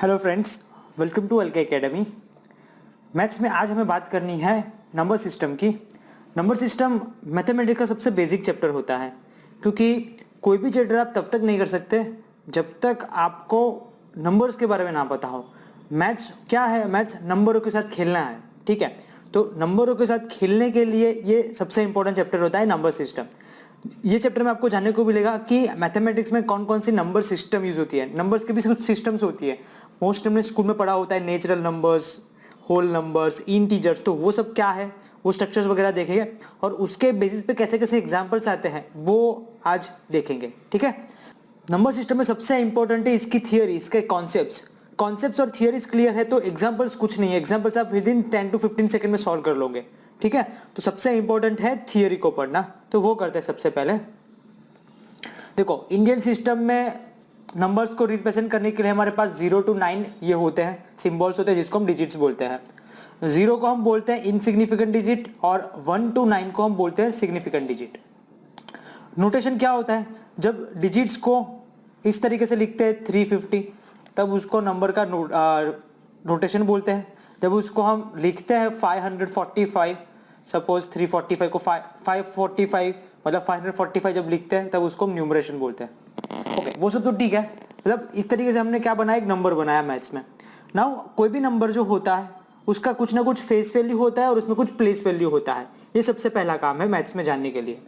Hello friends, welcome to LK academy. Maths में आज हमें बात करनी है नंबर सिस्टम की। नंबर सिस्टम मैथमेटिक्स का सबसे बेसिक चैप्टर होता है, क्योंकि कोई भी चैप्टर आप तब तक नहीं कर सकते जब तक आपको नंबर्स के बारे में ना पता हो। मैथ्स क्या है? मैथ्स नंबरों के साथ खेलना है, ठीक है। तो नंबरों के साथ खेलने के लिए ये सबसे इंपॉर्टेंट चैप्टर होता है नंबर सिस्टम। ये चैप्टर में आपको जानने को मिलेगा कि मैथमेटिक्स में कौन कौन सी नंबर सिस्टम यूज होती है। नंबर्स की भी कुछ सिस्टम्स होती है। मोस्ट हमने स्कूल में पढ़ा होता है natural numbers, whole numbers, integers. तो वो सब क्या है, वो स्ट्रक्चर्स वगैरह देखेंगे और उसके बेसिस पे कैसे कैसे एग्जाम्पल्स आते हैं वो आज देखेंगे, ठीक है। नंबर सिस्टम में सबसे इंपॉर्टेंट है इसकी थियोरी, इसके कॉन्सेप्ट्स और थियोरीज क्लियर है तो एग्जाम्पल्स कुछ नहीं है। एग्जाम्पल्स आप विद इन 10 to 15 सेकंड में सॉल्व कर लोगे, ठीक है। तो सबसे इंपॉर्टेंट है थियोरी को पढ़ना, तो वो करते हैं। सबसे पहले देखो, इंडियन सिस्टम में नंबर्स को रिप्रेजेंट करने के लिए हमारे पास 0 to 9 ये होते हैं, सिंबल्स होते हैं जिसको हम डिजिट्स बोलते हैं। 0 को हम बोलते हैं इनसिग्निफिकेंट डिजिट और 1 to 9 को हम बोलते हैं सिग्निफिकेंट डिजिट। नोटेशन क्या होता है? जब डिजिट्स को इस तरीके से लिखते हैं 350, तब उसको नंबर का नोटेशन बोलते हैं। जब उसको हम लिखते हैं 545, सपोज 345 को 545 मतलब 545 जब लिखते हैं तब उसको हम न्यूमरेशन बोलते हैं। ओके, वो सब तो ठीक है। मतलब इस तरीके से हमने क्या बनाया, एक नंबर बनाया मैथ्स में। नाउ कोई भी नंबर जो होता है उसका कुछ ना कुछ फेस वैल्यू होता है और उसमें कुछ प्लेस वैल्यू होता है। ये सबसे पहला काम है मैथ्स में जानने के लिए।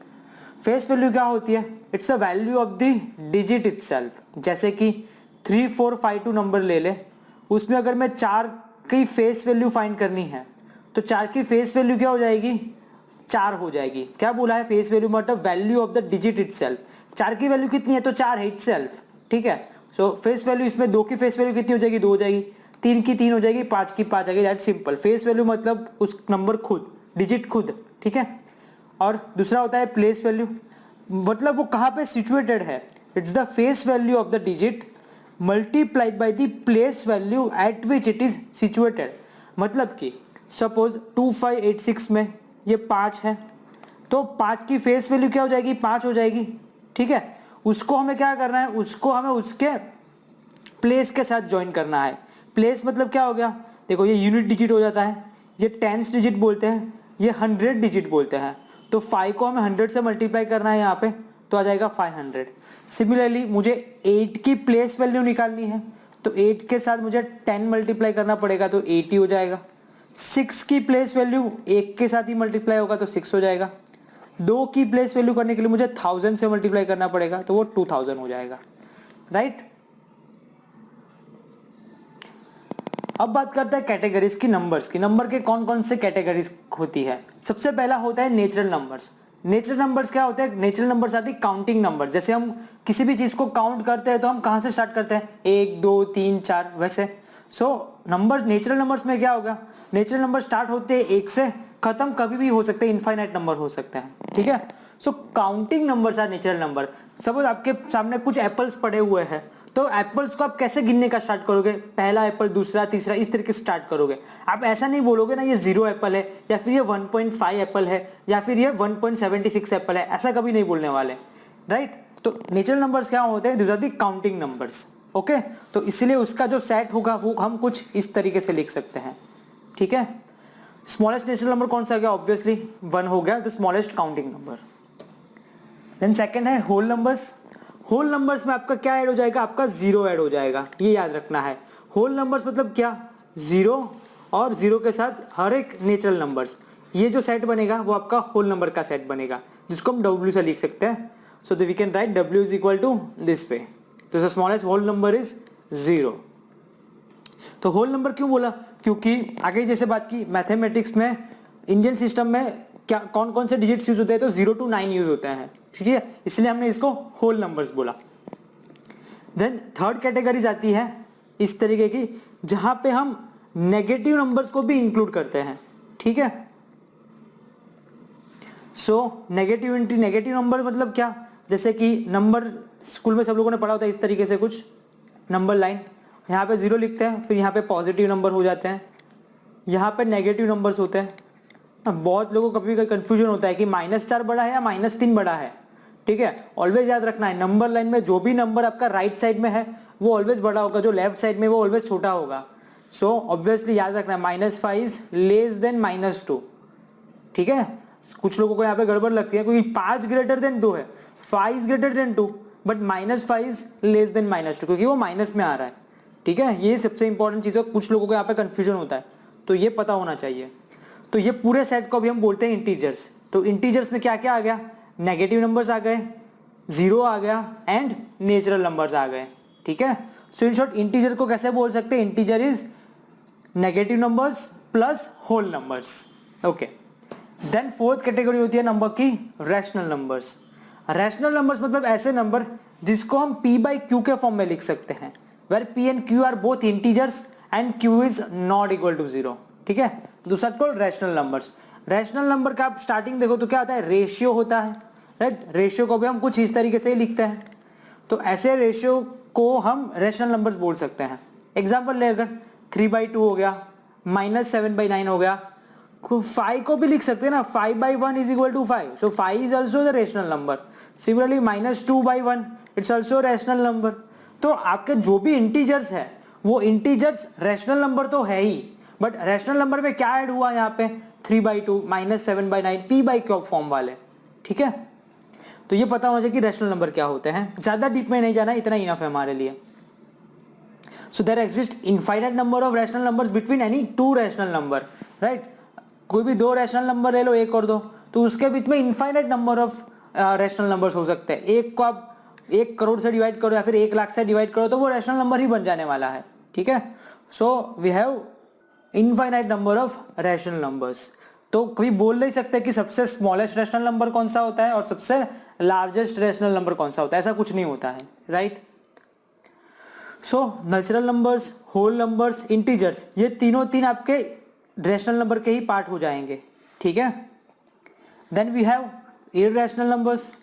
फेस वैल्यू क्या होती है? It's a value of the digit itself. जैसे कि 3452 नंबर ले ले, उसमें अगर मैं 4 की फेस वैल्यू फाइंड करनी है तो 4 की फेस वैल्यू क्या हो जाएगी? 4 हो जाएगी। क्या बोला है? फेस वैल्यू मतलब value of the digit itself. 4 की वैल्यू कितनी है? तो 4 है इटसेल्फ, ठीक है। सो फेस वैल्यू, इसमें 2 की फेस वैल्यू कितनी हो जाएगी? 2 हो जाएगी। 3 की 3 हो जाएगी, 5 की 5 आ जाएगी। That simple. फेस वैल्यू मतलब उस नंबर खुद, डिजिट खुद, ठीक है। और दूसरा होता है प्लेस वैल्यू, मतलब वो कहाँ पे सिचुएटेड है। It's the face value of the digit multiplied by the place value eight which it is situated. मतलब कि सपोज 2586 में ये 5 है, तो 5 की फेस वैल्यू क्या हो जाएगी? 5 हो जाएगी, ठीक है। उसको हमें क्या करना है? उसको हमें उसके प्लेस के साथ ज्वाइन करना है। प्लेस मतलब क्या हो गया? देखो, ये यूनिट डिजिट हो जाता है, ये टेंस डिजिट बोलते हैं, ये 100 डिजिट बोलते हैं। तो 5 को हमें 100 से मल्टीप्लाई करना है यहाँ पे, तो आ जाएगा 500। सिमिलरली मुझे 8 की प्लेस वैल्यू निकालनी है, तो 8 के साथ मुझे 10 मल्टीप्लाई करना पड़ेगा, तो 80 हो जाएगा। 6 की प्लेस वैल्यू 1 के साथ ही मल्टीप्लाई होगा तो 6 हो जाएगा। 2 की प्लेस वैल्यू करने के लिए मुझे 1000 से मल्टीप्लाई करना पड़ेगा, तो वो 2000 हो जाएगा, राइट। अब बात करते हैं कैटेगरीज की, नंबर्स की। नंबर के कौन कौन से कैटेगरीज होती है? सबसे पहला होता है नेचुरल नंबर्स। नेचुरल नंबर्स क्या होते हैं? नेचुरल नंबर्स आती है काउंटिंग नंबर। जैसे हम किसी भी चीज को काउंट करते हैं तो हम कहां से स्टार्ट करते हैं? 1 2 3 4 वैसे। सो नंबर, नेचुरल नंबर्स में क्या होगा? नेचुरल नंबर स्टार्ट होते हैं 1 से, खत्म कभी भी हो सकते हैं, इनफाइनाइट नंबर हो सकते हैं, ठीक है। So counting numbers are natural number. Suppose आपके सामने कुछ एप्पल्स पड़े हुए हैं, तो एप्पल्स को आप कैसे गिनने का स्टार्ट करोगे? पहला एप्पल, दूसरा, तीसरा, इस तरीके से स्टार्ट करोगे। आप ऐसा नहीं बोलोगे ना ये 0 एप्पल है, या फिर ये 1.5 एप्पल है, या फिर ये 1.76 एप्पल है, ऐसा कभी नहीं बोलने वाले, राइट। तो नेचुरल नंबर्स क्या होते हैं? These are the counting numbers, okay. तो इसलिए उसका जो सेट होगा वो हम कुछ इस तरीके से लिख सकते हैं, ठीक है। स्मॉलेस्ट नेचुरल नंबर कौन सा हो गया? ऑब्वियसली 1 हो गया, the smallest counting number. Then second है होल नंबर्स। होल नंबर्स में आपका क्या ऐड हो जाएगा? आपका 0 ऐड हो जाएगा, ये याद रखना है। होल नंबर्स मतलब क्या? 0 और 0 के साथ हर एक नेचुरल नंबर्स, ये जो सेट बनेगा वो आपका होल नंबर का सेट बनेगा, जिसको हम W से लिख सकते हैं। So we can write W is equal to this way. तो the smallest whole number is 0। तो होल नंबर क्यों बोला? क्योंकि आगे जैसे बात की, मैथमेटिक्स में इंडियन सिस्टम में क्या कौन कौन से डिजिट्स यूज होते हैं? तो 0 to 9 यूज होते हैं, ठीक है। इसलिए हमने इसको होल नंबर्स बोला। देन थर्ड कैटेगरीज आती है इस तरीके की, जहां पे हम नेगेटिव नंबर्स को भी इंक्लूड करते हैं, ठीक है। सो नेगेटिव नंबर मतलब क्या? जैसे कि नंबर स्कूल में सब लोगों ने पढ़ा होता है इस तरीके से, कुछ नंबर लाइन, यहाँ पे 0 लिखते हैं, फिर यहाँ पे पॉजिटिव नंबर हो जाते हैं, यहाँ पे नेगेटिव नंबर्स होते हैं। बहुत लोगों को कभी कभी कंफ्यूजन होता है कि -4 बड़ा है या -3 बड़ा है। ठीक है, ऑलवेज याद रखना है नंबर लाइन में जो भी नंबर आपका राइट साइड में है वो ऑलवेज बड़ा होगा, जो लेफ्ट साइड में वो ऑलवेज छोटा होगा। सो ऑब्वियसली याद रखना है -5 इज लेस देन -2, ठीक है। कुछ लोगों को यहाँ पे गड़बड़ लगती है क्योंकि 5 ग्रेटर देन 2 है, 5 is greater than 2 but -5 is less than -2 क्योंकि वो माइनस में आ रहा है, ठीक है। ये सबसे इंपॉर्टेंट चीज है, कुछ लोगों को यहाँ पे कंफ्यूजन होता है, तो ये पता होना चाहिए। तो ये पूरे सेट को अभी हम बोलते हैं इंटीजर्स। तो इंटीजर्स में क्या क्या आ गया, नेगेटिव नंबर्स आ गए, जीरो आ गया एंड नेचुरल नंबर्स आ गए, ठीक है। सो इन शॉर्ट इंटीजर को कैसे बोल सकते हैं, integer is negative numbers plus whole numbers, okay. Then fourth category होती है नंबर की रैशनल नंबर्स। रैशनल नंबर्स मतलब ऐसे नंबर जिसको हम p बाई क्यू के फॉर्म में लिख सकते हैं, where p and q are both integers and q is not equal to 0, ठीक है। दूसरा called rational numbers. Rational number का आप स्टार्टिंग देखो तो क्या होता है, रेशियो होता है, राइट। रेशियो को भी हम कुछ इस तरीके से ही लिखते हैं, तो ऐसे रेशियो को हम रैशनल नंबर्स बोल सकते हैं। एग्जाम्पल ले, अगर 3/2 हो गया, -7/9 हो गया, 5 को भी लिख सकते हैं ना, 5/1 is equal to 5, so 5 is also the rational number. Similarly -2/1 it's also rational number. तो आपके जो भी इंटीजर्स है वो इंटीजर्स रैशनल नंबर तो है ही, बट रैशनल नंबर में क्या ऐड हुआ यहाँ पे, 3/2, -7/9, p बाई क्यू फॉर्म वाले, ठीक है। तो ये पता होना चाहिए कि रैशनल नंबर क्या होते हैं, ज्यादा डीप में नहीं जाना, इतना इनफ है हमारे लिए। So there exist infinite number of rational numbers between any two rational number, right. कोई भी दो रैशनल नंबर ले लो, एक और दो, तो उसके बीच में infinite number of rational numbers हो सकते हैं। एक को आप 1 करोड़ से डिवाइड करो या फिर 1 लाख से डिवाइड करो तो वो रैशनल नंबर ही बन जाने वाला है, ठीक है। So we have infinite number of rational numbers. तो कभी बोल नहीं सकते कि सबसे स्मॉलेस्ट रैशनल नंबर कौन सा होता है और सबसे लार्जेस्ट रैशनल नंबर कौन सा होता है, ऐसा कुछ नहीं होता है, right. So natural numbers, whole numbers, integers, ये तीन आपके रैशनल नंबर के ही पार्ट हो जाएंगे, ठीक है। Then we have irrational numbers.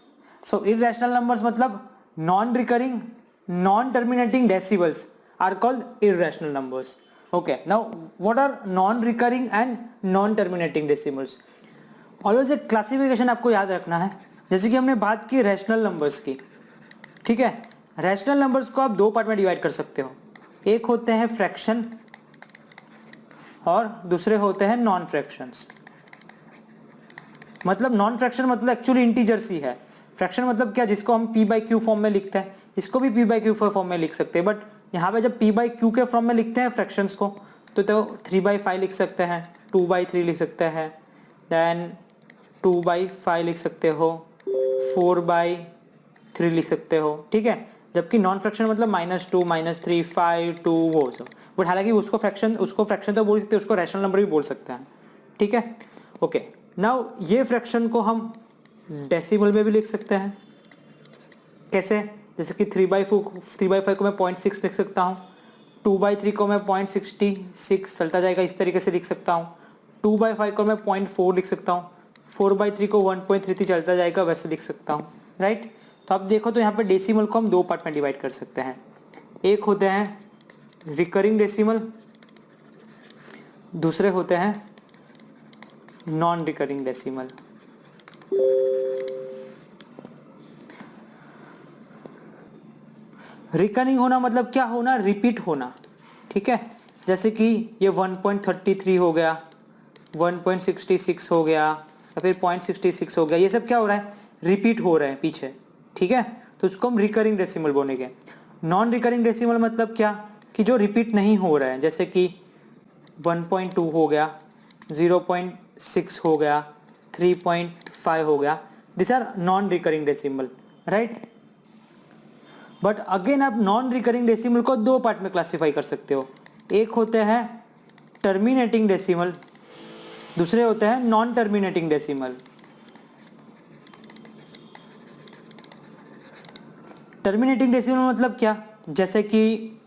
So irrational numbers मतलब non recurring, non terminating decimals are called irrational numbers, okay. Now what are non-recurring and non-terminating decimals? Always एक क्लासिफिकेशन आपको याद रखना है, जैसे कि हमने बात की रैशनल नंबर्स की, ठीक है। रैशनल नंबर्स को आप दो पार्ट में डिवाइड कर सकते हो, एक होते हैं फ्रैक्शन और दूसरे होते हैं नॉन फ्रैक्शंस। मतलब नॉन फ्रैक्शन मतलब एक्चुअली इंटीजर्स ही है, फ्रैक्शन मतलब क्या, जिसको हम p बाई क्यू फॉर्म में लिखते हैं, इसको भी p बाई क्यू फॉर्म में लिख सकते हैं, बट यहाँ पे जब p बाई क्यू के फॉर्म में लिखते हैं फ्रैक्शंस को तो 3/5 लिख सकते हैं, 2/3 लिख सकते हैं, देन 2/5 लिख सकते हो, 4/3 लिख सकते हो, ठीक है। जबकि नॉन फ्रैक्शन मतलब -2, -3, 5, 2 वो सब, बट हालांकि उसको फ्रैक्शन तो बोल सकते हैं, उसको रैशनल नंबर भी बोल सकते हैं, ठीक है, ओके। नाउ ये फ्रैक्शन को हम डेसिमल में भी लिख सकते हैं, कैसे, जैसे कि 3/5 को मैं 0.6 लिख सकता हूँ, 2/3 को मैं 0.66 चलता जाएगा इस तरीके से लिख सकता हूँ, 2/5 को मैं 0.4 लिख सकता हूँ, 4/3 को 1.33 चलता जाएगा वैसे लिख सकता हूँ, राइट। तो आप देखो तो यहाँ पे डेसिमल को हम दो पार्ट में डिवाइड कर सकते हैं, एक होते हैं रिकरिंग डेसिमल, दूसरे होते हैं नॉन रिकरिंग डेसिमल। रिकरिंग होना मतलब क्या होना, रिपीट होना, ठीक है। जैसे कि ये 1.33 हो गया, 1.66 हो गया या फिर 0.66 हो गया, ये सब क्या हो रहा है, रिपीट हो रहे हैं पीछे, ठीक है। तो उसको हम रिकरिंग डेसिमल बोलेंगे। नॉन रिकरिंग डेसिमल मतलब क्या, कि जो रिपीट नहीं हो रहा है, जैसे कि 1.2 हो गया, 0.6 हो गया, 3.5 हो गया, this are non recurring decimal, right. But again आप नॉन रिकरिंग डेसिमल को दो पार्ट में क्लासिफाई कर सकते हो, एक होते हैं टर्मिनेटिंग डेसिमल, दूसरे होते हैं non terminating decimal. Terminating decimal मतलब क्या, जैसे कि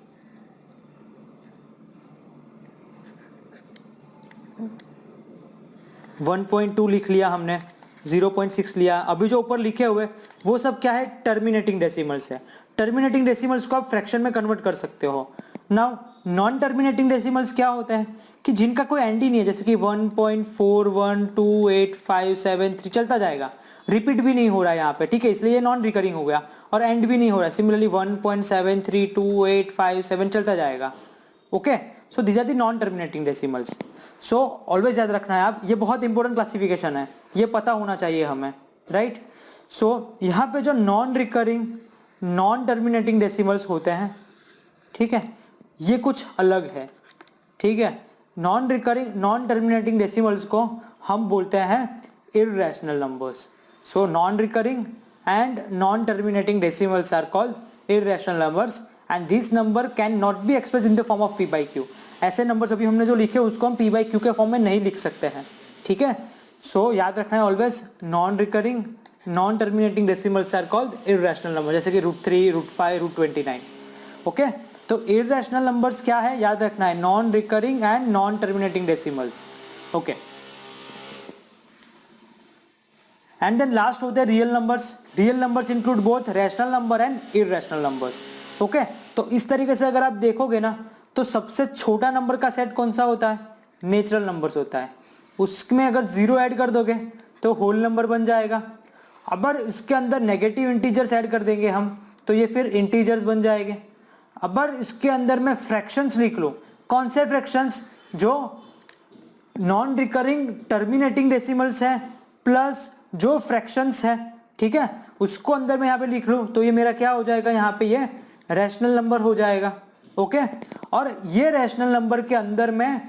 1.2 लिख लिया हमने, 0.6 लिया, अभी जो ऊपर लिखे हुए वो सब क्या है, टर्मिनेटिंग डेसिमल्स है। टर्मिनेटिंग डेसिमल्स को आप फ्रैक्शन में कन्वर्ट कर सकते हो। नाउ नॉन टर्मिनेटिंग डेसिमल्स क्या होते हैं, कि जिनका कोई एंड ही नहीं है, जैसे कि 1.412857 चलता जाएगा, रिपीट भी नहीं हो रहा है यहाँ पे, ठीक है, इसलिए ये नॉन रिकरिंग हो गया, और एंड भी नहीं हो रहा है। सिमिलरली 1.73285 चलता जाएगा। Okay, so these are the non terminating decimals. So always याद रखना है आप, ये बहुत इंपॉर्टेंट क्लासिफिकेशन है, ये पता होना चाहिए हमें, राइट। सो यहाँ पे जो non recurring non terminating decimals होते हैं, ठीक है, ये कुछ अलग है, ठीक है। Non recurring non terminating decimals को हम बोलते हैं irrational numbers. So non recurring and non terminating decimals are called irrational numbers and this number can not be express in the form of p by q। ऐसे नंबर्स अभी हमने जो लिखे उसको हम p by q के फॉर्म में नहीं लिख सकते हैं, ठीक है। सो याद रखना है always, non recurring non terminating decimals are called irrational number, जैसे कि √3, √5, √29। ओके, तो इर्रेशनल नंबर्स क्या है याद रखना है, non recurring and non terminating decimals. Okay, and then last होते हैं real numbers. Real numbers include both rational number and irrational numbers. Okay, तो इस तरीके से अगर आप देखोगे ना, तो सबसे छोटा नंबर का सेट कौन सा होता है, नेचुरल नंबर्स होता है। उसमें अगर 0 ऐड कर दोगे तो होल नंबर बन जाएगा। अगर इसके अंदर नेगेटिव इंटीजर्स ऐड कर देंगे हम, तो ये फिर इंटीजर्स बन जाएंगे। अगर इसके अंदर मैं फ्रैक्शंस लिख लूं, कौन से फ्रैक्शंस, जो नॉन रिकरिंग टर्मिनेटिंग डेसिमल्स है प्लस जो फ्रैक्शंस है, ठीक है, उसको अंदर में यहाँ पे लिख लूं, तो ये मेरा क्या हो जाएगा, यहाँ पे ये रैशनल नंबर हो जाएगा। ओके, और ये रैशनल नंबर के अंदर मैं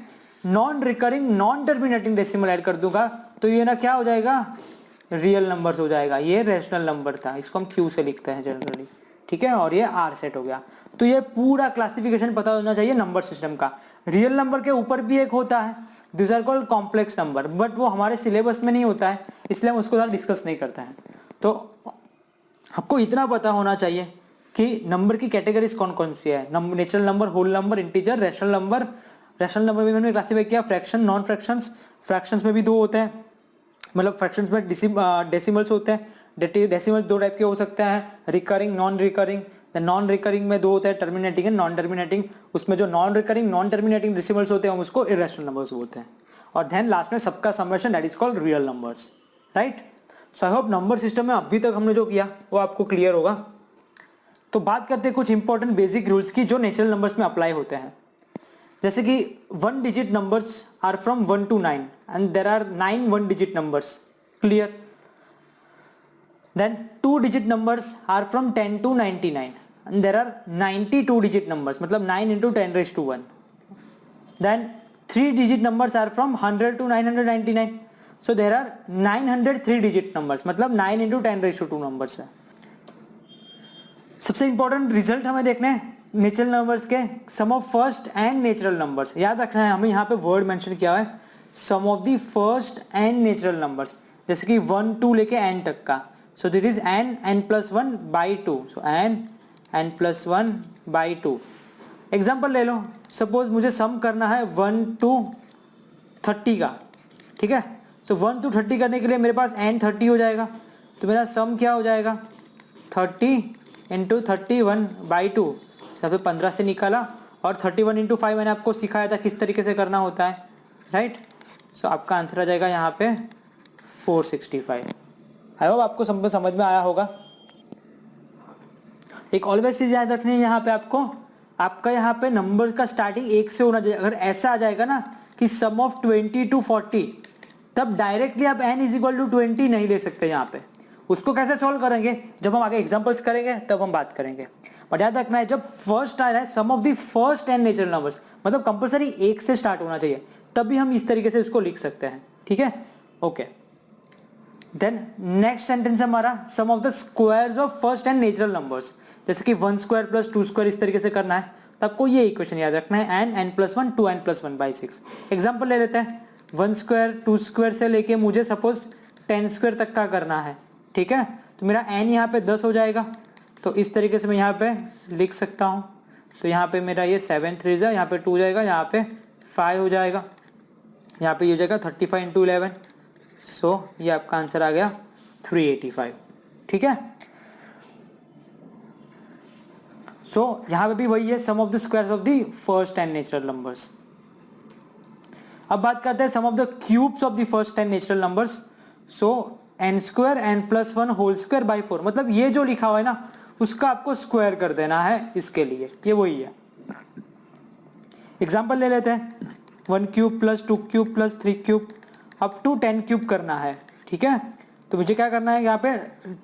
non recurring non terminating decimal add कर दूंगा, तो ये ना क्या हो जाएगा, रियल नंबर्स हो जाएगा। ये रैशनल नंबर था, इसको हम क्यू से लिखते हैं जनरली, ठीक है, और ये आर सेट हो गया। तो ये पूरा क्लासिफिकेशन पता होना चाहिए नंबर सिस्टम का। रियल नंबर के ऊपर भी एक होता है, this are called complex number, but वो हमारे सिलेबस में नहीं होता है, इसलिए हम उसको ज़्यादा डिस्कस नहीं करते हैं। तो आपको इतना पता होना चाहिए कि नंबर की कैटेगरीज कौन कौन सी है, natural number, whole number, integer, rational number. Rational number में मैंने क्लासिफाई किया फ्रैक्शन, नॉन फ्रैक्शंस। फ्रैक्शंस में भी दो होते हैं, मतलब फ्रैक्शंस में डेसिमल्स होते हैं। डेसिमल्स दो टाइप के हो सकते हैं, recurring, non recurring. Non recurring में दो होते हैं, टर्मिनेटिंग एंड नॉन टर्मिनेटिंग। उसमें जो non recurring non terminating decimals होते हैं हम उसको इर्रेशनल नंबर्स बोलते हैं। और देन लास्ट में सबका summation, that is called real numbers, right. So I hope number system में अभी तक हमने जो किया वो आपको क्लियर होगा। तो बात करते हैं कुछ इंपॉर्टेंट बेसिक रूल्स की जो नेचुरल नंबर्स में अप्लाई होते हैं। जैसे कि 1 digit numbers are from 1 to 9 and there are 9 1 digit numbers, clear. Then 2 digit numbers are from 10 to 99 and there are 92 digit numbers, मतलब 9 into 10 raised to 1. Then 3 digit numbers are from 100 to 999, so there are 903 digit numbers, मतलब 9 into 10 raised to 2 numbers है। सबसे important result हमें देखने हैं natural numbers के, sum of first n natural numbers. याद रखना है, हमें यहाँ पे वर्ड मेंशन किया है sum of the first n natural numbers, जैसे कि 1 2 लेके n तक का। सो that is n+1/2, so n+1/2। Example ले लो, सपोज मुझे सम करना है 1 to 30 का, ठीक है। सो 1 to 30 करने के लिए मेरे पास n 30 हो जाएगा, तो मेरा सम क्या हो जाएगा, 30 × 31/2, सब 15 से निकाला, और 31 × 5 मैंने आपको सिखाया था किस तरीके से करना होता है, राइट। सो आपका आंसर आ जाएगा यहाँ पे 465। आई होप आपको समझ में आया होगा। एक ऑलवेज चीज याद रखनी है यहाँ पे आपको, आपका यहाँ पे नंबर का स्टार्टिंग 1 से होना चाहिए। अगर ऐसा आ जाएगा ना कि सम ऑफ 20 to 40, तब डायरेक्टली आप n = 20 नहीं ले सकते यहाँ पे। उसको कैसे सॉल्व करेंगे, जब हम आगे एग्जांपल्स करेंगे तब हम बात करेंगे। बट याद रखना है, जब फर्स्ट आ रहा है sum of the first n natural numbers, मतलब कंपलसरी 1 से स्टार्ट होना चाहिए, तभी हम इस तरीके से उसको लिख सकते हैं, ठीक है। ओके, देन नेक्स्ट सेंटेंस हमारा sum of the squares of first n natural numbers, जैसे कि 1 स्क्वायर + 2 स्क्वायर, इस तरीके से करना है। तो आपको ये इक्वेशन याद रखना है, n+1 2n+1/6। एग्जाम्पल ले लेते हैं, 1 स्क्वायर 2 स्क्वायर से लेके मुझे सपोज 10 स्क्वायर तक का करना है, ठीक है। तो मेरा n यहाँ पे 10 हो जाएगा, तो इस तरीके से मैं यहाँ पे लिख सकता हूँ। तो यहाँ पे मेरा ये 7 3 यहाँ पे 2 जाएगा, यहाँ पे 5 हो जाएगा, यहाँ पे ये हो जाएगा 35 × 11। सो ये आपका आंसर आ गया 385, ठीक है। सो यहाँ पे भी वही है, sum of the squares of the first n natural numbers. अब बात करते हैं sum of the cubes of the first n natural numbers. So n square n plus 1 whole square by 4, मतलब ये जो लिखा हुआ है ना उसका आपको स्क्वायर कर देना है इसके लिए, ये वही है। एग्जाम्पल ले लेते हैं, 1 cube plus 2 cube plus 3 cube up to 10 cube करना है, ठीक है। तो मुझे क्या करना है, यहाँ पे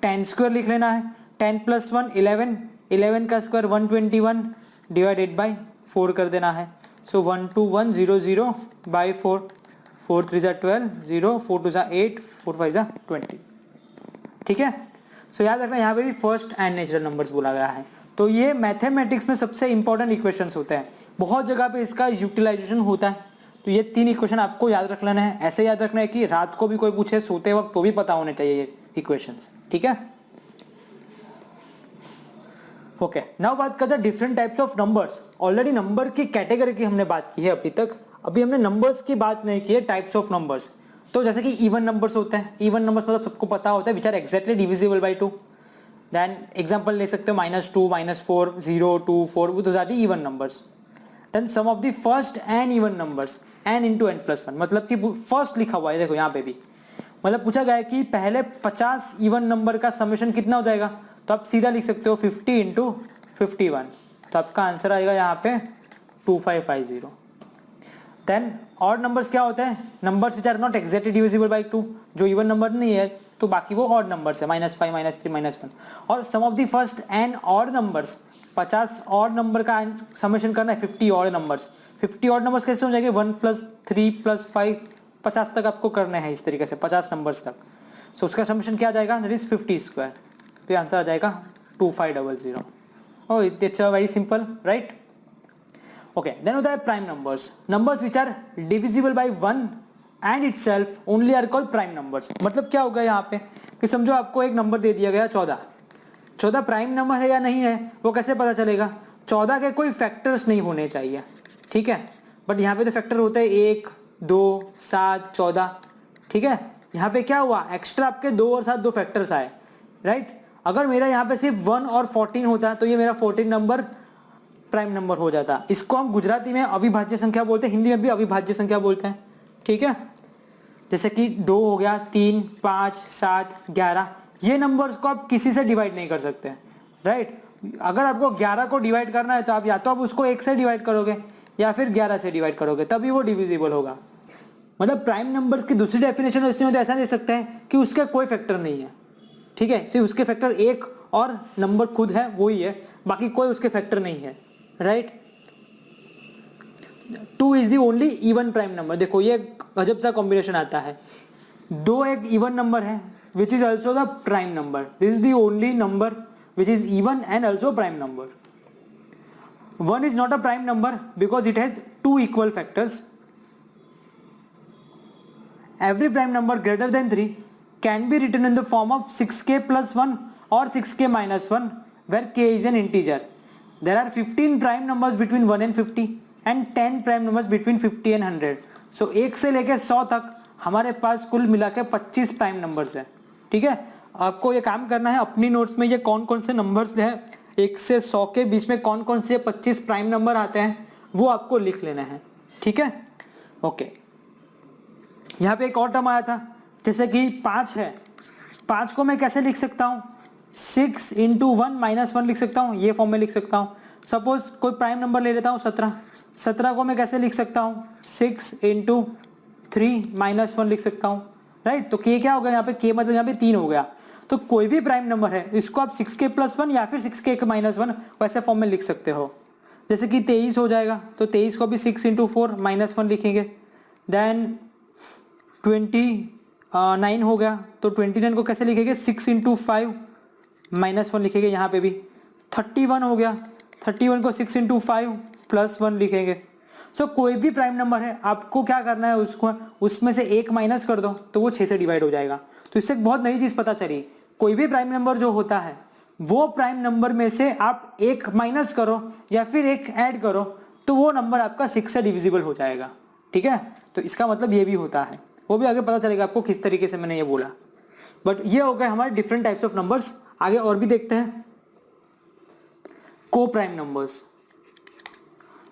10 स्क्वायर लिख लेना है, 10 प्लस 1 11, 11 का स्क्वायर 121 डिवाइडेड बाई 4 कर देना है। सो 12100 बाई 4, 4 3 12, 0 4 2 8, 4 5 20, ठीक है। सो याद रखना यहाँ पे भी फर्स्ट एंड नेचुरल नंबर्स बोला गया है। तो ये मैथमेटिक्स में सबसे इंपॉर्टेंट इक्वेशंस होते हैं, बहुत जगह पे इसका यूटिलाइजेशन होता है। तो ये 3 इक्वेशन आपको याद रख लेना है, ऐसे याद रखना है कि रात को भी कोई पूछे सोते वक्त तो भी पता होने चाहिए ये इक्वेशंस, ठीक है। ओके, नाउ बात करते हैं different types of numbers. Already number की कैटेगरी की हमने बात की है अभी तक, अभी हमने नंबर्स की बात नहीं की है, टाइप्स ऑफ नंबर्स। तो जैसे कि इवन नंबर्स होते हैं, इवन नंबर्स मतलब सबको पता होता है which are exactly divisible by 2। Then example ले सकते हो -2, -4, 0, 2, 4, those are the even numbers. Then some of the first and even numbers, n into n plus 1, मतलब कि फर्स्ट लिखा हुआ है देखो यहाँ पे भी, मतलब पूछा गया है कि पहले 50 इवन नंबर का समेशन कितना हो जाएगा, तो आप सीधा लिख सकते हो 50 इंटू 51, तो आपका आंसर आएगा यहाँ पे 2550। देन ऑड नंबर्स क्या होते हैं, numbers which are not exactly divisible by 2, जो इवन नंबर नहीं है तो बाकी वो ऑड नंबर्स है, -5, -3, -1। और sum of the first n odd numbers, 50 odd number का समेशन करना है 50 ऑड नंबर्स। 50 ऑड नंबर्स कैसे हो जाएंगे, 1 + 3 + 5, 50 तक आपको करने हैं इस तरीके से, 50 नंबर्स तक। सो उसका समेशन क्या आ जाएगा, दैट इज 50 स्क्वायर, तो ये आंसर आ जाएगा 2500। Oh it's very simple, right. Okay, then होता है prime numbers, numbers which are divisible by 1 and itself only are called prime numbers. मतलब क्या होगा यहाँ पे कि समझो आपको एक नंबर दे दिया गया 14, 14 प्राइम नंबर है या नहीं है वो कैसे पता चलेगा, 14 के कोई फैक्टर्स नहीं होने चाहिए, ठीक है। बट यहाँ पे तो फैक्टर होते हैं 1, 2, 7, 14, ठीक है। यहाँ पे क्या हुआ, एक्स्ट्रा आपके 2 और 7 दो फैक्टर्स आए, राइट। अगर मेरा यहाँ पे सिर्फ 1 और 14 होता तो ये मेरा 14 नंबर प्राइम नंबर हो जाता। इसको हम गुजराती में अविभाज्य संख्या बोलते हैं, हिंदी में भी अविभाज्य संख्या बोलते हैं, ठीक है। जैसे कि 2 हो गया, 3, 5, 7, 11, ये नंबर्स को आप किसी से डिवाइड नहीं कर सकते, राइट। अगर आपको 11 को डिवाइड करना है तो आप या तो आप उसको 1 से डिवाइड करोगे या फिर 11 से डिवाइड करोगे, तभी वो डिविजिबल होगा। मतलब प्राइम नंबर्स की दूसरी डेफिनेशन इसमें तो ऐसा दे सकते हैं कि उसका कोई फैक्टर नहीं है, ठीक है, सिर्फ उसके फैक्टर 1 और नंबर खुद है वही है, बाकी कोई उसके फैक्टर नहीं है, right. 2 is the only even prime number. देखो ये गजब सा कॉम्बिनेशन आता है, 2 एक इवन नंबर है which is also the prime number, this is the only number which is even and also prime number. 1 is not a prime number because it has 2 equal factors. Every prime number greater than 3 can be written in the form of 6k plus 1 or 6k minus 1 where k is an integer. There are 15 prime numbers between 1 and 50 and 10 prime numbers between 50 and 100. So 1 से लेके 100 तक हमारे पास कुल मिला के 25 prime numbers है, ठीक है। आपको ये काम करना है अपनी नोट्स में ये कौन कौन से नंबर्स है 1 से 100 के बीच में कौन कौन से 25 प्राइम नंबर आते हैं वो आपको लिख लेना है, ठीक है। ओके, यहाँ पे एक और टर्म आया था, जैसे कि 5 है, 5 को मैं कैसे लिख सकता हूँ, 6 × 1 - 1 लिख सकता हूँ, ये फॉर्म में लिख सकता हूँ। सपोज कोई प्राइम नंबर ले लेता हूँ 17, 17 को मैं कैसे लिख सकता हूँ, 6 × 3 - 1 लिख सकता हूँ, राइट। तो k क्या हो गया यहाँ पे, k मतलब यहाँ पे 3 हो गया। तो कोई भी प्राइम नंबर है इसको आप 6k + 1 या फिर 6k - 1 वैसे फॉर्म में लिख सकते हो। जैसे कि 23 हो जाएगा तो 23 को भी 6 × 4 - 1 लिखेंगे। देन 29 हो गया तो 29 को कैसे लिखेंगे, 6 × 5 - 1 लिखेंगे यहाँ पे भी। 31 हो गया, 31 को 6 × 5 + 1 लिखेंगे। सो कोई भी प्राइम नंबर है आपको क्या करना है, उसको उसमें से 1 माइनस कर दो तो वो 6 से डिवाइड हो जाएगा। तो इससे एक बहुत नई चीज पता चली, कोई भी प्राइम नंबर जो होता है वो प्राइम नंबर में से आप 1 माइनस करो या फिर 1 ऐड करो तो वो नंबर आपका 6 से डिविजिबल हो जाएगा, ठीक है। तो इसका मतलब ये भी होता है, वो भी आगे पता चलेगा आपको किस तरीके से मैंने ये बोला। बट ये हो गए हमारे डिफरेंट टाइप्स ऑफ नंबर्स। आगे और भी देखते हैं, coprime numbers.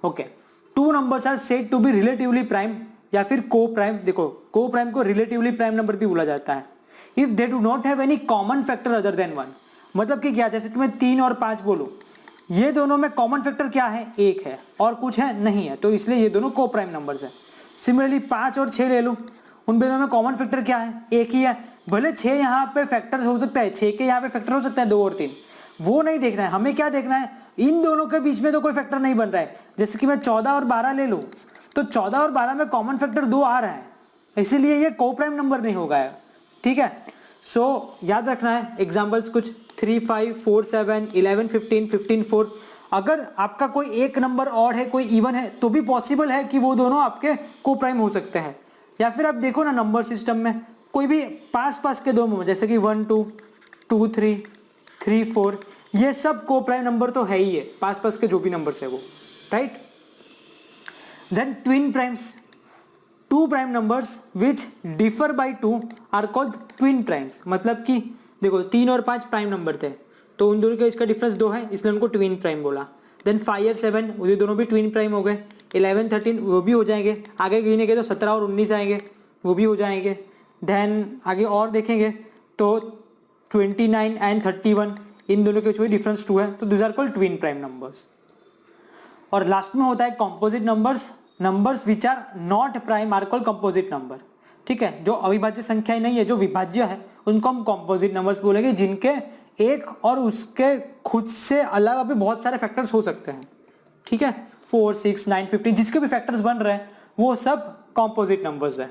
Okay, 2 numbers are said to be relatively prime या फिर को प्राइम। देखो को प्राइम को रिलेटिवली प्राइम नंबर भी बोला जाता है। If they do not have any common factor other than 1। मतलब कि क्या, जैसे कि मैं 3 और 5 बोलूं, ये दोनों में कॉमन फैक्टर क्या है, 1 है और कुछ है नहीं है, तो इसलिए ये दोनों को प्राइम नंबर्स है। सिमिलरली 5 और 6 ले लो, उन दोनों में कॉमन फैक्टर क्या है, 1 ही है। भले 6 यहाँ पे फैक्टर हो सकता है, 6 के यहाँ पे फैक्टर हो सकता है 2 और 3, वो नहीं देखना है हमें। क्या देखना है, इन दोनों के बीच में तो कोई फैक्टर नहीं बन रहा है। जैसे कि मैं 14 और 12 ले लूं, तो 14 और 12 में कॉमन फैक्टर 2 आ रहा है, इसीलिए ये को प्राइम नंबर नहीं होगा। ठीक है, सो याद रखना है एग्जांपल्स कुछ 3, 5, 4, 7, 11, 15, 15, 4। अगर आपका कोई एक नंबर और है, कोई इवन है, तो भी पॉसिबल है कि वो दोनों आपके को प्राइम हो सकते हैं। या फिर आप देखो ना नंबर सिस्टम में कोई भी पास पास के दो नंबर, जैसे कि 1, 2, 2, 3, 3, 4, ये सब को प्राइम नंबर तो है ही है, पास पास के जो भी नंबर्स है वो, right. Then twin primes, two prime numbers which differ by 2 are called twin primes. मतलब कि देखो 3 और 5 प्राइम नंबर थे, तो उन दोनों का इसका डिफरेंस 2 है, इसलिए उनको ट्विन प्राइम बोला। देन 5 और 7 ये दोनों भी ट्विन प्राइम हो गए। 11, 13 वो भी हो जाएंगे। आगे गिनेंगे तो 17 और 19 आएंगे, वो भी हो जाएंगे। देन आगे और देखेंगे तो 29 एंड 31 इन दोनों के बीच में डिफरेंस 2 है, तो this are called twin prime numbers. और लास्ट में होता है composite numbers, numbers which are not prime are called composite number. ठीक है, जो अविभाज्य संख्याएं नहीं है, जो विभाज्य है, उनको हम कॉम्पोजिट नंबर्स बोलेंगे, जिनके एक और उसके खुद से अलावा भी बहुत सारे फैक्टर्स हो सकते हैं। ठीक है, 4, 6, 9, 15 जिसके भी फैक्टर्स बन रहे हैं वो सब कॉम्पोजिट नंबर्स है।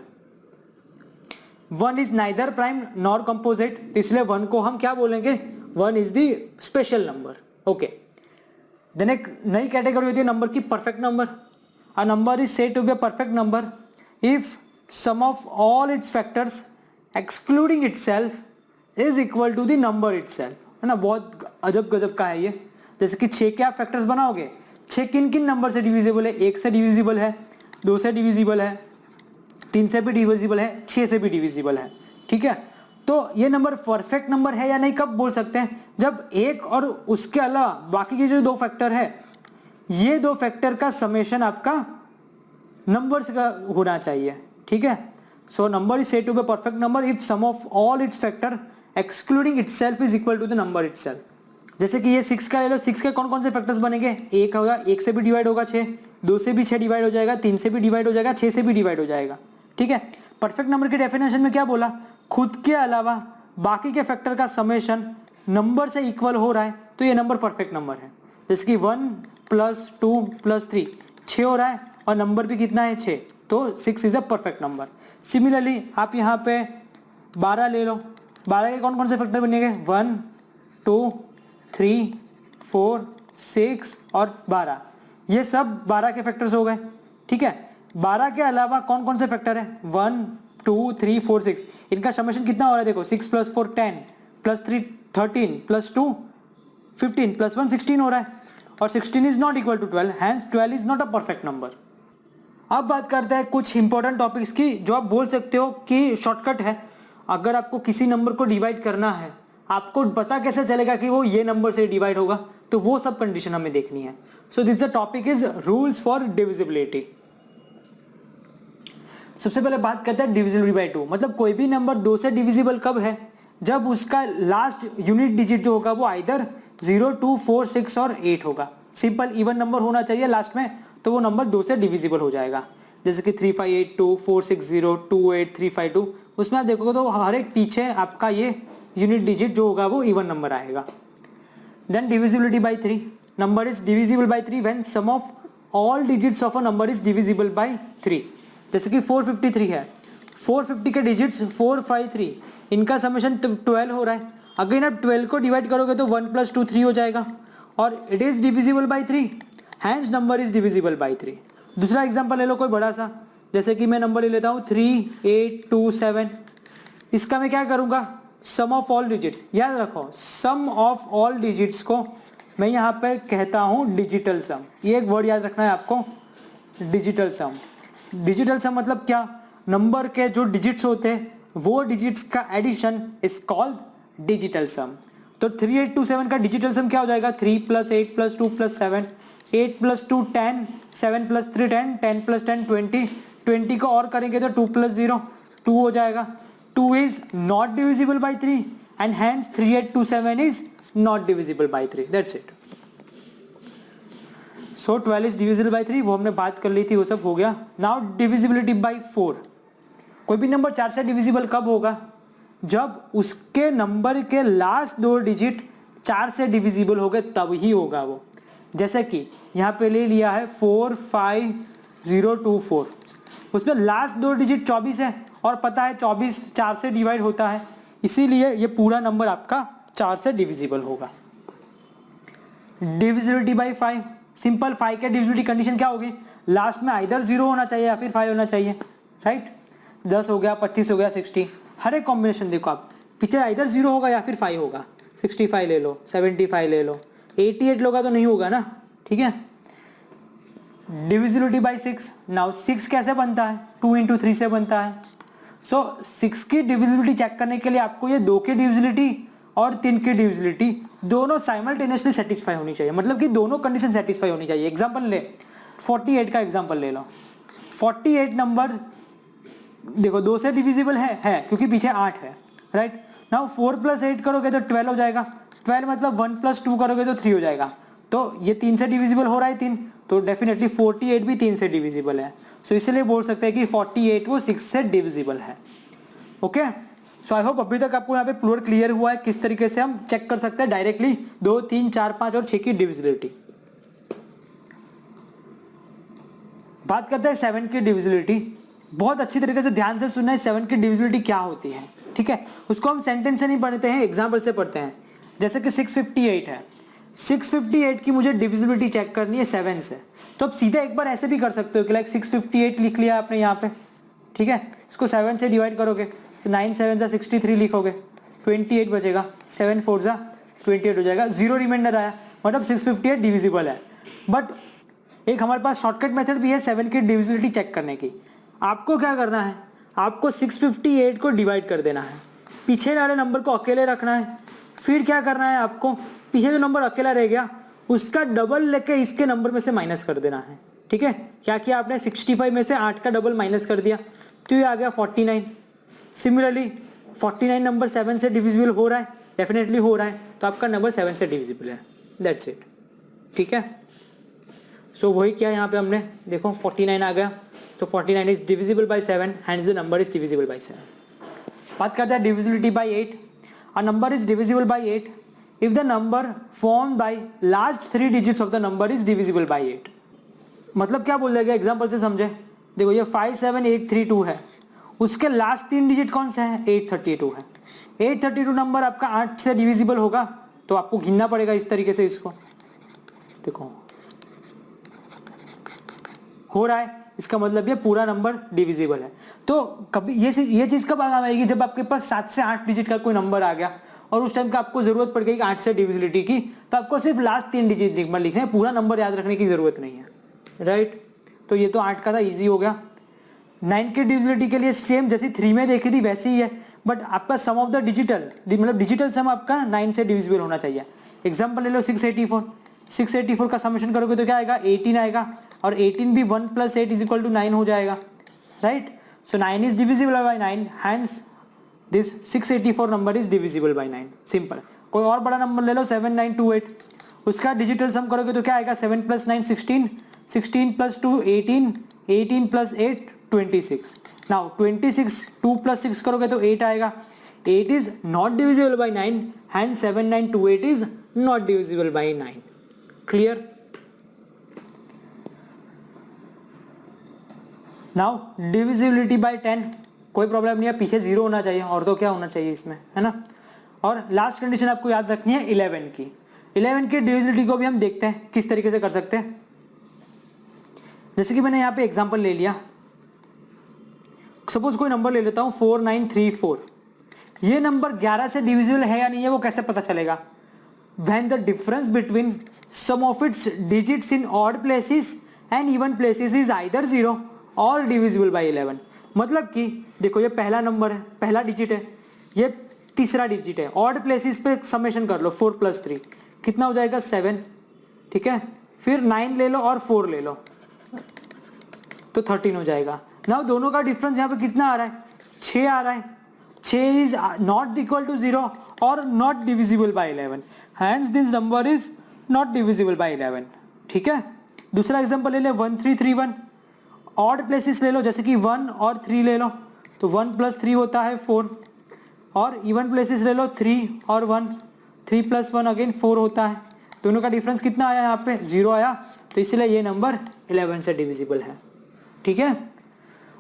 1 is neither prime nor composite, इसलिए 1 को हम क्या बोलेंगे, 1 is the special number. Okay, then एक नई कैटेगरी होती है नंबर की, perfect number. A number is said to be a perfect number if sum of all its factors excluding itself is equal to the number itself. है ना, बहुत अजब गजब का है ये। जैसे कि 6 के आप फैक्टर्स बनाओगे, 6 किन किन नंबर से डिविजिबल है, 1 से डिविजिबल है, 2 से डिविजिबल है, 3 से भी डिविजिबल है, 6 से भी डिविजिबल है। ठीक है, तो ये नंबर परफेक्ट नंबर है या नहीं कब बोल सकते हैं, जब एक और उसके अलावा बाकी के जो 2 फैक्टर है, ये 2 फैक्टर का समेशन आपका नंबर्स का होना चाहिए। ठीक है, so number is said to be perfect number if sum of all its factors excluding itself is equal to the number itself. जैसे कि ये 6 का ले लो, 6 के कौन कौन से फैक्टर्स बनेंगे, 1 होगा, 1 से भी डिवाइड होगा 6, 2 से भी 6 डिवाइड हो जाएगा, 3 से भी डिवाइड हो जाएगा, 6 से भी डिवाइड हो जाएगा। ठीक है, परफेक्ट नंबर की डेफिनेशन में क्या बोला, खुद के अलावा बाकी के फैक्टर का समेशन नंबर से इक्वल हो रहा है, तो ये नंबर परफेक्ट नंबर है। जैसे कि 1 + 2 + 3 6 हो रहा है और नंबर भी कितना है 6, तो 6 is a perfect number. Similarly आप यहाँ पे 12 ले लो, 12 के कौन कौन से फैक्टर बनेंगे, 1, 2, 3, 4, 6 और 12, ये सब 12 के फैक्टर्स हो गए। ठीक है, 12 के अलावा कौन कौन से फैक्टर है, 1, 2, 3, 4, 6, इनका समेशन कितना हो रहा है, देखो 6 + 4 10 + 3 13 + 2 15 + 1 16 हो रहा है, और 16 is not equal to 12, hence 12 is not a perfect number. अब बात करते हैं कुछ इंपॉर्टेंट टॉपिक्स की, जो आप बोल सकते हो कि शॉर्टकट है। अगर आपको किसी नंबर को डिवाइड करना है, आपको पता कैसे चलेगा कि वो ये नंबर से डिवाइड होगा, तो वो सब कंडीशन हमें देखनी है। So this the topic is rules for divisibility. सबसे पहले बात करते हैं डिविजिबल बाय 2। मतलब कोई भी नंबर 2 से डिविजिबल कब है, जब उसका लास्ट यूनिट डिजिट जो होगा वो आइदर 0, 2, 4, 6 और 8 होगा। सिंपल इवन नंबर होना चाहिए लास्ट में, तो वो नंबर 2 से डिविजिबल हो जाएगा। जैसे कि 3582, 460, 28352, उसमें आप देखोगे तो हर एक पीछे आपका ये यूनिट डिजिट जो होगा वो इवन नंबर आएगा। Then divisibility by 3, number is divisible by 3 when sum of all digits of a number is divisible by 3। जैसे कि 453 है, 450 के डिजिट्स 4, 5, 3, इनका समेशन 12 हो रहा है। अगर आप 12 को डिवाइड करोगे तो 1 + 2 3 हो जाएगा, और it is divisible by 3, hence number is divisible by 3। दूसरा एग्जांपल ले लो कोई बड़ा सा, जैसे कि मैं नंबर ले लेता हूँ 3827। इसका मैं क्या करूँगा, सम ऑफ ऑल डिजिट्स, याद रखो सम ऑफ ऑल डिजिट्स को मैं यहाँ पर कहता हूँ डिजिटल सम। ये एक वर्ड याद रखना है आपको, डिजिटल सम। डिजिटल सम मतलब क्या, नंबर के जो डिजिट्स होते हैं वो डिजिट्स का एडिशन इज कॉल्ड डिजिटल सम। तो 3827 का डिजिटल सम क्या हो जाएगा, 3 + 8 + 2 + 7, 8 + 2 10, 7 + 3 10, 10 + 10 20, 20 को और करेंगे तो 2 + 0 2 हो जाएगा, 2 2 is not divisible by 3 and hence 3827 is not divisible by 3. That's it. So 12 is divisible by 3, वो हमने बात कर ली थी, वो सब हो गया. Now divisibility by 4. कोई भी नंबर 4 से डिविजिबल कब होगा? जब उसके नंबर के लास्ट 2 डिजिट 4 से डिविजिबल हो गए तब ही होगा वो. जैसे कि यहाँ पे ले लिया है 45024, उसमें लास्ट 2 डिजिट 24 है और पता है 24 4 से डिवाइड होता है, इसीलिए ये पूरा नंबर आपका 4 से डिविजिबल होगा. Divisibility bye 5, simple. 5 के डिविजिबिलिटी कंडीशन क्या होगी? लास्ट में आइदर 0 होना चाहिए या फिर 5 होना चाहिए, राइट. 10 हो गया, 25 हो गया, 60, हर एक कॉम्बिनेशन देखो आप, पीछे आइदर 0 होगा या फिर 5 होगा. 65 ले लो, 75 ले लो, 88 लोगा तो नहीं होगा ना, ठीक है. Divisibility bye 6. नाउ 6 कैसे बनता है? 2 into 3 से बनता है. सो 6 की डिविजिबिलिटी चेक करने के लिए आपको ये 2 की डिविजिबिलिटी और 3 की डिविजिबिलिटी दोनों साइमल्टेनियसली सेटिस्फाई होनी चाहिए, मतलब कि दोनों कंडीशन सेटिस्फाई होनी चाहिए. एग्जांपल ले, 48 का एग्जांपल ले लो. 48 नंबर देखो 2 से डिविजिबल है क्योंकि पीछे 8 है, राइट. नाउ 4 + 8 करोगे तो 12 हो जाएगा. 12 मतलब 1 + 2 करोगे तो 3 हो जाएगा. तो ये 3 से डिविजिबल हो रहा है 3, तो डेफिनेटली 48 भी 3 से डिविजिबल है. सो इसलिए बोल सकते हैं कि 48 वो 6 से डिविजिबल है. ओके. सो आई होप अभी तक आपको यहाँ पे प्लूरल क्लियर हुआ है किस तरीके से हम चेक कर सकते हैं डायरेक्टली 2, 3, 4, 5 और 6 की डिविजिबिलिटी. बात करते हैं 7 की डिविजिबिलिटी. बहुत अच्छी तरीके से ध्यान से सुनना है 7 की डिविजिबिलिटी क्या होती है, ठीक है. उसको हम सेंटेंस से नहीं पढ़ते हैं, एग्जाम्पल से पढ़ते हैं. जैसे कि 658 है, 658 की मुझे डिविजिबिलिटी चेक करनी है 7 से, तो अब सीधे एक बार ऐसे भी कर सकते हो कि लाइक 658 लिख लिया आपने यहाँ पे, ठीक है. इसको 7 से डिवाइड करोगे तो 9 7 जा 63 लिखोगे, 28 बचेगा, 7 4 जा 28 हो जाएगा, 0 रिमाइंडर आया, मतलब 658 डिविजिबल है. बट एक हमारे पास शॉर्टकट मेथड भी है 7 की डिविजिबिलिटी चेक करने की. आपको क्या करना है? आपको 658 को डिवाइड कर देना है, पीछे वाले नंबर को अकेले रखना है. फिर क्या करना है आपको? पीछे जो नंबर अकेला रह गया उसका डबल लेके इसके नंबर में से माइनस कर देना है, ठीक है. क्या किया आपने? 65 में से 8 का डबल माइनस कर दिया तो ये आ गया 49. सिमिलरली 49 नंबर 7 से डिविजिबल हो रहा है, डेफिनेटली हो रहा है, तो आपका नंबर 7 से डिविजिबल है. दैट्स इट, ठीक है. सो वही क्या यहाँ पे हमने देखो 49 आ गया, तो 49 is divisible by 7, hence the number is divisible by 7. बात करते हैं divisibility by 8. A number is divisible by 8 if the number formed by last 3 digits of the number is divisible by 8. मतलब क्या बोल देगा? एग्जांपल से समझे. देखो ये 57832 है, उसके लास्ट 3 डिजिट कौन सा है? 832 है. 832 नंबर आपका 8 से डिविजिबल होगा, तो आपको गिनना पड़ेगा इस तरीके से. इसको देखो हो रहा है, इसका मतलब ये पूरा नंबर डिविजिबल है. तो कभी ये चीज कब आएगी? जब आपके पास 7 से 8 डिजिट का कोई नंबर आ गया और उस टाइम का आपको जरूरत पड़ गई 8 से डिविजिबिलिटी की, तो आपको सिर्फ लास्ट 3 डिजिट नंबर लिखना है, पूरा नंबर याद रखने की जरूरत नहीं है, राइट. तो ये तो 8 का था, इजी हो गया. 9 की डिविजिबिलिटी के लिए सेम जैसी 3 में देखी थी वैसे ही है, बट आपका सम ऑफ द डिजिटल मतलब डिजिटल सम आपका 9 से डिविजिबल होना चाहिए. एग्जाम्पल ले लो 684 का समेशन करोगे तो क्या आएगा? 18 आएगा, और 18 भी 1 + 8 = 9 हो जाएगा, right. So 9 is divisible by 9, hence this 684 number is divisible by 9. Simple. कोई और बड़ा नंबर ले लो 7928, उसका डिजिटल सम करोगे तो क्या आएगा? 7 + 9 16, 16 + 2 18, 18 + 8 26. नाउ 26 2 + 6 करोगे तो 8 आएगा. 8 is not divisible by 9, hand 7928 is not divisible by 9. Clear? Now divisibility bye 10, कोई प्रॉब्लम नहीं है, पीछे 0 होना चाहिए, और तो क्या होना चाहिए इसमें, है ना. और लास्ट कंडीशन आपको याद रखनी है 11 की. 11 की डिविजिबिलिटी को भी हम देखते हैं किस तरीके से कर सकते हैं. जैसे कि मैंने यहाँ पे एग्जांपल ले लिया, सपोज कोई नंबर ले लेता हूँ 4934. ये नंबर 11 से डिविजिबल है या नहीं है वो कैसे पता चलेगा? When the difference between sum of its digits in odd places and even places is either 0 or divisible by 11. मतलब कि देखो ये पहला नंबर है, पहला डिजिट है, ये तीसरा डिजिट है, ऑड प्लेसेस पे समेशन कर लो 4 + 3 कितना हो जाएगा? 7, ठीक है. फिर 9 ले लो और 4 ले लो तो 13 हो जाएगा. नाउ दोनों का डिफरेंस यहाँ पे कितना आ रहा है? 6 आ रहा है. 6 is not equal to 0 or not divisible by 11, hence this number is not divisible by 11. ठीक है, दूसरा एग्जांपल ले ले 1331. ऑड प्लेसेस ले लो, जैसे कि 1 और 3 ले लो, तो 1 प्लस 3 होता है 4, और इवन प्लेसेस ले लो 3 और 1, 3 प्लस 1 अगेन 4 होता है. दोनों का डिफरेंस कितना आया, यहाँ पे 0 आया, तो इसलिए ये नंबर 11 से डिविजिबल है. ठीक है,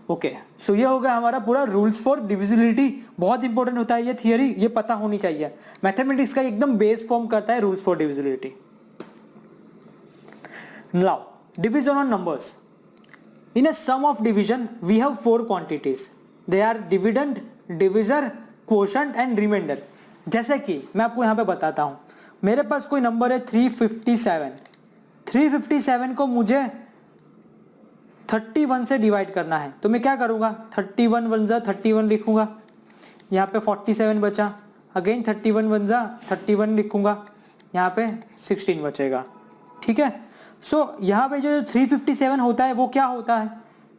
ओके. सो ये हो गया हमारा पूरा रूल्स फॉर डिविजिबिलिटी. बहुत इंपॉर्टेंट होता है ये थियरी, ये पता होनी चाहिए. मैथमेटिक्स का एकदम बेस फॉर्म करता है rules for divisibility. Now division on numbers. In a sum of division, we have 4 quantities. They are dividend, divisor, quotient and remainder. जैसे कि मैं आपको यहाँ पे बताता हूँ, मेरे पास कोई नंबर है 357. 357 को मुझे 31 से डिवाइड करना है, तो मैं क्या करूँगा, 31 वन जा 31 लिखूँगा, यहाँ पे 47 बचा, अगेन 31 वन जा 31 लिखूँगा, यहाँ पे 16 बचेगा. ठीक है, सो यहाँ पे जो 357 होता है वो क्या होता है,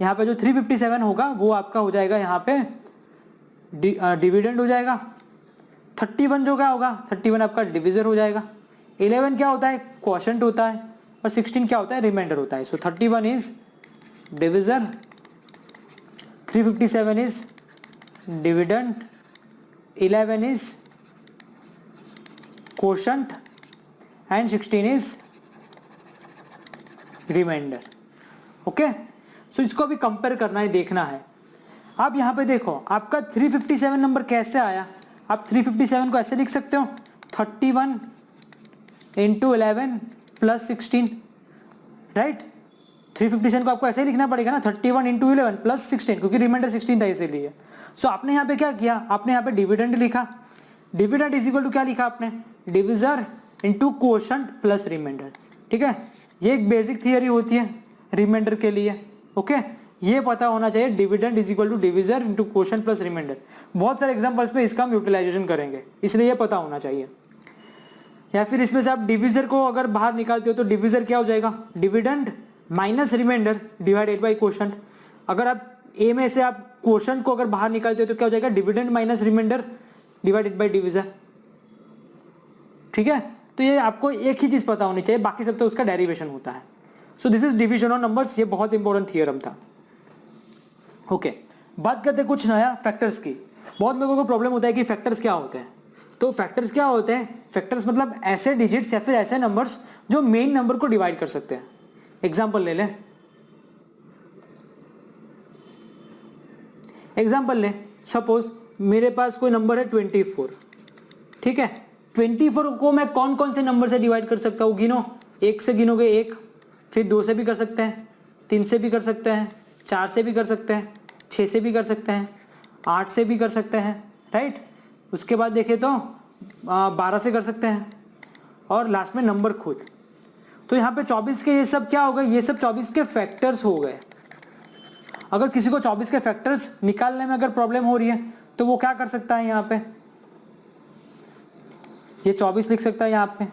यहाँ पे जो 357 होगा वो आपका हो जाएगा यहाँ पे डिविडेंड हो जाएगा. 31 जो क्या होगा, 31 आपका डिविजर हो जाएगा. 11 क्या होता है, क्वोशंट होता है, और 16 क्या होता है, रिमाइंडर होता है. So 31 is divisor, 357 is dividend, 11 is quotient and 16 is remainder. Okay, so इसको अभी कंपेयर करना है, देखना है. आप यहाँ पे देखो आपका 357 नंबर कैसे आया. आप 357 को ऐसे लिख सकते हो, 31 इंटू 11 प्लस 16, राइट. 357 को आपको ऐसे ही लिखना पड़ेगा ना, 31 इंटू 11 प्लस 16, क्योंकि रिमाइंडर 16 था इसीलिए. सो आपने यहाँ पे क्या किया, आपने यहाँ पे डिविडेंड लिखा. डिविडेंड इज इक्वल टू क्या लिखा आपने, divisor into quotient plus remainder. ठीक है, ये एक बेसिक थियरी होती है रिमाइंडर के लिए. ओके, ये पता होना चाहिए, dividend is equal to divisor into quotient plus remainder. बहुत सारे एग्जांपल्स में इसका हम यूटिलाइजेशन करेंगे, इसलिए ये पता होना चाहिए. या फिर इसमें से आप डिविजर को अगर बाहर निकालते हो तो डिविजर क्या हो जाएगा, dividend minus remainder divided by quotient. अगर आप ए में से आप क्वोशंट को अगर बाहर निकालते हो तो क्या हो जाएगा, dividend minus remainder divided by divisor. ठीक है, तो ये आपको एक ही चीज पता होनी चाहिए, बाकी सब तो उसका डेरिवेशन होता है. So this is division on numbers. ये बहुत इंपॉर्टेंट थियरम था. ओके, बात करते हैं कुछ नया फैक्टर्स की. बहुत लोगों को प्रॉब्लम होता है कि फैक्टर्स क्या होते हैं. तो फैक्टर्स क्या होते हैं, फैक्टर्स मतलब ऐसे डिजिट्स या फिर ऐसे नंबर्स जो मेन नंबर को डिवाइड कर सकते हैं. एग्जाम्पल ले लें, एग्जाम्पल ले, सपोज मेरे पास कोई नंबर है 24. ठीक है, 24 को मैं कौन कौन से नंबर से डिवाइड कर सकता हूँ, गिनो. 1 से गिनोगे 1, फिर 2 से भी कर सकते हैं, 3 से भी कर सकते हैं, 4 से भी कर सकते हैं, 6 से भी कर सकते हैं, 8 से भी कर सकते हैं, राइट. उसके बाद देखें तो 12 से कर सकते हैं, और लास्ट में नंबर खुद. तो यहाँ पे 24 के ये सब क्या हो गए, ये सब 24 के फैक्टर्स हो गए. अगर किसी को 24 के फैक्टर्स निकालने में अगर प्रॉब्लम हो रही है तो वो क्या कर सकता है, यहाँ पे ये 24 लिख सकता है यहाँ पे.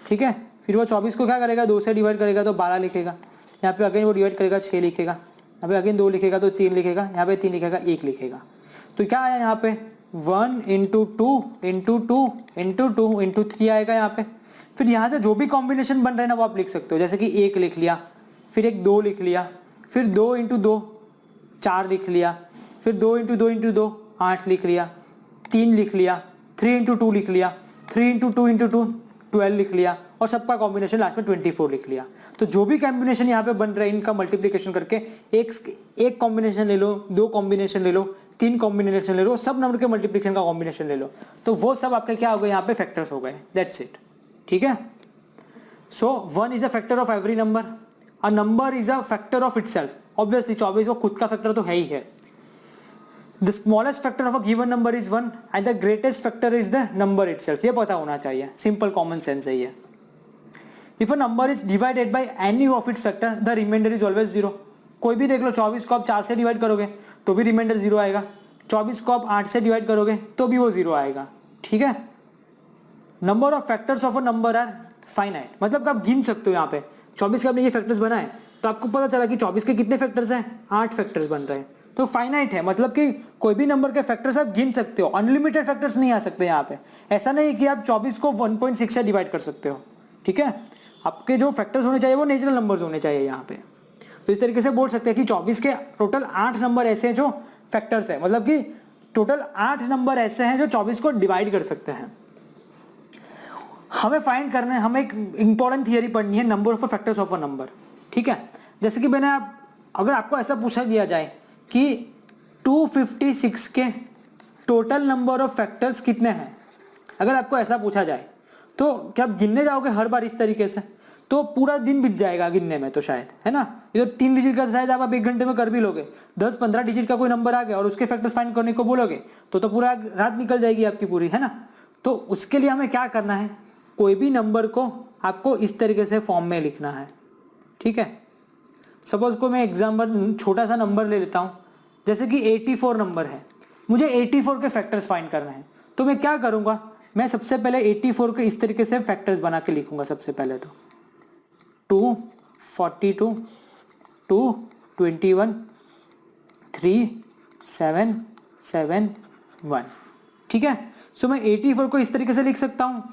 ठीक है, फिर वो 24 को क्या करेगा, 2 से डिवाइड करेगा तो 12 लिखेगा. यहाँ पे अगेन वो डिवाइड करेगा 6 लिखेगा, यहाँ पे अगेन 2 लिखेगा तो 3 लिखेगा, यहाँ पे 3 लिखेगा 1 लिखेगा. तो क्या आया यहाँ पे, 1 इंटू 2 इंटू 2 इंटू 2 इंटू 3 आएगा यहाँ पे. फिर यहाँ से जो भी कॉम्बिनेशन बन रहा है ना वो आप लिख सकते हो, जैसे कि 1 लिख लिया, फिर एक 2 लिख लिया, फिर 2 इंटू 2 4 लिख लिया, फिर 2 इंटू 2 इंटू 2 8 लिख लिया, 3 लिख लिया, 3 इंटू 2 लिख लिया, 3 इंटू 2 इंटू 2 12 लिख लिया, और सबका कॉम्बिनेशन लास्ट में 24 लिख लिया. तो जो भी कॉम्बिनेशन यहाँ पे बन रहा है इनका मल्टीप्लिकेशन करके एक कॉम्बिनेशन ले लो, 2 कॉम्बिनेशन ले लो, 3 कॉम्बिनेशन ले लो, सब नंबर के मल्टीप्लिकेशन का कॉम्बिनेशन ले लो, तो वो सब आपके क्या हो गए, यहाँ पे फैक्टर्स हो गए. That's it. ठीक है, सो 1 is a factor of every number. A number is a factor of itself. Obviously 24 वो खुद का फैक्टर तो है ही है. The smallest factor of a given number is 1 and the greatest factor is the number itself. ये पता होना चाहिए, सिंपल कॉमन सेंस है ये. If a number is divided by any of its factor, the remainder is always 0. कोई भी देख लो, 24 को आप 4 से डिवाइड करोगे तो भी रिमाइंडर 0 आएगा, 24 को आप 8 से डिवाइड करोगे तो भी वो 0 आएगा. ठीक है, number of factors of a number are finite. मतलब आप गिन सकते हो. यहाँ पे 24 के आपने ये फैक्टर्स बनाए तो आपको पता चला कि 24 के कितने फैक्टर्स हैं, 8 फैक्टर्स बन रहे हैं. तो फाइनाइट है, मतलब कि कोई भी नंबर के फैक्टर्स आप गिन सकते हो, अनलिमिटेड फैक्टर्स नहीं आ सकते यहाँ पे। ऐसा नहीं कि आप 24 को 1.6 से डिवाइड कर सकते हो, ठीक है। आपके जो फैक्टर्स होने चाहिए वो नेचुरल नंबर्स होने चाहिए यहाँ पे। तो इस तरीके से बोल सकते हैं कि 24 के टोटल 8 नंबर ऐसे हैं जो फैक्टर्स है, मतलब कि टोटल 8 नंबर ऐसे हैं जो 24 को डिवाइड कर सकते हैं। हमें फाइंड करना है, हमें एक इंपॉर्टेंट थियरी पढ़नी है, number of factors of a number, ठीक है। जैसे कि मैंने अगर आपको ऐसा पूछा दिया जाए कि 256 के टोटल नंबर ऑफ फैक्टर्स कितने हैं, अगर आपको ऐसा पूछा जाए तो क्या आप गिनने जाओगे हर बार इस तरीके से? तो पूरा दिन बीत जाएगा गिनने में तो शायद, है ना। ये तो 3 डिजिट का शायद आप 1 घंटे में कर भी लोगे। 10-15 डिजिट का कोई नंबर आ गया और उसके फैक्टर्स फाइंड करने को बोलोगे तो पूरा रात निकल जाएगी आपकी पूरी, है ना। तो उसके लिए हमें क्या करना है, कोई भी नंबर को आपको इस तरीके से फॉर्म में लिखना है, ठीक है। सपोज को मैं एग्जाम्पल छोटा सा नंबर ले लेता हूँ, जैसे कि 84 नंबर है, मुझे 84 के फैक्टर्स फाइंड करना है। तो मैं क्या करूँगा, मैं सबसे पहले 84 के इस तरीके से फैक्टर्स बना के लिखूंगा। सबसे पहले तो 2, 42, 2, 21, 3, 7, 7, 1, ठीक है। सो मैं 84 को इस तरीके से लिख सकता हूँ,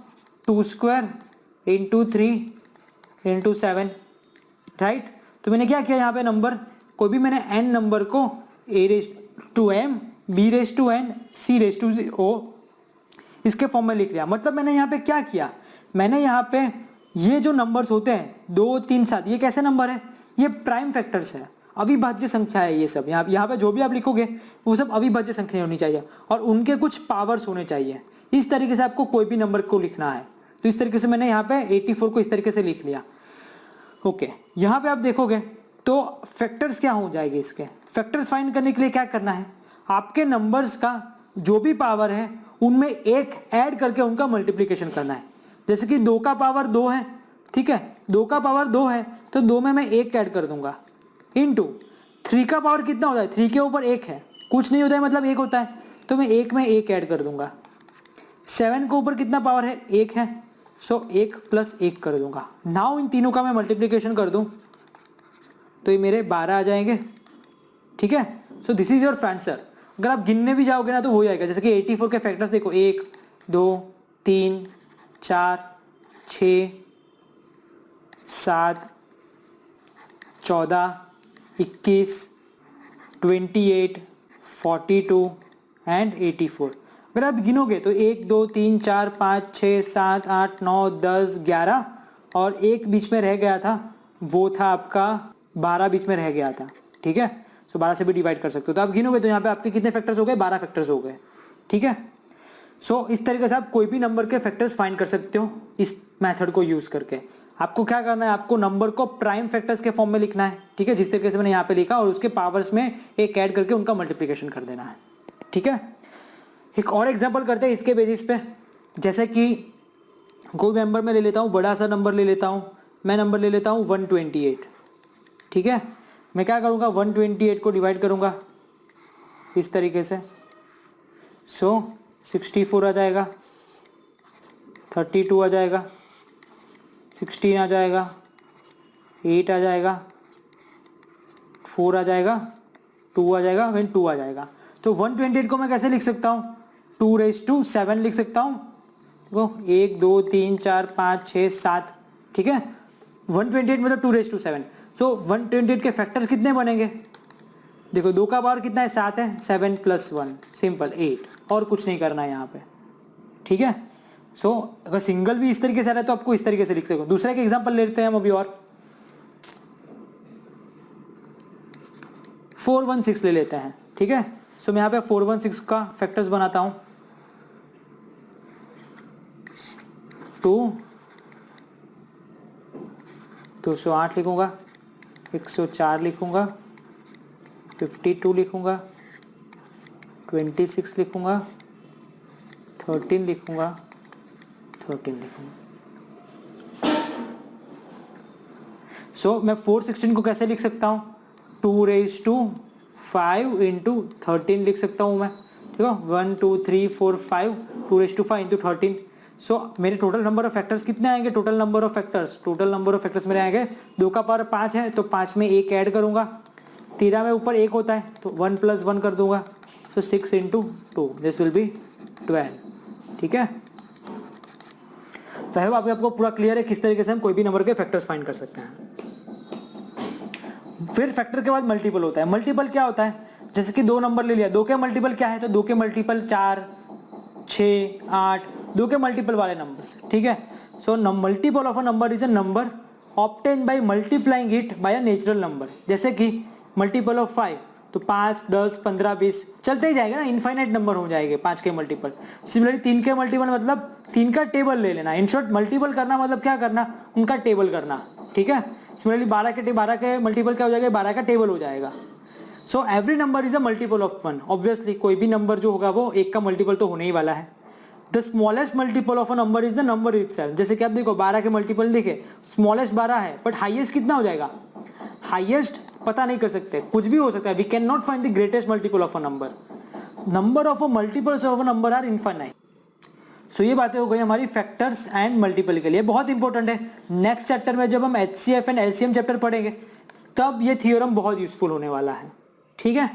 2 स्क्वायर इंटू 3 इंटू 7, राइट। तो मैंने क्या किया यहाँ पे, नंबर कोई भी मैंने n नंबर को a⁻m, b⁻n, c⁻o इसके फॉर्म में लिख लिया। मतलब मैंने यहाँ पे क्या किया, मैंने यहाँ पे ये जो नंबर्स होते हैं 2, 3, 7, ये कैसे नंबर है, ये प्राइम फैक्टर्स है, अविभाज्य संख्या है ये सब। यहाँ पे जो भी आप लिखोगे वो सब अविभाज्य संख्या होनी चाहिए और उनके कुछ पावर्स होने चाहिए। इस तरीके से आपको कोई भी नंबर को लिखना है। तो इस तरीके से मैंने यहाँ पे 84 को इस तरीके से लिख लिया। ओके, यहाँ पे आप देखोगे तो फैक्टर्स क्या हो जाएंगे, इसके फैक्टर्स फाइंड करने के लिए क्या करना है, आपके नंबर्स का जो भी पावर है उनमें एक ऐड करके उनका मल्टीप्लिकेशन करना है। जैसे कि 2 का पावर 2 है, ठीक है, 2 का पावर 2 है तो 2 में मैं 1 ऐड कर दूंगा, इनटू 3 का पावर कितना होता है, 3 के ऊपर 1 है, कुछ नहीं होता है मतलब 1 होता है, तो मैं 1 में 1 ऐड कर दूंगा। 7 के ऊपर कितना पावर है, 1 है, सो 1 + 1 कर दूंगा। नाउ इन तीनों का मैं मल्टीप्लिकेशन कर दूं तो ये मेरे 12 आ जाएंगे, ठीक है। So this is your answer. अगर आप गिनने भी जाओगे ना तो हो जाएगा। जैसे कि 84 के फैक्टर्स देखो, 1, 2, 3, 4, 6, 7, 14, 21, 28, 42 एंड 84। अगर आप गिनोगे तो 1, 2, 3, 4, 5, 6, 7, 8, 9, 10, 11 और एक बीच में रह गया था, वो था आपका 12 बीच में रह गया था, ठीक है। सो 12 से भी डिवाइड कर सकते हो। तो आप गिनोगे तो यहाँ पे आपके कितने फैक्टर्स हो गए, 12 फैक्टर्स हो गए, ठीक है। सो इस तरीके से आप कोई भी नंबर के फैक्टर्स फाइंड कर सकते हो इस मेथड को यूज करके। आपको क्या करना है, आपको नंबर को प्राइम फैक्टर्स के फॉर्म में लिखना है, ठीक है, जिस तरीके से मैंने यहाँ पे लिखा, और उसके पावर्स में एक ऐड करके उनका मल्टीप्लिकेशन कर देना है, ठीक है। एक और एग्जांपल करते हैं इसके बेसिस पे। जैसे कि कोई नंबर में ले लेता हूँ, बड़ा सा नंबर ले लेता हूँ, मैं नंबर ले लेता हूँ 128, ठीक है। मैं क्या करूँगा, 128 को डिवाइड करूँगा इस तरीके से, सो 64 आ जाएगा, 32 आ जाएगा, 16 आ जाएगा, 8 आ जाएगा, 4 आ जाएगा, 2 आ जाएगा, फिर 2 आ जाएगा। तो 128 को मैं कैसे लिख सकता हूँ, 2⁻7 लिख सकता हूँ। देखो 1, 2, 3, 4, 5, 6, 7, ठीक है। 128 मतलब 2⁻7। सो 128 के फैक्टर्स कितने बनेंगे, देखो 2 का पावर कितना है, 7 है, 7 + 1 सिंपल 8, और कुछ नहीं करना है यहाँ पे, ठीक है। सो अगर सिंगल भी इस तरीके से आ रहा है तो आपको इस तरीके से लिख सकते हो। दूसरे के एग्जांपल लेते हैं हम अभी, और 416 ले लेते हैं, ठीक है। सो मैं यहाँ पे 416 का फैक्टर्स बनाता हूँ, 208 लिखूंगा, 104 लिखूंगा, 52 लिखूंगा, 26 लिखूंगा, 13 लिखूंगा, 13 लिखूंगा। सो मैं 416 को कैसे लिख सकता हूँ, 2⁵5 इंटू 13 लिख सकता हूँ मैं, ठीक है। 1, 2, 3, 4, 5, 2⁵5 इंटू 13। सो मेरे टोटल नंबर ऑफ फैक्टर्स कितने आएंगे, टोटल नंबर ऑफ फैक्टर्स मेरे आएंगे, 2 का पावर 5 है तो 5 में 1 ऐड करूंगा, 13 में ऊपर 1 होता है तो 1 + 1 कर दूंगा, सो 6 × 2 दिस विल बी 12। ठीक है, चाहे आपको पूरा क्लियर है किस तरीके से हम कोई भी नंबर के फैक्टर्स फाइंड कर सकते हैं। फिर फैक्टर के बाद मल्टीपल होता है। मल्टीपल क्या होता है, जैसे कि 2 नंबर ले लिया, 2 के मल्टीपल क्या है, तो 2 के मल्टीपल 4, 6, 8, 2 के मल्टीपल वाले नंबर्स। ठीक है, so multiple of a number is a number obtain by multiplying it by a natural number. जैसे कि मल्टीपल ऑफ 5 तो 5, 10, 15, 20 चलते ही जाएगा ना, इनफाइनाइट नंबर हो जाएंगे 5 के मल्टीपल। सिमिलरली 3 के मल्टीपल मतलब 3 का टेबल ले लेना। इन शॉर्ट मल्टीपल करना मतलब क्या करना, उनका टेबल करना। ठीक है, सिमिलरली 12 के मल्टीपल क्या हो जाएगा, 12 का टेबल हो जाएगा। So every number is a multiple of 1। Obviously कोई भी नंबर जो होगा वो 1 का मल्टीपल तो होने ही वाला है। The smallest multiple of a number is the number itself. जैसे कि आप देखो 12 के मल्टीपल देखे, स्मॉलेस्ट 12 है, बट हाईएस्ट कितना हो जाएगा, हाईएस्ट पता नहीं कर सकते, कुछ भी हो सकता है। We can not find the greatest multiple of a number. Number of a multiples of a number are infinite. So ये बातें हो गई हमारी फैक्टर्स एंड मल्टीपल के लिए, बहुत इंपॉर्टेंट है। नेक्स्ट चैप्टर में जब हम HCF एंड LCM चैप्टर पढ़ेंगे तब ये थ्योरम बहुत यूजफुल होने वाला है। ठीक है,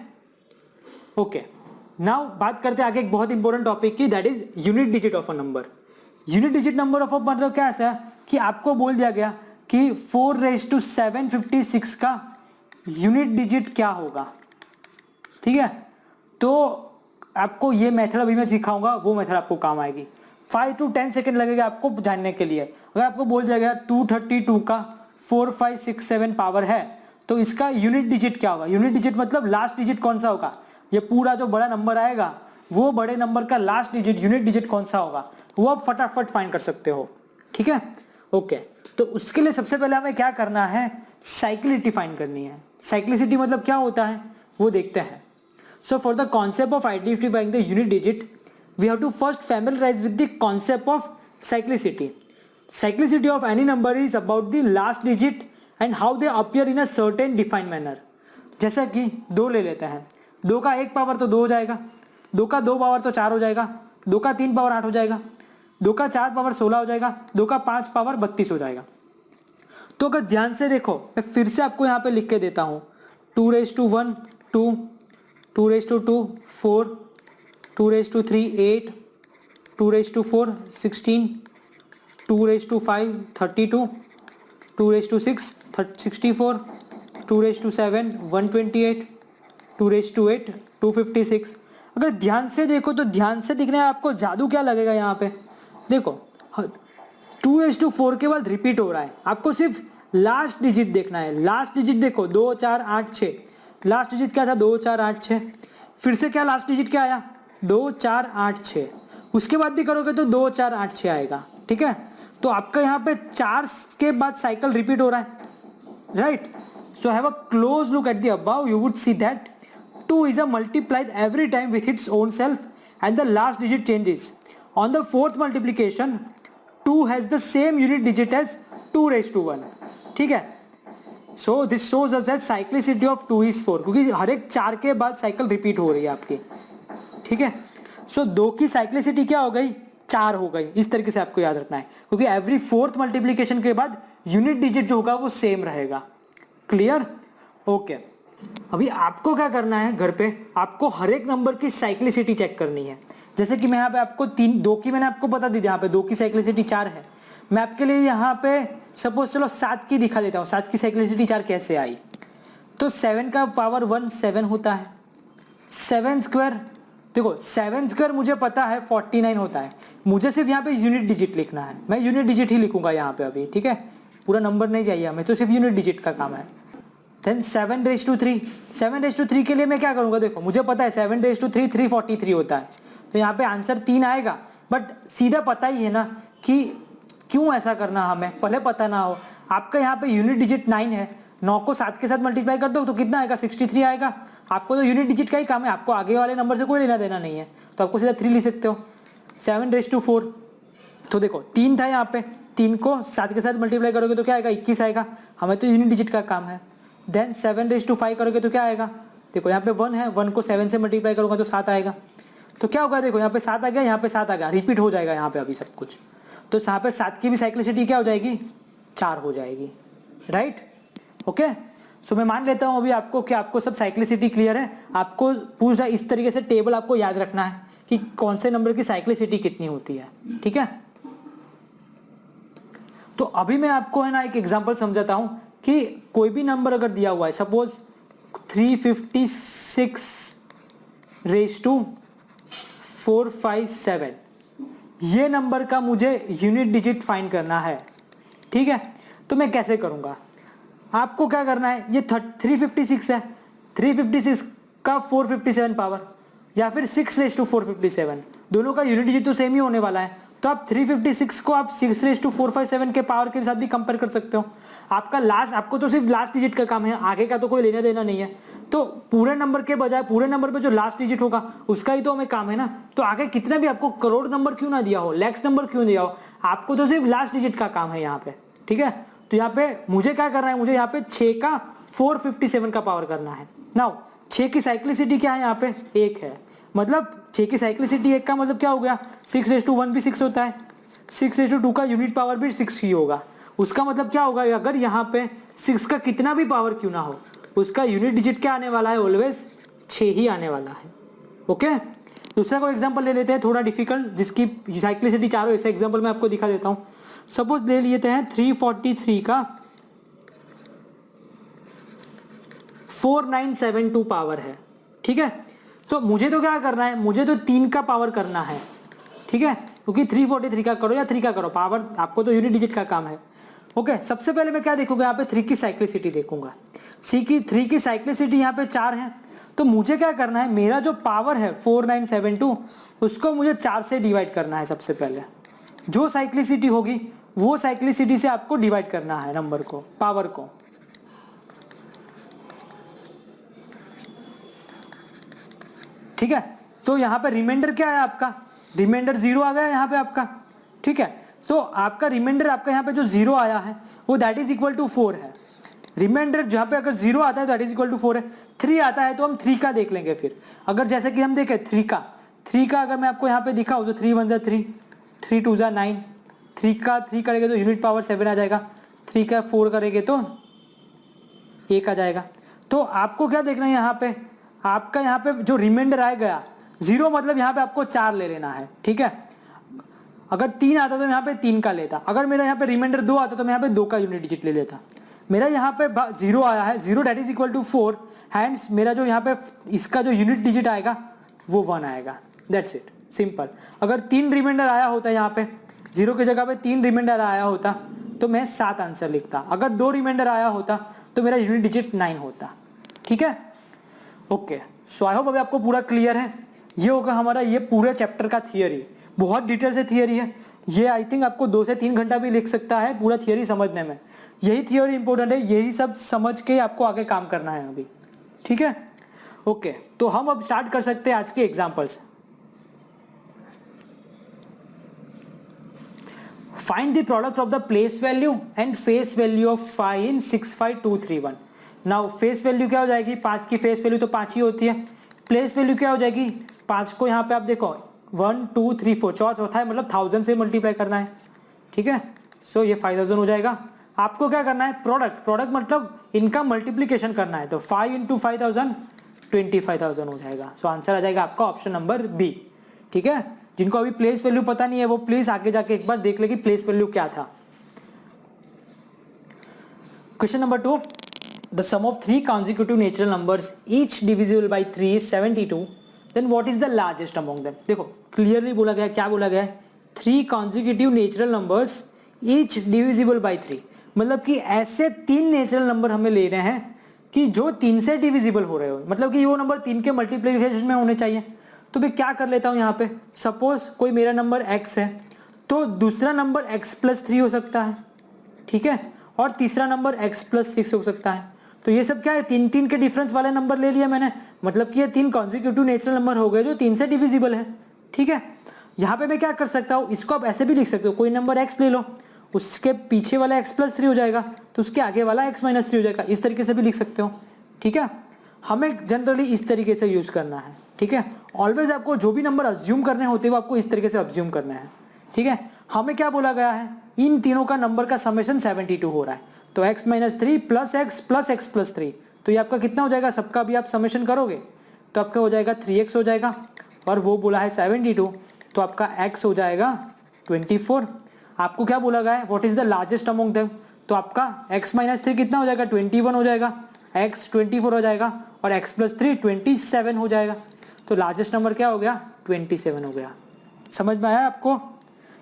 ओके। नाउ बात करते हैं आगे एक बहुत इंपॉर्टेंट टॉपिक की, that is unit digit of a number. Unit digit number of अ मतलब क्या ऐसा है कि आपको बोल दिया गया कि 4⁻756 का यूनिट डिजिट क्या होगा। ठीक है, तो आपको ये मेथड अभी मैं सिखाऊंगा, वो मेथड आपको काम आएगी। 5 to 10 सेकेंड लगेगा आपको जानने के लिए। अगर आपको बोल दिया गया 232 का 4, 5, 6, 7 पावर है तो इसका यूनिट डिजिट क्या होगा। यूनिट डिजिट मतलब लास्ट डिजिट कौन सा होगा, ये पूरा जो बड़ा नंबर आएगा वो बड़े नंबर का लास्ट डिजिट यूनिट डिजिट कौन सा होगा, वो आप फटाफट फाइंड कर सकते हो। ठीक है, ओके। तो उसके लिए सबसे पहले हमें क्या करना है, साइक्लिसिटी फाइंड करनी है। साइक्लिसिटी मतलब क्या होता है वो देखते हैं। So for the concept of identifying the unit digit, we have to first familiarize with the concept of cyclicity. Cyclicity of any number is about the last digit and how they appear in a certain defined manner. जैसा कि 2 ले लेते हैं, 2 का 1 power तो 2 हो जाएगा, 2 का 2 पावर तो 4 हो जाएगा, 2 का 3 पावर 8 हो जाएगा, 2 का 4 पावर 16 हो जाएगा, 2 का 5 पावर 32 हो जाएगा। तो अगर ध्यान से देखो, मैं फिर से आपको यहाँ पे लिख के देता हूँ, 2⁻1 2, 2⁻2 4, 2⁻3 8, 2⁻4 16, 2⁻5 32, 2⁻6 64, 2⁻7 128, 2⁻8 256। अगर ध्यान से देखो तो ध्यान से दिखने आपको जादू क्या लगेगा यहाँ पे, देखो 2⁻4 के बाद रिपीट हो रहा है, आपको सिर्फ लास्ट डिजिट देखना है। लास्ट डिजिट देखो 2 4 8 6, लास्ट डिजिट क्या था 2 4 8 6, फिर से क्या लास्ट डिजिट क्या आया 2 4 8 6, उसके बाद भी करोगे तो 2 4 8 6 आएगा। ठीक है, तो आपका यहाँ पे 4 के बाद साइकिल रिपीट हो रहा है, right. So have a close look at the above, you would see that 2 is a multiplied every time with its own self and the last digit changes. On the fourth multiplication 2 has the same unit digit as 2⁻1। ठीक है, so this shows us that cyclicity of 2 is 4, क्योंकि हर एक 4 के बाद cycle repeat हो रही है आपकी। ठीक है, सो 2 की साइक्लिसिटी क्या हो गई 4 हो गई, इस तरीके से आपको याद रखना है, क्योंकि एवरी फोर्थ मल्टीप्लीकेशन के बाद यूनिट डिजिट जो होगा वो सेम रहेगा। Clear, okay. अभी आपको क्या करना है, घर पे आपको हर एक नंबर की साइक्लिसिटी चेक करनी है। जैसे कि मैं यहाँ पे आपको 2 की मैंने आपको बता दी, यहाँ पे 2 की साइक्लिसिटी 4 है, मैं आपके लिए यहाँ पे सपोज चलो 7 की दिखा देता हूँ। 7 की साइक्लिसिटी 4 कैसे आई, तो 7 का पावर 1 7 होता है, 7 स्क्वायर देखो 7 स्क्वायर मुझे पता है 49 होता है, मुझे सिर्फ यहाँ पे यूनिट डिजिट लिखना है, मैं यूनिट डिजिट ही लिखूंगा यहाँ पे अभी। ठीक है, पूरा नंबर नहीं चाहिए हमें, तो सिर्फ यूनिट डिजिट का काम है। देन 7⁻3, 7⁻3 के लिए मैं क्या करूंगा, देखो मुझे पता है 7⁻3 343 होता है, तो यहाँ पे आंसर 3 आएगा। बट सीधा पता ही है ना कि क्यों ऐसा करना, हमें पहले पता ना हो। आपका यहाँ पे यूनिट डिजिट 9 है, 9 को 7 के साथ मल्टीप्लाई कर दो तो कितना आएगा 63 आएगा। आपको तो यूनिट डिजिट का ही काम है, आपको आगे वाले नंबर से कोई लेना देना नहीं है, तो आपको सीधा 3 लिख सकते हो। 7⁻4 तो देखो 3 था यहाँ पे, 3 को 7 के साथ मल्टीप्लाई करोगे तो क्या आएगा 21 आएगा, हमें तो यूनिट डिजिट का काम है। देन 7⁻5 करोगे तो क्या आएगा, देखो यहाँ पे 1 है, 1 को 7 से मल्टीप्लाई करूंगा तो 7 आएगा, तो क्या होगा देखो यहाँ पे 7 आ गया, यहाँ पे 7 आ गया, रिपीट हो जाएगा यहाँ पे अभी सब कुछ, तो यहाँ पे 7 की भी साइक्लिसिटी क्या हो जाएगी 4 हो जाएगी, राइट। ओके, सो मैं मान लेता हूं अभी आपको कि आपको सब साइक्लिसिटी क्लियर है। आपको पूरा इस तरीके से टेबल आपको याद रखना है कि कौन से नंबर की साइक्लिसिटी कितनी होती है, ठीक है। तो अभी मैं आपको है ना एक एग्जांपल समझाता हूं कि कोई भी नंबर अगर दिया हुआ है, सपोज 356 रेज टू 457, ये नंबर का मुझे यूनिट डिजिट फाइंड करना है, ठीक है। तो मैं कैसे करूंगा, आपको क्या करना है, ये 356 है, 356 का 457 पावर या फिर 6 रेज टू 457, दोनों का यूनिट डिजिट तो सेम ही होने वाला है। तो आप 356 को आप 6 रेज टू 457 के पावर के साथ भी कंपेयर कर सकते हो। आपको तो सिर्फ लास्ट डिजिट का काम है, आगे का तो कोई लेना देना नहीं है। तो पूरे नंबर के बजाय पूरे नंबर पे जो लास्ट डिजिट होगा उसका ही तो हमें काम है ना। तो आगे कितना भी आपको करोड़ नंबर क्यों ना दिया हो, लैक्स नंबर क्यों दिया हो, आपको तो सिर्फ लास्ट डिजिट का काम है यहाँ पे, ठीक है। तो यहाँ पे मुझे क्या करना है, मुझे यहाँ पे 6 का 457 का पावर करना है। नाउ 6 की साइक्लिसिटी क्या है, यहाँ पे 1 है, मतलब 6 की साइक्लिसिटी 1 का मतलब क्या हो गया, 6 रेज टू 1 भी 6 होता है, 6 रेज टू 2 का यूनिट पावर भी 6 ही होगा। उसका मतलब क्या होगा, अगर यहाँ पे 6 का कितना भी पावर क्यों ना हो, उसका यूनिट डिजिट क्या आने वाला है, ऑलवेज 6 ही आने वाला है। ओके, दूसरा कोई एग्जांपल ले लेते हैं थोड़ा डिफिकल्ट, जिसकी साइक्लिसिटी 4 हो। ऐसा एग्जांपल मैं आपको दिखा देता हूँ। सपोज ले लेते हैं 343 का 4972 पावर है, ठीक है। तो मुझे तो क्या करना है, मुझे तो 3 का पावर करना है, ठीक है, क्योंकि 343 का करो या 3 का करो, पावर आपको तो यूनिट डिजिट का काम है। ओके, सबसे पहले मैं क्या देखूंगा, यहाँ पे 3 की साइक्लिसिटी देखूंगा। 3 की साइक्लिसिटी यहाँ पे 4 है, तो मुझे क्या करना है, मेरा जो पावर है 4972 उसको मुझे 4 से डिवाइड करना है। सबसे पहले जो साइक्लिसिटी होगी वो साइक्लिसिटी से आपको डिवाइड करना है नंबर को, पावर को। ठीक है, तो यहाँ पे रिमाइंडर क्या है आपका, रिमाइंडर 0 आ गया यहाँ पे आपका, ठीक है। तो आपका रिमाइंडर आपका यहाँ पे जो 0 आया है वो दैट इज इक्वल टू 4 है। रिमाइंडर जहाँ पे अगर 0 आता है तो दैट इज इक्वल टू 4 है। 3 आता है तो हम 3 का देख लेंगे फिर। अगर जैसे कि हम देखें 3 का अगर मैं आपको यहाँ पे दिखाऊँ तो 3 1 3, 3 2 9, 3 का 3 करेंगे तो यूनिट पावर 7 आ जाएगा, 3 का 4 करेंगे तो 1 आ जाएगा। तो आपको क्या देखना है, यहाँ पे आपका यहाँ पे जो रिमाइंडर आएगा 0 मतलब यहाँ पे आपको 4 ले लेना है, ठीक है। अगर 3 आता तो यहाँ पे 3 का लेता, अगर मेरा यहाँ पे रिमाइंडर 2 आता तो मैं यहाँ पे 2 का यूनिट डिजिट ले लेता। मेरा यहाँ पे 0 आया है, 0 that is equal to 4, hence मेरा जो यहाँ पे इसका जो यूनिट डिजिट आएगा वो 1 आएगा। That's it, simple. अगर 3 रिमाइंडर आया होता यहाँ पे, 0 की जगह पे 3 रिमाइंडर आया होता तो मैं 7 आंसर लिखता। अगर 2 रिमाइंडर आया होता तो मेरा यूनिट डिजिट 9 होता, ठीक है। ओके, सो आई होप अभी आपको पूरा क्लियर है। ये होगा हमारा ये पूरे चैप्टर का थियरी, बहुत डिटेल से थियरी है ये। आई थिंक आपको 2 से 3 घंटा भी लिख सकता है पूरा थियरी समझने में। यही थियरी इंपॉर्टेंट है, यही सब समझ के आपको आगे काम करना है अभी, ठीक है। ओके, तो हम अब स्टार्ट कर सकते हैं आज के examples. Find the product of the place value and face value of 5 in 65231। Now face value क्या हो जाएगी, 5 की फेस वैल्यू तो 5 ही होती है। प्लेस वैल्यू क्या हो जाएगी, 5 को यहाँ पे आप देखो 1 2 3 4 चौथा है, मतलब 1000 से मल्टीप्लाई करना है, ठीक है। सो ये 5000 हो जाएगा। आपको क्या करना है, प्रोडक्ट मतलब इनका मल्टीप्लीकेशन करना है, तो 5 इंटू 5000 25,000 हो जाएगा। सो आंसर आ जाएगा आपका ऑप्शन नंबर बी, ठीक है। जिनको अभी प्लेस वैल्यू पता नहीं है वो प्लीज आगे जाके एक बार देख ले कि प्लेस वैल्यू क्या था। Question number 2, the sum of 3 consecutive natural numbers each divisible by 3 is 72, then what is the largest among them. देखो क्लियरली बोला गया, क्या बोला गया है, 3 consecutive natural numbers each divisible by 3, मतलब कि ऐसे 3 नेचुरल नंबर हमें ले रहे हैं कि जो 3 से डिविजिबल हो रहे हो, मतलब कि वो नंबर 3 के मल्टीप्लिकेशन में होने चाहिए। तो मैं क्या कर लेता हूं यहाँ पे, सपोज कोई मेरा नंबर x है तो दूसरा नंबर x प्लस 3 हो सकता है, ठीक है, और तीसरा नंबर x प्लस 6 हो सकता है। तो ये सब क्या है, 3 के डिफरेंस वाले नंबर ले लिया मैंने, मतलब कि ये 3 कॉन्सिक्यूटिव नेचुरल नंबर हो गए जो 3 से डिविजिबल है, ठीक है। यहाँ पे मैं क्या कर सकता हूँ, इसको आप ऐसे भी लिख सकते हो, कोई नंबर x ले लो, उसके पीछे वाला x प्लस 3 हो जाएगा तो उसके आगे वाला x माइनस 3 हो जाएगा, इस तरीके से भी लिख सकते हो, ठीक है। हमें जनरली इस तरीके से यूज करना है, ठीक है। ऑलवेज आपको जो भी नंबर अज्यूम करने होते हैं वो आपको इस तरीके से अज्यूम करना है, ठीक है। हमें क्या बोला गया है, इन तीनों का नंबर का समेशन 72 हो रहा है। तो x - 3 प्लस x प्लस 3, तो ये आपका कितना हो जाएगा, सबका भी आप समेशन करोगे तो आपका हो जाएगा 3x हो जाएगा, और वो बोला है 72, तो आपका x हो जाएगा 24। आपको क्या बोला गया है, what is the largest among them, तो आपका x - 3 कितना हो जाएगा, 21 हो जाएगा, x 24 हो जाएगा, और x प्लस 3 27 हो जाएगा। तो लार्जेस्ट नंबर क्या हो गया, 27 हो गया। समझ में आया आपको?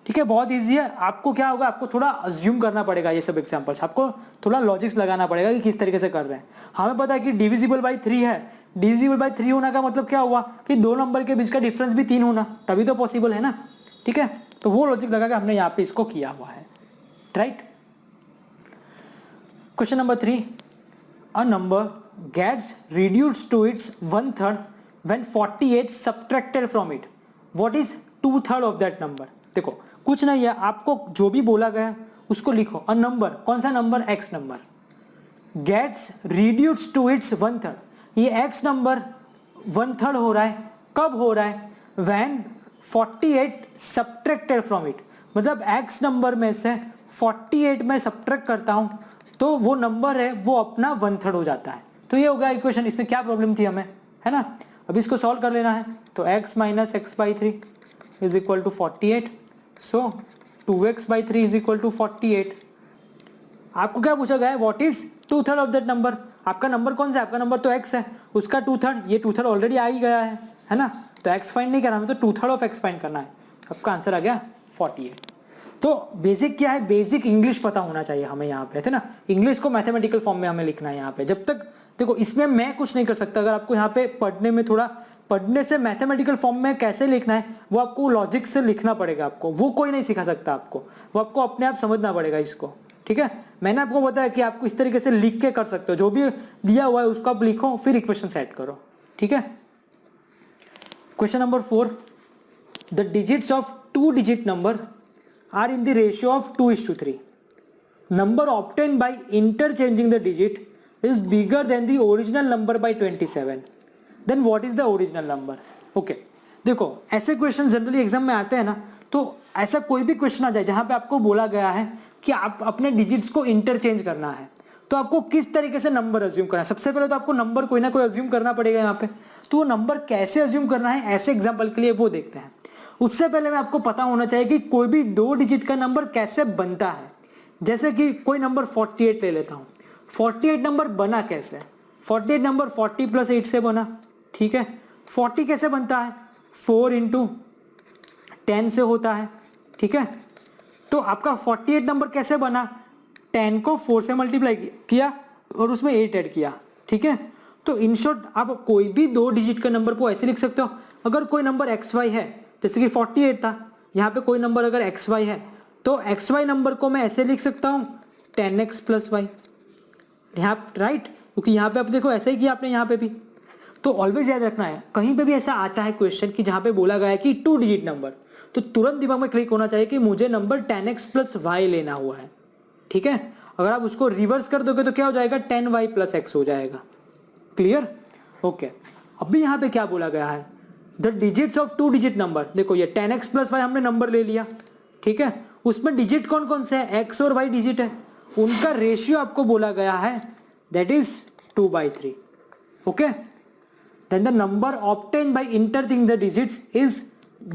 ठीक है, बहुत इजी है। आपको क्या होगा, आपको थोड़ा अज्यूम करना पड़ेगा ये सब एग्जांपल्स, आपको थोड़ा लॉजिक्स लगाना पड़ेगा कि किस तरीके से कर रहे हैं। हमें पता है कि डिविजिबल बाई 3 है, डिविजिबल बाई 3 होना का मतलब क्या हुआ कि दो नंबर के बीच का डिफरेंस भी 3 होना, तभी तो पॉसिबल है ना। ठीक है, तो वो लॉजिक लगा के हमने यहाँ पे इसको किया हुआ है, right. Question number 3, a number gets reduced to its 1/3 when 48 subtracted from it, what is 2/3 of that number. देखो कुछ नहीं है, आपको जो भी बोला गया उसको लिखो। अ नंबर, कौन सा number, x number, gets reduced to its 1/3, ये x नंबर 1/3 हो रहा है, कब हो रहा है, व्हेन 48 सब्ट्रैक्टेड फ्रॉम इट, मतलब x नंबर में से 48 में सब्ट्रैक्ट करता हूं तो वो नंबर है वो अपना 1/3 हो जाता है। तो ये हो गया इक्वेशन, इसमें क्या प्रॉब्लम थी हमें, है ना। अब इसको सॉल्व कर लेना है, तो x - x/3 is equal to 48, so 2x/3 is equal to 48। आपको क्या पूछा गया है, what is 2/3 of that number. आपका नंबर कौन सा है, आपका नंबर तो x है, उसका 2/3, ये 2/3 ऑलरेडी आ ही गया है ना। तो x फाइंड नहीं करना हमें, तो 2/3 ऑफ x फाइंड करना है। आपका आंसर आ गया 48। तो बेसिक क्या है, बेसिक इंग्लिश पता होना चाहिए हमें यहाँ पे, है ना। इंग्लिश को मैथमेटिकल फॉर्म में हमें लिखना है यहाँ पे। जब तक देखो इसमें मैं कुछ नहीं कर सकता, अगर आपको यहाँ पे पढ़ने में थोड़ा पढ़ने से मैथमेटिकल फॉर्म में कैसे लिखना है वो आपको लॉजिक से लिखना पड़ेगा, आपको वो कोई नहीं सिखा सकता, आपको वो आपको अपने आप समझना पड़ेगा इसको। ठीक है, मैंने आपको बताया कि आपको इस तरीके से लिख के कर सकते हो, जो भी दिया हुआ है उसको आप लिखो, फिर इक्वेशन सेट करो। ठीक है, question number 4, the digits of 2 digit number are in the ratio of 2:3. Number obtained by interchanging the digit is bigger than the original number by 27. Then what is the original number? Okay, देखो ऐसे question generally exam में आते हैं ना, तो ऐसा कोई भी क्वेश्चन आ जाए जहां पे आपको बोला गया है कि आप अपने डिजिट्स को इंटरचेंज करना है, तो आपको किस तरीके से नंबर अज्यूम करना है। सबसे पहले तो आपको नंबर कोई ना कोई अज्यूम करना पड़ेगा यहाँ पे, तो वो नंबर कैसे अज्यूम करना है ऐसे एग्जाम्पल के लिए वो देखते हैं। उससे पहले में आपको पता होना चाहिए कि कोई भी 2 डिजिट का नंबर कैसे बनता है। जैसे कि कोई नंबर 48 ले लेता हूं, 48 नंबर बना कैसे, 48 नंबर 40 + 8 से बना। ठीक है, 40 कैसे बनता है, 4 × 10 से होता है। ठीक है, तो आपका 48 नंबर कैसे बना, 10 को 4 से मल्टीप्लाई किया और उसमें 8 ऐड किया। ठीक है, तो इन शॉर्ट आप कोई भी 2 डिजिट का नंबर को ऐसे लिख सकते हो। अगर कोई नंबर XY है, जैसे कि 48 था, यहाँ पे कोई नंबर अगर XY है तो XY नंबर को मैं ऐसे लिख सकता हूँ 10x + y, यहाँ राइट, क्योंकि यहाँ पे आप देखो ऐसा ही किया आपने यहाँ पे भी। तो ऑलवेज याद रखना है, कहीं पे भी ऐसा आता है क्वेश्चन कि जहाँ पे बोला गया है कि 2 डिजिट नंबर, तो तुरंत दिमाग में क्लिक होना चाहिए कि मुझे नंबर 10x + y लेना हुआ है। ठीक है, अगर आप उसको रिवर्स कर दोगे तो क्या हो जाएगा, 10y + x हो जाएगा। Clear, okay. अभी यहाँ पे क्या बोला गया है, the digits of 2 digit number, देखो ये 10x + y हमने नंबर ले लिया। ठीक है, उसमें डिजिट कौन कौन से है, x और y डिजिट है, उनका रेशियो आपको बोला गया है, that is 2/3। Okay, then the number obtain by interchanging the digits is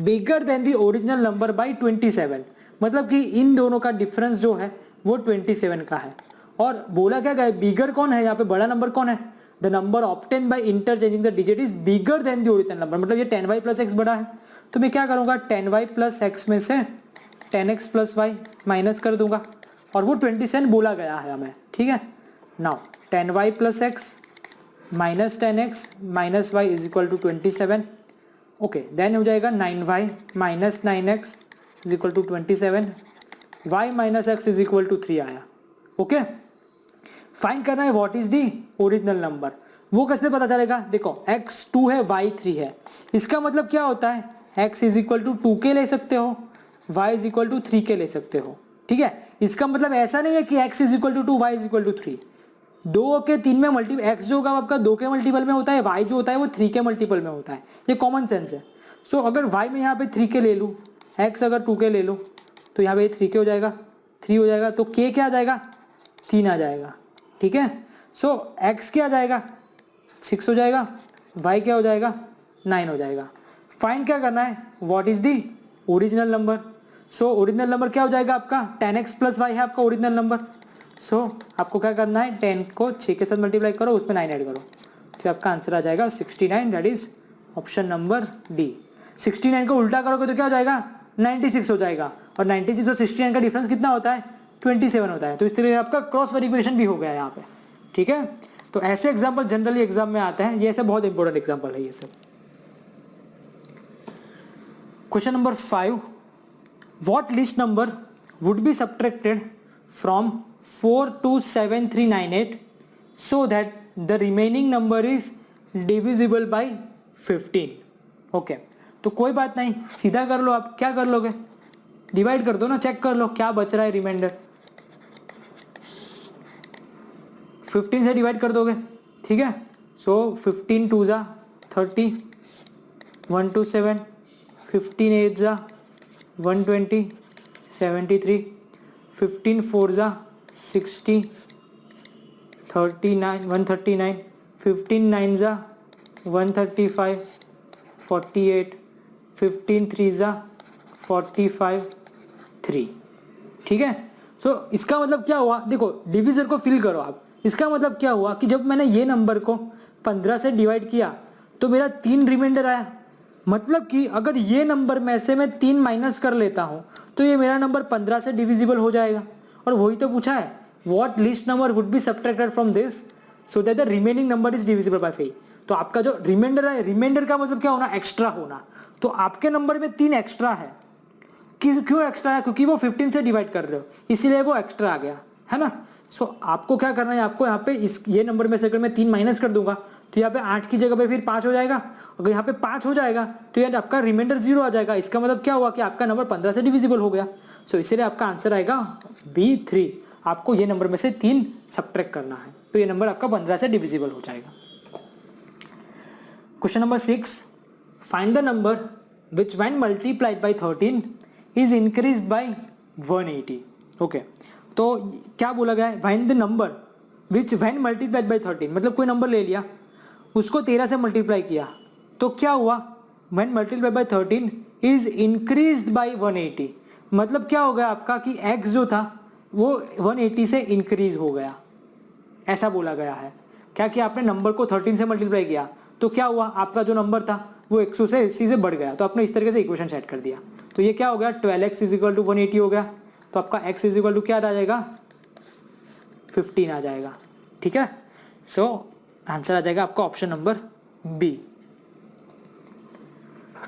bigger than the original number by 27, मतलब कि इन दोनों का डिफरेंस जो है वो 27 का है। और बोला क्या गया, बिगर कौन है यहाँ पे, बड़ा नंबर कौन है, the number obtain by interchanging the digit is bigger than the original number, मतलब ये 10y + x बड़ा है, तो मैं क्या करूंगा 10y + x में से 10x + y माइनस कर दूंगा, और वो 27 बोला गया है हमें। ठीक है, now 10y + x - 10x - y is equal to 27। Okay, then हो जाएगा 9y - 9x is equal to 27, y - x is equal to 3 आया। ओके, फाइंड करना है what is the original number. वो कैसे पता चलेगा, देखो x 2 है, y 3 है, इसका मतलब क्या होता है, x इज इक्वल टू 2 के ले सकते हो, y इज इक्वल टू 3 के ले सकते हो। ठीक है, इसका मतलब ऐसा नहीं है कि x is equal to 2, y is equal to 3। 2 के 3 में मल्टीपल, x जो होगा आपका 2 के मल्टीपल में होता है, y जो होता है वो 3 के मल्टीपल में होता है, ये कॉमन सेंस है। सो अगर y में यहाँ पे 3 के ले लूँ, x अगर 2 के ले लूँ, तो यहाँ पे 3 के हो जाएगा, 3 हो जाएगा, तो k क्या आ जाएगा 3 आ जाएगा, ठीक है। सो x क्या आ जाएगा 6 हो जाएगा, y क्या हो जाएगा 9 हो जाएगा। फाइंड क्या करना है, what is the original number. So original number क्या हो जाएगा आपका 10x प्लस y है आपका ओरिजिनल नंबर। सो आपको क्या करना है 10 को 6 के साथ मल्टीप्लाई करो, उसमें 9 ऐड करो, तो आपका आंसर आ जाएगा 69, that is option number D. 69 को उल्टा करोगे तो क्या हो जाएगा 96 हो जाएगा, और 96 और 69 का डिफरेंस कितना होता है 27 होता है। तो इस तरह से आपका क्रॉस वेरिफिकेशन भी हो गया यहाँ पे, ठीक है। तो ऐसे एग्जाम्पल जनरली एग्जाम में आते हैं, ये ऐसे बहुत इंपॉर्टेंट एग्जाम्पल है ये सब। Question number 5, what least number would be subtracted from 4 to 7398 so that the remaining number is divisible by 15। Okay, तो कोई बात नहीं, सीधा कर लो। आप क्या कर लोगे, डिवाइड कर दो ना, चेक कर लो क्या बच रहा है रिमाइंडर। 15 से डिवाइड कर दोगे, ठीक है। सो 15 2 जा 30, 1 to 7, 15 8 जा 120, 73, 15 4 जा 60, 39 139, 15 9 जा 135, 48, 15 3 जा 45, 3, ठीक है। सो इसका मतलब क्या हुआ, देखो डिविजर को फिल करो आप। इसका मतलब क्या हुआ कि जब मैंने ये नंबर को 15 से डिवाइड किया तो मेरा 3 रिमाइंडर आया। मतलब कि अगर ये नंबर में से मैं 3 माइनस कर लेता हूं तो ये मेरा नंबर 15 से डिविजिबल हो जाएगा। और वही तो पूछा है, what least number would be subtracted from this so that the remaining number is divisible bye 5। तो आपका जो रिमाइंडर है, रिमाइंडर का मतलब क्या होना, एक्स्ट्रा होना। तो आपके नंबर में 3 एक्स्ट्रा है। क्यों एक्स्ट्रा है, क्योंकि वो 15 से डिवाइड कर रहे हो, इसीलिए वो एक्स्ट्रा आ गया, है ना। सो आपको क्या करना है, आपको यहाँ पे इस ये नंबर में से अगर मैं 3 माइनस कर दूंगा तो यहाँ पे 8 की जगह पे फिर 5 हो जाएगा। अगर यहाँ पे 5 हो जाएगा तो यार आपका रिमाइंडर 0 आ जाएगा। इसका मतलब क्या हुआ कि आपका नंबर 15 से डिविजिबल हो गया। सो इसीलिए आपका आंसर आएगा B3। आपको ये नंबर में से 3 सब्ट्रैक्ट करना है, तो ये नंबर आपका 15 से डिविजिबल हो जाएगा। Question number 6, find the number which when multiplied by 13 is increased by 180। Okay, तो क्या बोला गया है, find the number which when multiplied by 13, मतलब कोई नंबर ले लिया, उसको 13 से मल्टीप्लाई किया तो क्या हुआ, when multiplied by 13 is increased by 180। मतलब क्या हो गया आपका कि x जो था वो 180 से इंक्रीज हो गया, ऐसा बोला गया है। क्या कि आपने नंबर को 13 से मल्टीप्लाई किया तो क्या हुआ, आपका जो नंबर था वो 100 से 80 से बढ़ गया। तो आपने इस तरीके से इक्वेशन सेट कर दिया। तो ये क्या हो गया, 12x इज इक्वल टू 180 हो गया। तो आपका x इज इक्वल टू क्या आ जाएगा 15 आ जाएगा, ठीक है। सो आंसर आ जाएगा आपका option number B.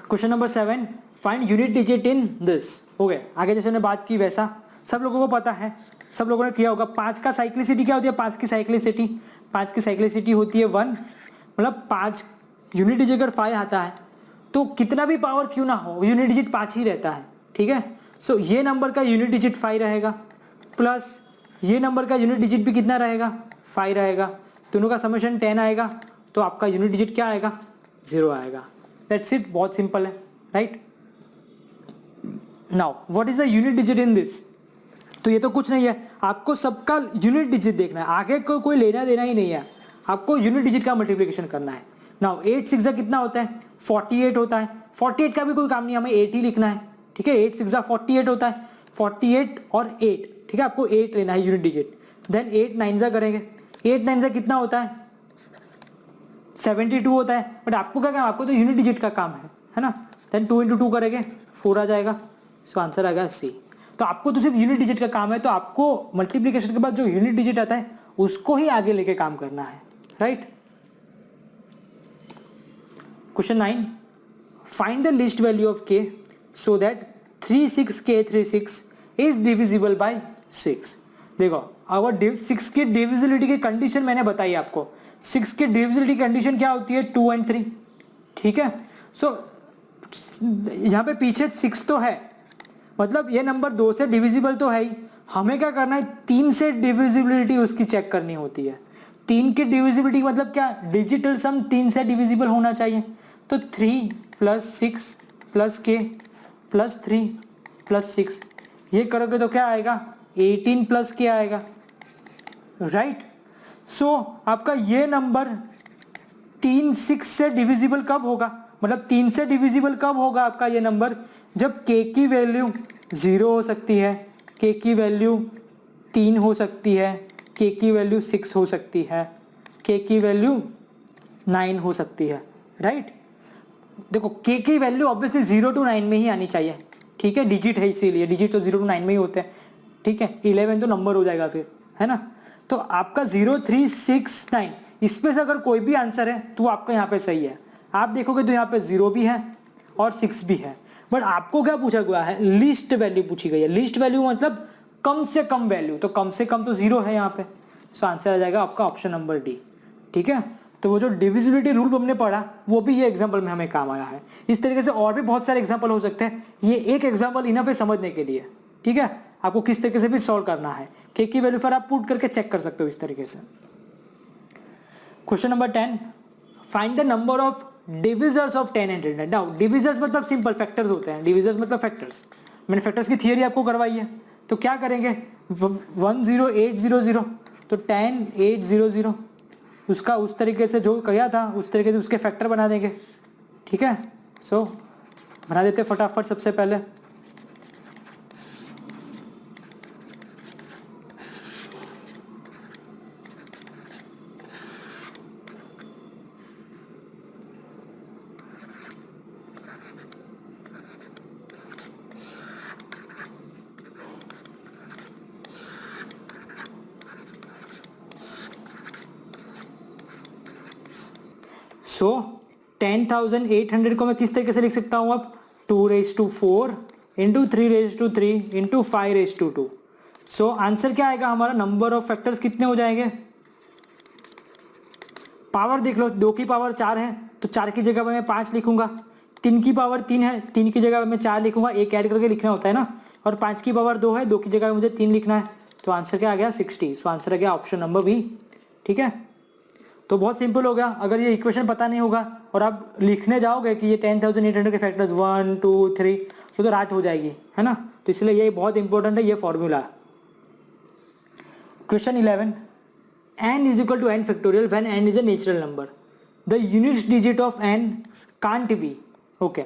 Question number 7, find unit digit in this. हो गया, आगे जैसे हमने बात की वैसा सब लोगों को पता है, सब लोगों ने किया होगा। 5 का साइक्लिसिटी क्या होती है, 5 की साइक्लिसिटी होती है 1। मतलब 5 यूनिट डिजिट अगर 5 आता है तो कितना भी पावर क्यों ना हो यूनिट डिजिट 5 ही रहता है, ठीक है। सो ये नंबर का यूनिट डिजिट 5 रहेगा, प्लस ये नंबर का यूनिट डिजिट भी कितना रहेगा 5 रहेगा। दोनों का समेशन 10 आएगा, तो आपका यूनिट डिजिट क्या आएगा 0 आएगा। दैट्स इट, बहुत सिंपल है, right. Now what is the unit digit in this. तो ये तो कुछ नहीं है, आपको सबका यूनिट डिजिट देखना है, आगे को कोई लेना देना ही नहीं है, आपको यूनिट डिजिट का मल्टीप्लिकेशन करना है। नाउ 8 6 कितना होता है 48 होता है। 48 का भी कोई काम नहीं, हमें 8 ही लिखना है, ठीक है। 8 6 48 होता है, 48 और 8, ठीक है। आपको 8 लेना है यूनिट डिजिट। देन 8 9 करेंगे, 8 9 कितना होता है 72 होता है। बट आपको क्या काम, आपको तो यूनिट डिजिट का काम है ना। देन 2 × 2 करेंगे 4 आ जाएगा। सो आंसर आ गया सी। तो आपको तो सिर्फ यूनिट डिजिट का काम है, तो आपको मल्टीप्लिकेशन के बाद जो यूनिट डिजिट आता है उसको ही आगे लेके काम करना है, right. Question 9, find the least value of k so that 36k36 is divisible bye 6। देखो अगर 6 की डिविजिबिलिटी की कंडीशन मैंने बताई आपको। 6 की डिविजिबिलिटी कंडीशन क्या होती है 2 और 3, ठीक है। सो यहाँ पे पीछे 6 तो है, मतलब ये नंबर 2 से डिविजिबल तो है ही। हमें क्या करना है 3 से डिविजिबिलिटी उसकी चेक करनी होती है। 3 की डिविजिबिलिटी मतलब क्या, डिजिटल सम 3 से डिविजिबल होना चाहिए। तो 3 + 6 + k + 3 + 6 ये करोगे तो क्या आएगा 18 प्लस क्या आएगा, राइट। सो आपका ये नंबर 6 से डिविजिबल कब होगा, मतलब 3 से डिविजिबल कब होगा आपका ये नंबर, जब k की वैल्यू 0 हो सकती है, k की वैल्यू 3 हो सकती है, k की वैल्यू 6 हो सकती है, k की वैल्यू 9 हो सकती है, राइट। देखो k की वैल्यू ऑब्वियसली 0 to 9 में ही आनी चाहिए, ठीक है, डिजिट है इसीलिए, डिजिट तो 0 to 9 में ही होते हैं, ठीक है। 11 तो नंबर हो जाएगा फिर, है ना। तो आपका 0 3 6 9 इसमें से अगर कोई भी आंसर है तो आपका यहाँ पे सही है। आप देखोगे तो यहाँ पे 0 भी है और 6 भी है, बट आपको क्या पूछा गया है, लीस्ट वैल्यू पूछी गई है। लीस्ट वैल्यू मतलब कम से कम वैल्यू, तो कम से कम तो 0 है यहाँ पे, सो आंसर आ जाएगा आपका ऑप्शन नंबर डी, ठीक है। तो वो जो डिविजिबिलिटी रूल हमने पढ़ा वो भी ये एग्जांपल में हमें काम आया है। इस तरीके से और भी बहुत सारे एग्जांपल हो सकते हैं, ये एक एग्जांपल इनफ है समझने के लिए, ठीक है। आपको किस तरीके से भी सॉल्व करना है, k की वैल्यू पर आप पुट करके चेक कर सकते हो इस तरीके से। Question number 10, find the number of divisors of 10 and 100। Now divisors मतलब सिंपल फैक्टर्स होते हैं, डिविजर्स मतलब फैक्टर्स, मैंने फैक्टर्स की थियरी आपको करवाई है। तो क्या करेंगे, 10800, तो 10800 उसका उस तरीके से जो किया था उस तरीके से उसके फैक्टर बना देंगे, ठीक है। सो बना देते फटाफट सबसे पहले। सो 10,800 को मैं किस तरीके से लिख सकता हूं अब, 2⁴ इंटू 3⁵ इंटू 5⁵2। सो आंसर क्या आएगा हमारा, नंबर ऑफ फैक्टर्स कितने हो जाएंगे, पावर देख लो, 2 की पावर 4 है तो 4 की जगह मैं 5 लिखूंगा, 3 की पावर 3 है, 3 की जगह मैं 4 लिखूंगा, एक ऐड करके लिखना होता है ना, और 5 की पावर 2 है, 2 की जगह मुझे 3 लिखना है, तो आंसर क्या आ गया 60। सो आंसर आ गया ऑप्शन नंबर बी, ठीक है। तो बहुत सिंपल हो गया, अगर ये इक्वेशन पता नहीं होगा और आप लिखने जाओगे कि ये 10,800 के फैक्टर्स 1 2 3 तो रात हो जाएगी, है ना। तो इसलिए ये बहुत इंपॉर्टेंट है ये formula. Question 11, n is equal to n factorial when n is a natural number, the unit digit of n can't be, okay।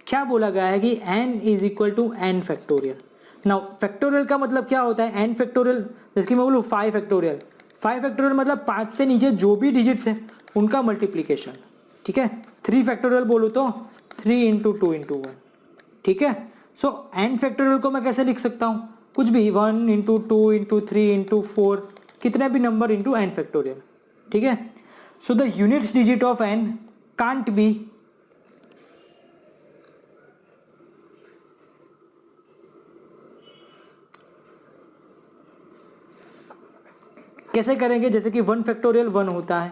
क्या बोला गया है कि n is equal to n factorial। Now factorial का मतलब क्या होता है, n फैक्टोरियल, जैसे कि मैं बोलूँ 5 फैक्टोरियल, 5 फैक्टोरियल मतलब 5 से नीचे जो भी डिजिट्स हैं उनका मल्टीप्लिकेशन, ठीक है। 3 फैक्टोरियल बोलूँ तो 3 इंटू 2 इंटू 1, ठीक है। सो n फैक्टोरियल को मैं कैसे लिख सकता हूँ, कुछ भी 1 इंटू 2 इंटू 3 इंटू 4, कितने भी नंबर इंटू n फैक्टोरियल, ठीक है। So the units digit of n can't be, कैसे करेंगे, जैसे कि 1 फैक्टोरियल 1 होता है,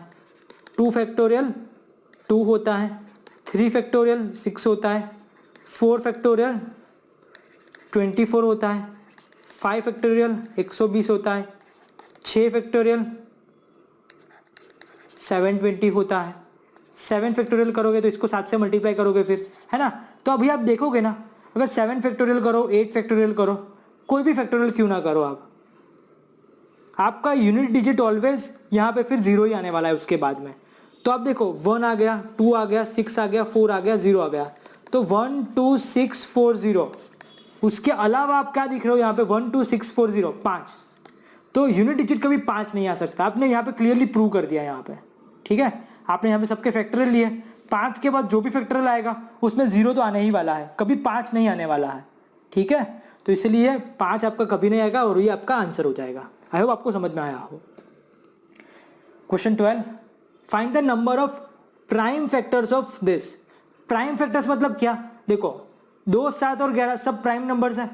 2 फैक्टोरियल 2 होता है, 3 फैक्टोरियल 6 होता है, 4 फैक्टोरियल 24 होता है, 5 फैक्टोरियल 120 होता है, 6 फैक्टोरियल 720 होता है, 7 फैक्टोरियल करोगे तो इसको 7 से मल्टीप्लाई करोगे फिर, है ना। तो अभी आप देखोगे ना, अगर 7 फैक्टोरियल करो, 8 फैक्टोरियल करो, कोई भी फैक्टोरियल क्यों ना करो आप, आपका यूनिट डिजिट ऑलवेज यहाँ पे फिर 0 ही आने वाला है उसके बाद में। तो आप देखो 1 आ गया, 2 आ गया, 6 आ गया, 4 आ गया, 0 आ गया, तो 1 2 6 4 0, उसके अलावा आप क्या दिख रहे हो यहाँ पे 1 2 6 4 0 5, तो यूनिट डिजिट कभी 5 नहीं आ सकता। आपने यहाँ पे क्लियरली प्रूव कर दिया यहाँ पे, ठीक है। आपने यहाँ पे सबके फैक्टोरियल लिए, 5 के बाद जो भी फैक्टोरियल आएगा उसमें 0 तो आने ही वाला है, कभी 5 नहीं आने वाला है, ठीक है। तो इसलिए 5 आपका कभी नहीं आएगा और ये आपका आंसर हो जाएगा। आई होप आपको समझ में आया हो। Question 12, find the number of prime factors of this. Prime factors मतलब क्या, देखो 2 7 और 11 सब प्राइम नंबर्स हैं।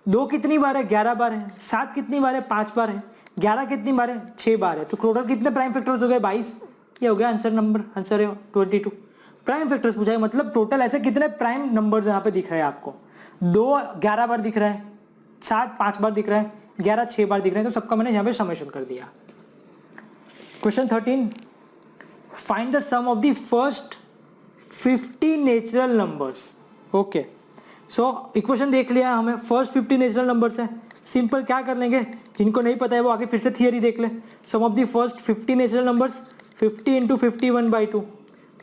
2 कितनी बार है, 11 बार है। 7 कितनी बार है, 5 बार है। 11 कितनी बार है, 6 बार है। तो टोटल कितने प्राइम फैक्टर्स हो गए, 22। ये हो गया आंसर, नंबर आंसर है 22। प्राइम फैक्टर्स पूछा है, मतलब टोटल ऐसे कितने प्राइम नंबर्स यहाँ पे दिख रहे हैं आपको। 2 11 बार दिख रहा है, 7 5 बार दिख रहा है, 11 6 बार दिख रहे हैं, तो सबका मैंने यहाँ पे समेशन कर दिया। Question 13, find the sum of the first 50 natural numbers. Okay, so equation देख लिया हमें, फर्स्ट 50 नेचुरल नंबर्स है। सिंपल क्या कर लेंगे, जिनको नहीं पता है वो आगे फिर से थियरी देख ले। Sum of the first 50 natural numbers 50 into 51/2,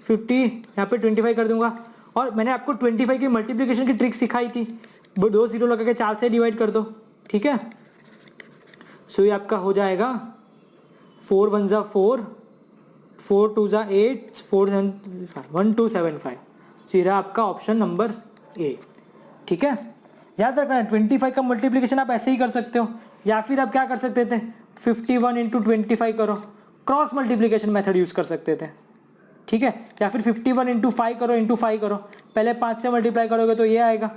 50 यहाँ पे 25 कर दूंगा। और मैंने आपको 25 की मल्टीप्लिकेशन की ट्रिक सिखाई थी, 2 0 लगा के 4 से डिवाइड कर दो, ठीक है। सो ये आपका हो जाएगा 4 1 जा 4, 4 2 जा 8, 4 1275। सो ये रहा आपका ऑप्शन नंबर ए, ठीक है। याद रखना 25 का मल्टीप्लिकेशन आप ऐसे ही कर सकते हो, या फिर आप क्या कर सकते थे 51 इंटू 25 करो, क्रॉस मल्टीप्लिकेशन मेथड यूज कर सकते थे, ठीक है। या फिर 51 इंटू 5 करो, इंटू 5 करो, पहले 5 से मल्टीप्लाई करोगे तो ये आएगा,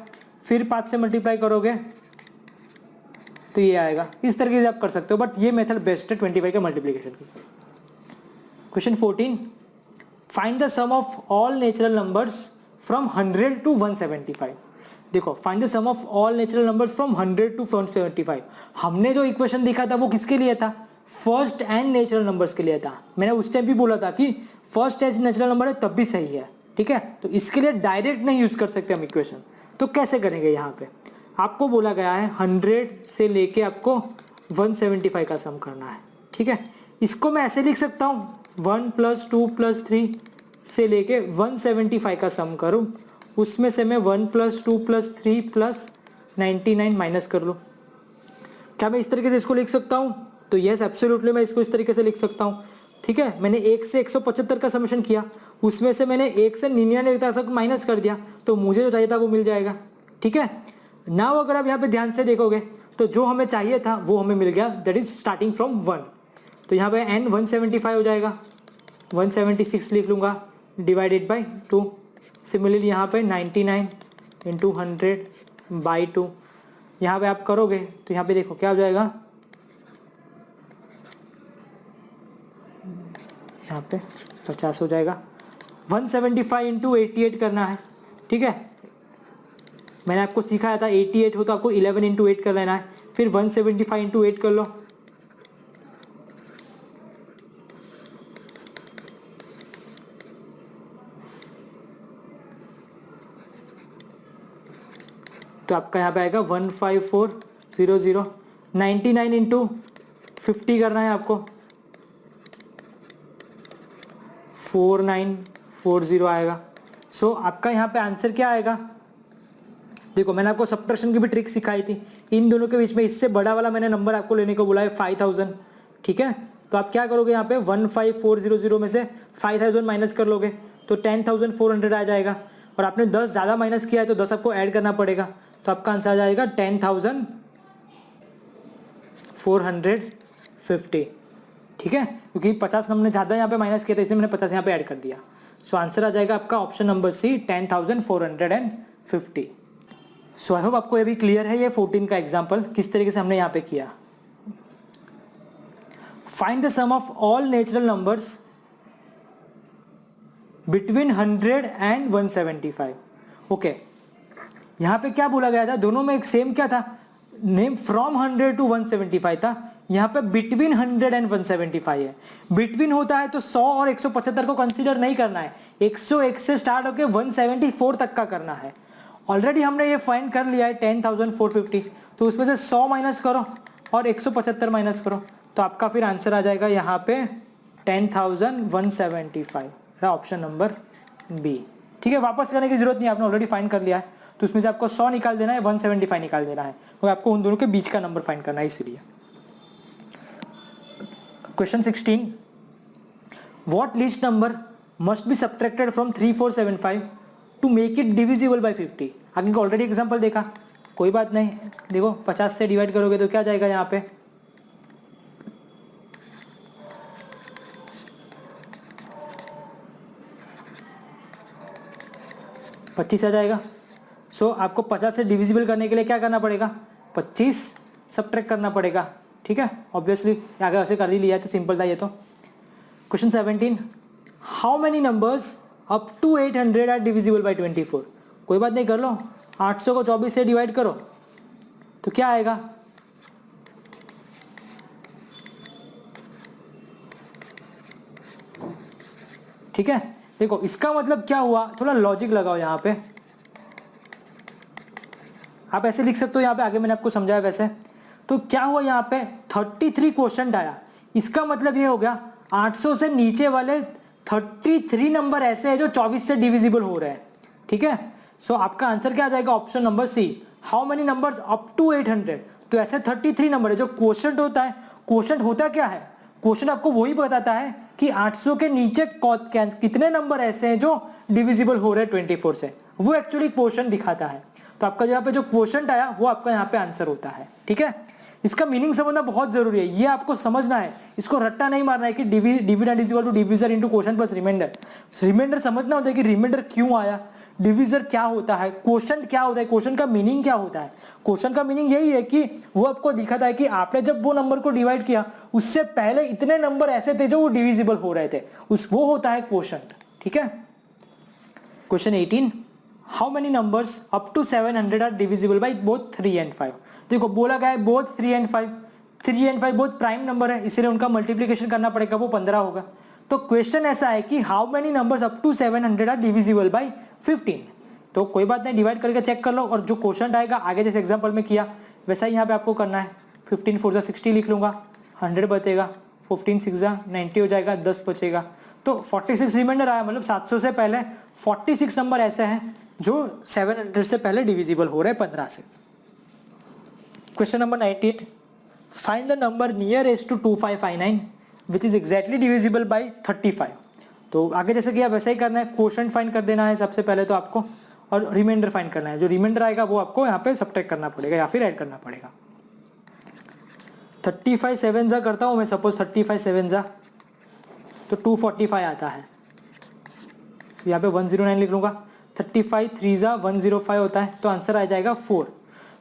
फिर 5 से मल्टीप्लाई करोगे तो ये आएगा। इस तरीके से आप कर सकते हो, बट ये मेथड बेस्ट है 25 का मल्टीप्लिकेशन की। Question 14, find the sum of all natural numbers from 100 to 175। देखो, find the sum of all natural numbers from 100 to 175। हमने जो इक्वेशन देखा था वो किसके लिए था, फर्स्ट एंड नेचुरल नंबर्स के लिए था। मैंने उस टाइम भी बोला था कि फर्स्ट एंड नेचुरल नंबर है तब भी सही है, ठीक है। तो इसके लिए डायरेक्ट नहीं यूज कर सकते हम इक्वेशन, तो कैसे करेंगे। यहाँ पे आपको बोला गया है 100 से लेके आपको 175 का सम करना है, ठीक है। इसको मैं ऐसे लिख सकता हूँ 1 + 2 + 3 से लेके 175 का सम करूँ, उसमें से मैं 1 + 2 + 3 + 99 माइनस कर लूँ। क्या मैं इस तरीके से इसको लिख सकता हूँ, तो यस एब्सोल्युटली मैं इसको इस तरीके से लिख सकता हूँ, ठीक है। मैंने 1 से 175 का समेशन किया, उसमें से मैंने 1 से 99 तक माइनस कर दिया, तो मुझे जो चाहिए था वो मिल जाएगा, ठीक है। नाउ अगर आप यहाँ पे ध्यान से देखोगे तो जो हमें चाहिए था वो हमें मिल गया, दैट इज स्टार्टिंग फ्रॉम 1। तो यहाँ पे n 175 हो जाएगा, 176 लिख लूँगा डिवाइडेड बाई 2। सिमिलरली यहाँ पे 99 इंटू 100/2 यहाँ पे आप करोगे तो यहाँ पे देखो क्या हो जाएगा, यहाँ पे 50 हो जाएगा। 175 इंटू 88 करना है, ठीक है। मैंने आपको सिखाया था 88 हो तो आपको 11 इंटू 8 कर लेना है, फिर 175 इंटू 8 कर लो, तो आपका यहाँ पे आएगा 15400। 99 इंटू 50 करना है आपको, 4940 आएगा। सो आपका यहाँ पे आंसर क्या आएगा, देखो मैंने आपको सब्ट्रैक्शन की भी ट्रिक सिखाई थी, इन दोनों के बीच में इससे बड़ा वाला मैंने नंबर आपको लेने को बोला है 5000, ठीक है। तो आप क्या करोगे, यहाँ पे 15400 में से 5000 माइनस कर लोगे तो 10400 आ जाएगा, और आपने 10 ज़्यादा माइनस किया है तो 10 आपको ऐड करना पड़ेगा, तो आपका आंसर आ जाएगा 10450, ठीक है। क्योंकि 50 हमने ज़्यादा यहाँ पे माइनस किया था इसलिए मैंने 50 यहाँ पे ऐड कर दिया। सो आंसर आ जाएगा आपका option number C 10450। So I hope आपको ये भी क्लियर है, ये 14 का एग्जाम्पल किस तरीके से हमने यहाँ पे किया। Find the sum of all natural numbers between 100 and 175। Okay, यहाँ पे क्या बोला गया था, दोनों में एक सेम क्या था, नेम फ्रॉम 100 टू 175 था, यहाँ पे बिटवीन 100 एंड 175 है। बिटवीन होता है तो 100 और 175 को कंसीडर नहीं करना है, 101 से स्टार्ट होकर 174 तक का करना है। ऑलरेडी हमने ये फाइंड कर लिया है 10450, तो उसमें से 100 माइनस करो और 175 माइनस करो, तो आपका फिर आंसर आ जाएगा यहाँ पे 10175, ऑप्शन नंबर बी, ठीक है। वापस करने की जरूरत नहीं, आपने ऑलरेडी फाइंड कर लिया है, तो उसमें से आपको 100 निकाल देना है, 175 निकाल देना है, तो आपको उन दोनों के बीच का नंबर फाइंड करना है इसलिए। Question 16, what least number must be subtracted from 3475 to make it divisible by 50। आगे का ऑलरेडी एग्जांपल देखा, कोई बात नहीं, देखो 50 से डिवाइड करोगे तो क्या जाएगा, यहाँ पे 25 आ जाएगा। सो आपको 50 से डिविजिबल करने के लिए क्या करना पड़ेगा, 25 सब्ट्रैक्ट करना पड़ेगा, ठीक है। ऑब्वियसली आगे ऐसे कर ही लिया है तो सिंपल था ये तो। Question 17, how many numbers up to 800 are divisible by 24। कोई बात नहीं, कर लो, 800 को 24 से डिवाइड करो तो क्या आएगा, ठीक है। देखो इसका मतलब क्या हुआ, थोड़ा लॉजिक लगाओ यहाँ पे, आप ऐसे लिख सकते हो, यहाँ पे आगे मैंने आपको समझाया वैसे। तो क्या हुआ यहाँ पे 33 क्वेश्चन आया। इसका मतलब ये हो गया 800 से नीचे वाले 33 नंबर ऐसे हैं जो 24 से डिविजिबल हो रहे हैं। ठीक है, सो आपका आंसर क्या आ जाएगा, option number C, how many numbers up to 800। तो ऐसे 33 नंबर है। जो क्वोशंट होता है, क्वोशंट होता क्या है, क्वोशंट आपको वही बताता है कि 800 के नीचे कितने नंबर ऐसे हैं जो डिविजिबल हो रहे हैं 24 से, वो एक्चुअली क्वोशंट दिखाता है। तो आपका यहाँ पे जो क्वोशंट आया वो आपका यहाँ पे आंसर होता है। ठीक है, इसका मीनिंग समझना बहुत जरूरी है, ये आपको समझना है, इसको रट्टा नहीं मारना है कि dividend is equal to divisor into quotient plus remainder. Remainder समझना होता है कि रिमाइंडर क्यों आया, डिविजर क्या होता है, क्वोशंट क्या होता है, क्वोशंट का मीनिंग क्या होता है। क्वोशंट का मीनिंग यही है कि वो आपको दिखाता है कि आपने जब वो नंबर को डिवाइड किया उससे पहले इतने नंबर ऐसे थे जो वो डिविजिबल हो रहे थे, वो होता है क्वोशंट। ठीक है, question 18, how many numbers up to 700 are divisible by both 3 and 5। देखो बोला गया है both 3 and 5, 3 and 5 both prime number है, इसलिए उनका मल्टीप्लीकेशन करना पड़ेगा, वो 15 होगा। तो क्वेश्चन ऐसा है कि how many numbers up to 700 are divisible by 15। तो कोई बात नहीं, डिवाइड करके चेक कर लो, और जो क्वेश्चन आएगा आगे जैसे एग्जांपल में किया वैसा ही यहाँ पे आपको करना है। 15 4 60 लिख लूंगा, 100 बचेगा, 15 6 90 हो जाएगा, 10 बचेगा, तो 46 रिमाइंडर आया। मतलब 700 से पहले 46 नंबर ऐसे हैं जो 700 से पहले डिविजिबल हो रहे हैं 15 से। Question number 98, find the number nearest to 2559 which is exactly divisible by 35। तो आगे जैसे किया वैसा ही करना है, क्वोशंट फाइंड कर देना है सबसे पहले तो आपको, और रिमाइंडर फाइंड करना है। जो रिमाइंडर आएगा वो आपको यहाँ पे सब्ट्रैक्ट करना पड़ेगा या फिर ऐड करना पड़ेगा। 35 7 जा करता हूँ मैं, सपोज 35 7 जा तो 245 आता है, यहाँ पे 109 लिख लूंगा। 35 3 जा 105 होता है, तो आंसर आ जाएगा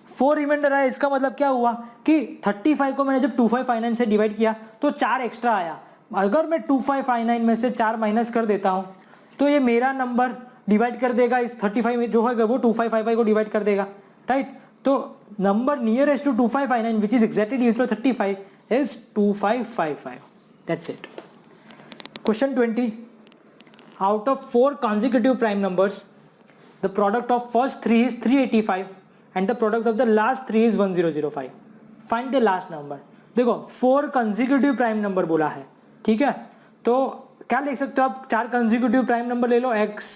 4 रिमाइंडर आया। इसका मतलब क्या हुआ कि 35 को मैंने जब 2559 से डिवाइड किया तो 4 एक्स्ट्रा आया। अगर मैं 2559 में से 4 माइनस कर देता हूं तो ये मेरा नंबर डिवाइड कर देगा इस 35 में, जो है वो 2555 को डिवाइड कर देगा, राइट। तो number nearest to 2559 which is exactly divisible 35 is 2555। That's it. Question 20, out of 4 consecutive prime numbers the product of first 3 is 385 and the product of the last 3 is 1005, find the last number। देखो 4 consecutive prime number बोला है, ठीक है, तो क्या लिख सकते हो आप, 4 consecutive prime number ले लो, x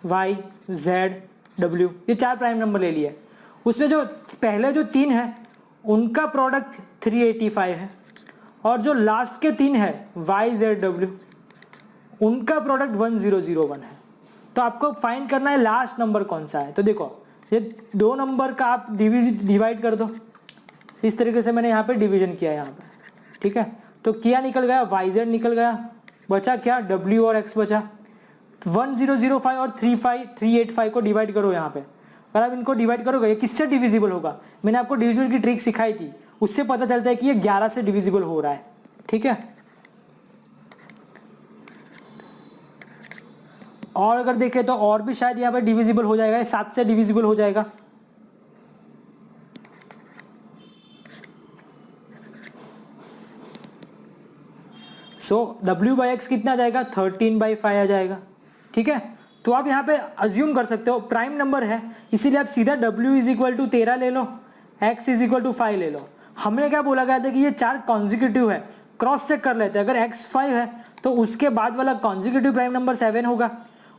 y z w, ये 4 प्राइम नंबर ले लिए। उसमें जो पहले जो 3 है उनका प्रोडक्ट 385 है, और जो लास्ट के 3 है y z w उनका प्रोडक्ट 1001 है। तो आपको फाइंड करना है लास्ट नंबर कौन सा है। तो देखो ये 2 नंबर का आप डिवाइड कर दो, इस तरीके से मैंने यहाँ पे डिवीजन किया यहाँ पे, ठीक है। तो किया निकल गया, YZ निकल गया, बचा क्या, W और X बचा। 1005 और 385 को डिवाइड करो यहाँ पे। अगर आप इनको डिवाइड करोगे ये किससे डिविजिबल होगा, मैंने आपको डिविजिबल की ट्रिक सिखाई थी, उससे पता चलता है कि ये 11 से डिविजिबल हो रहा है, ठीक है। और अगर देखें तो और भी शायद यहाँ पे डिविजिबल हो जाएगा, 7 से डिविजिबल हो जाएगा। सो W/X कितना आ जाएगा, 13/5 आ जाएगा, ठीक है। तो आप यहाँ पे अज्यूम कर सकते हो प्राइम नंबर है, इसीलिए आप सीधा W = 13 ले लो, X = 5 ले लो। हमने क्या बोला गया था कि ये 4 कॉन्जिक्यूटिव है, क्रॉस चेक कर लेते हैं। अगर X 5 है तो उसके बाद वाला कॉन्जिक्यूटिव प्राइम नंबर 7 होगा,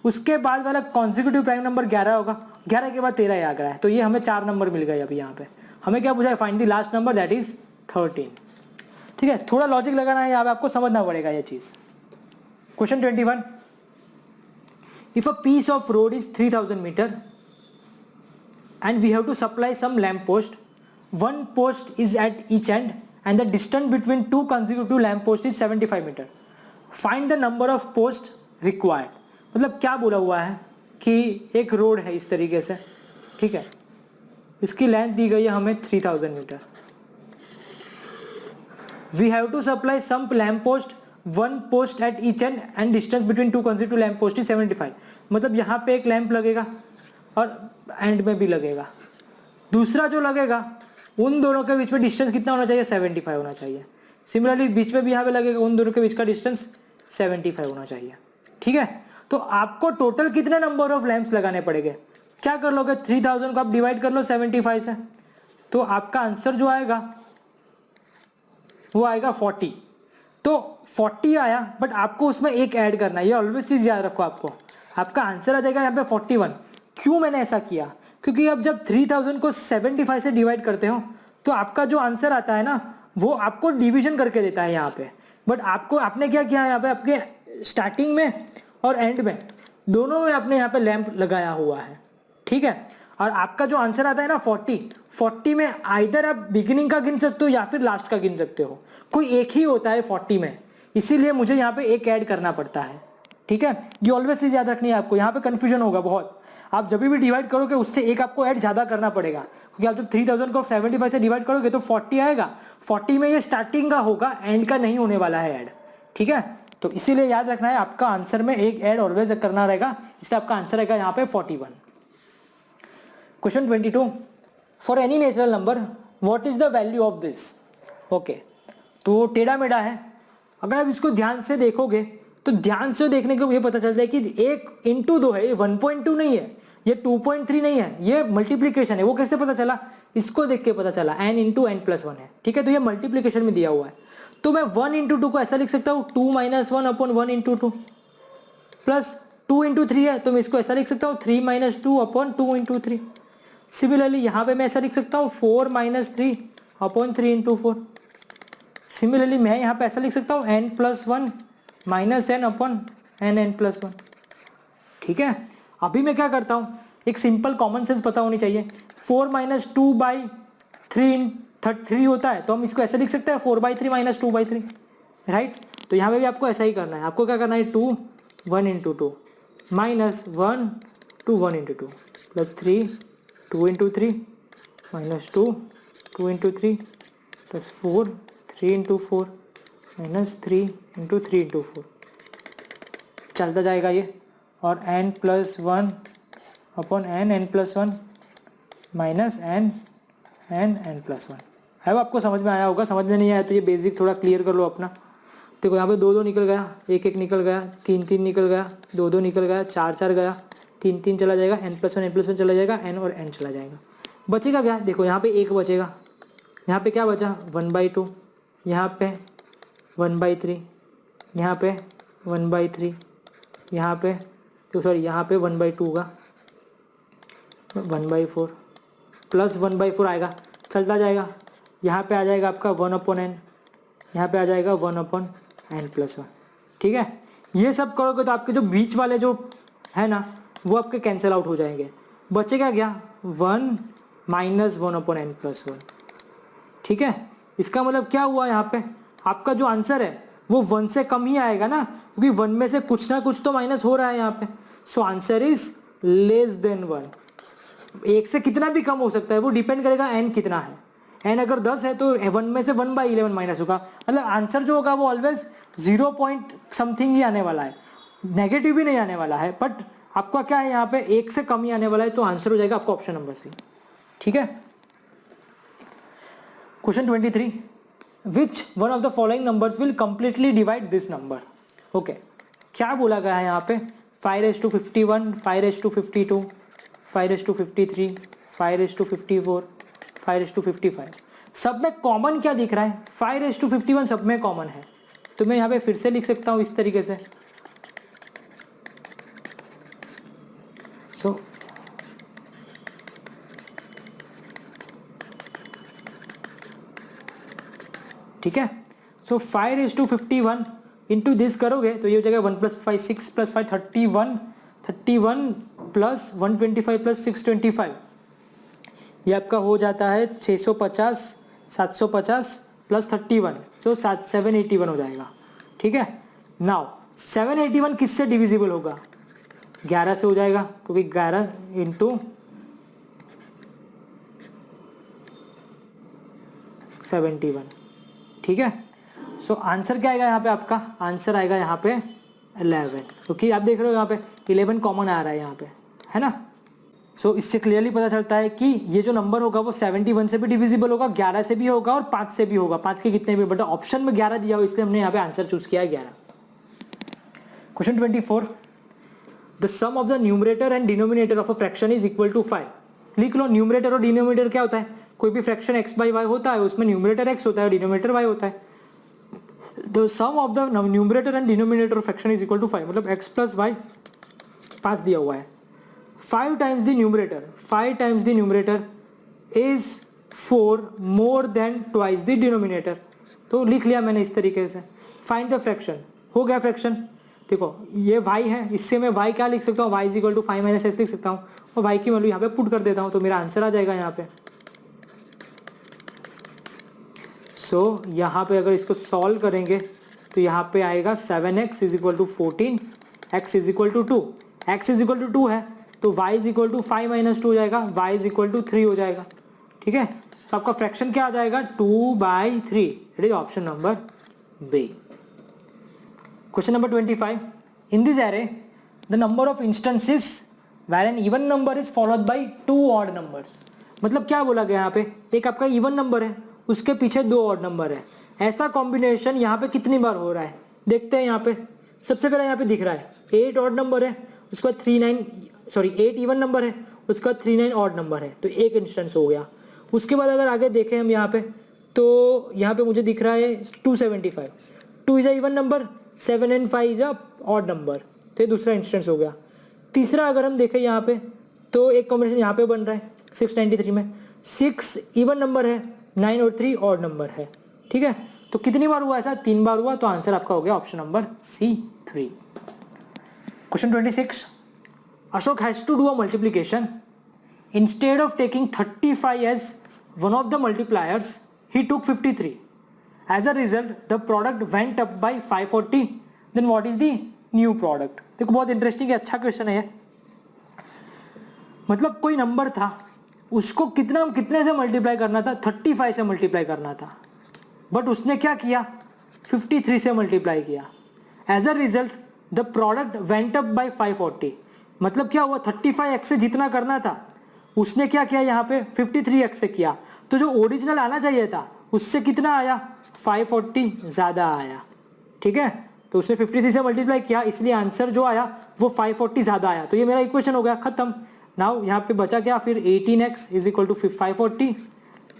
उसके बाद वाला कॉन्जिक्यूटिव प्राइम नंबर 11 होगा, 11 के बाद 13 आ गया है, तो ये हमें 4 नंबर मिल गए। अभी यहाँ पे हमें क्या पूछा है, find the last number that is 13, ठीक है। थोड़ा लॉजिक लगाना है यहाँ पे, आपको समझना पड़ेगा ये चीज। Question 21, if a piece of road is 3000 metre and we have to supply some lamp post, one post is at each end and the distance between 2 consecutive lamp post is 75 metre, find the number of post required. मतलब क्या बोला हुआ है कि एक road है इस तरीके से, ठीक है, इसकी लेंथ दी गई है हमें 3000 metre, we have to supply some lamp post, one post at each end and distance between 2 consecutive lamp post is 75। मतलब यहाँ पे एक लैंप लगेगा और एंड में भी लगेगा, दूसरा जो लगेगा उन दोनों के बीच में डिस्टेंस कितना होना चाहिए, 75 होना चाहिए। सिमिलरली बीच में भी यहाँ पे लगेगा, उन दोनों के बीच का डिस्टेंस 75 होना चाहिए, ठीक है। तो आपको टोटल कितने नंबर ऑफ लैंप्स लगाने पड़ेंगे, क्या कर लोगे, 3000 को आप डिवाइड कर लो 75 से, तो आपका आंसर जो आएगा वो आएगा 40। तो 40 आया, बट आपको उसमें एक ऐड करना है, ये ऑलवेज चीज याद रखो आपको। आपका आंसर आ जाएगा यहाँ पे 41। क्यों मैंने ऐसा किया? क्योंकि अब जब 3000 को 75 से डिवाइड करते हो तो आपका जो आंसर आता है ना वो आपको डिवीजन करके देता है यहाँ पे। बट आपने क्या किया यहाँ पे, आपके स्टार्टिंग में और एंड में दोनों में आपने यहाँ पे लैंप लगाया हुआ है, ठीक है। और आपका जो आंसर आता है ना 40 में आइदर आप बिगिनिंग का गिन सकते हो या फिर लास्ट का गिन सकते हो, कोई एक ही होता है 40 में, इसीलिए मुझे यहाँ पे एक ऐड करना पड़ता है, ठीक है। ये ऑलवेज चीज याद रखनी है आपको, यहाँ पे कंफ्यूजन होगा बहुत। आप जब भी डिवाइड करोगे उससे एक आपको ऐड ज्यादा करना पड़ेगा, क्योंकि आप जब 3000 को 75 से डिवाइड करोगे तो 40 आएगा। 40 में ये स्टार्टिंग का होगा, एंड का नहीं होने वाला है ऐड, ठीक है। तो इसीलिए याद रखना है आपका आंसर में एक ऐड ऑलवेज करना रहेगा, इसलिए आपका आंसर रहेगा यहाँ पे 41। Question 22, for any natural number what is the value of this. Okay, तो टेढ़ा मेढ़ा है, अगर आप इसको ध्यान से देखोगे तो ध्यान से देखने को ये पता चलता है कि 1 इंटू 2 है, ये 1.2 नहीं है, ये 2.3 नहीं है, ये मल्टीप्लीकेशन है। वो कैसे पता चला? इसको देख के पता चला, n इंटू n प्लस 1 है, ठीक है। तो ये मल्टीप्लीकेशन में दिया हुआ है, तो मैं 1 इंटू 2 को ऐसा लिख सकता हूँ 2 minus 1 upon 1 into 2, plus 2 into 3 है तो मैं इसको ऐसा लिख सकता हूँ 3 माइनस 2 अपॉन 2 इंटू 3। सिमिलरली यहाँ पे मैं ऐसा लिख सकता हूँ 4 माइनस 3 अपॉन 3 इंटू 4। सिमिलरली मैं यहाँ पे ऐसा लिख सकता हूँ n plus 1 minus n upon n plus 1, ठीक है। अभी मैं क्या करता हूँ, एक सिंपल कॉमन सेंस पता होनी चाहिए। 4 माइनस 2 बाई 3 होता है, तो हम इसको ऐसे लिख सकते हैं 4 बाई 3 माइनस 2 बाई 3, राइट। तो यहाँ पे भी आपको ऐसा ही करना है, आपको क्या करना है 2 1 into 2 minus 1 2 1 into 2 plus 3 2 into 3 minus 2 2 into 3 plus 4 3 into 4 minus 3 into 3 into 4, चलता जाएगा ये। और n plus 1 upon n plus 1 minus n plus 1 है। वो आपको समझ में आया होगा, समझ में नहीं आया तो ये बेसिक थोड़ा क्लियर कर लो अपना। देखो यहाँ पे 2 2 निकल गया, 1 1 निकल गया, 3 3 निकल गया, 2 2 निकल गया, 4 4 गया, 3 3 चला जाएगा, n प्लस 1 चला जाएगा, n और n चला जाएगा। बचेगा क्या? देखो यहाँ पे 1 बचेगा, यहाँ पे क्या बचा 1/2, यहाँ पे 1/3, यहाँ पे 1/3, यहाँ पे तो सॉरी यहाँ पे 1/2 का 1/4 प्लस 1/4 आएगा, चलता जाएगा। यहाँ पे आ जाएगा आपका 1 अपॉन n, यहाँ पे आ जाएगा 1 अपॉन n प्लस 1, ठीक है। ये सब करोगे तो आपके जो बीच वाले जो है ना वो आपके कैंसिल आउट हो जाएंगे। बचेगा क्या 1 माइनस 1 अपॉन n प्लस 1, ठीक है। इसका मतलब क्या हुआ, यहाँ पे आपका जो आंसर है वो 1 से कम ही आएगा ना, क्योंकि 1 में से कुछ ना कुछ तो माइनस हो रहा है यहाँ पे। So answer is less than 1। 1 से कितना भी कम हो सकता है, वो डिपेंड करेगा n कितना है। n अगर 10 है तो 1 में से 1/11 माइनस होगा, मतलब आंसर जो होगा वो ऑलवेज 0 पॉइंट समथिंग ही आने वाला है, नेगेटिव भी नहीं आने वाला है। बट आपका क्या है यहाँ पे 1 से कम ही आने वाला है, तो आंसर हो जाएगा आपका ऑप्शन नंबर सी, ठीक है। Question 23, which one of the following numbers will completely divide this number. Okay, क्या बोला गया है यहाँ पे 5^51, 5^52, 5^53, 5^54, 5:55। सब में कॉमन क्या दिख रहा है 5:51 सब में कॉमन है, तो मैं यहाँ पे फिर से लिख सकता हूँ इस तरीके से। सो ठीक है, सो 5:51 इंटू दिस करोगे तो ये हो जाएगा 1 + 5 6 + 5 31 प्लस 125 प्लस 625, ये आपका हो जाता है 650 750 प्लस 31, सो 781 हो जाएगा, ठीक है। नाउ 781 किससे डिविजिबल होगा 11 से हो जाएगा, क्योंकि 11 इंटू 71, ठीक है। सो आंसर क्या आएगा यहाँ पे, आपका आंसर आएगा यहाँ पे 11, क्योंकि आप देख रहे हो यहाँ पे 11 कॉमन आ रहा है यहाँ पे, है ना। सो इससे क्लियरली पता चलता है कि ये जो नंबर होगा वो 71 से भी डिविजिबल होगा, 11 से भी होगा और 5 से भी होगा, 5 के कितने भी, बट ऑप्शन में 11 दिया हो इसलिए हमने यहाँ पे आंसर चूज किया है 11। Question 24, the sum of the numerator and denominator of a fraction is equal to 5। लिख लो, न्यूमरेटर और डिनोमिनेटर क्या होता है, कोई भी फ्रैक्शन x/y होता है, उसमें न्यूमरेटर x होता है और डिनोमिनेटर y होता है। The sum of the numerator and denominator fraction is equal to 5, मतलब x प्लस वाई 5 दिया हुआ है, 5 times the numerator is 4 more than twice the denominator. तो लिख लिया मैंने इस तरीके से। फाइंड द फ्रैक्शन, हो गया फ्रैक्शन। देखो ये y है, इससे मैं y क्या लिख सकता हूँ, y is equal to 5 minus x लिख सकता हूँ, और y की वैल्यू यहाँ पे पुट कर देता हूँ, तो मेरा आंसर आ जाएगा यहाँ पे। सो यहाँ पे अगर इसको सॉल्व करेंगे तो यहाँ पे आएगा 7x is equal to 14, x is equal to 2, x is equal to 2 है तो y is equal to 5 minus 2 हो जाएगा, y इज इक्वल टू 3 हो जाएगा। ठीक है, तो आपका फ्रैक्शन क्या आ जाएगा, 2/3। It is option number B. Question number 25, in this array the number of instances where an even number is followed by 2 odd numbers. मतलब क्या बोला गया यहाँ पे, एक आपका इवन नंबर है, उसके पीछे 2 ऑड नंबर है, ऐसा कॉम्बिनेशन यहाँ पे कितनी बार हो रहा है देखते हैं। यहाँ पे सबसे पहले यहाँ पे दिख रहा है 8 ऑड नंबर है, उसके बाद 8 इवन नंबर है, उसके बाद 39 ऑड नंबर है, तो एक इंस्टेंस हो गया। उसके बाद अगर आगे देखें हम यहाँ पे, तो यहाँ पे मुझे दिख रहा है 275, 2 is a even number, 7 and 5 is a odd number, तो ये दूसरा इंस्टेंस हो गया। तीसरा अगर हम देखें यहाँ पे, तो एक कॉम्बिनेशन यहाँ पे बन रहा है 693 में, 6 इवन नंबर है, 9 और 3 ऑड नंबर है। ठीक है, तो कितनी बार हुआ ऐसा, 3 बार हुआ, तो आंसर आपका हो गया option number C3। Question 26, Ashok has to do a multiplication, instead of taking 35 as one of the multipliers he took 53, as a result the product went up by 540, then what is the new product। देखो बहुत interesting है, अच्छा question है ये। मतलब कोई number था, उसको कितने से मल्टीप्लाई करना था, 35 से मल्टीप्लाई करना था, बट उसने क्या किया, 53 से मल्टीप्लाई किया। As a result the product went up by 540, मतलब क्या हुआ, 35x से जितना करना था उसने क्या किया यहाँ पे 53x से किया, तो जो ओरिजिनल आना चाहिए था उससे कितना आया, 540 ज़्यादा आया। ठीक है, तो उसने 53 से मल्टीप्लाई किया, इसलिए आंसर जो आया वो 540 ज़्यादा आया। तो ये मेरा इक्वेशन हो गया खत्म। नाउ यहाँ पे बचा क्या, फिर 18x is equal to 540,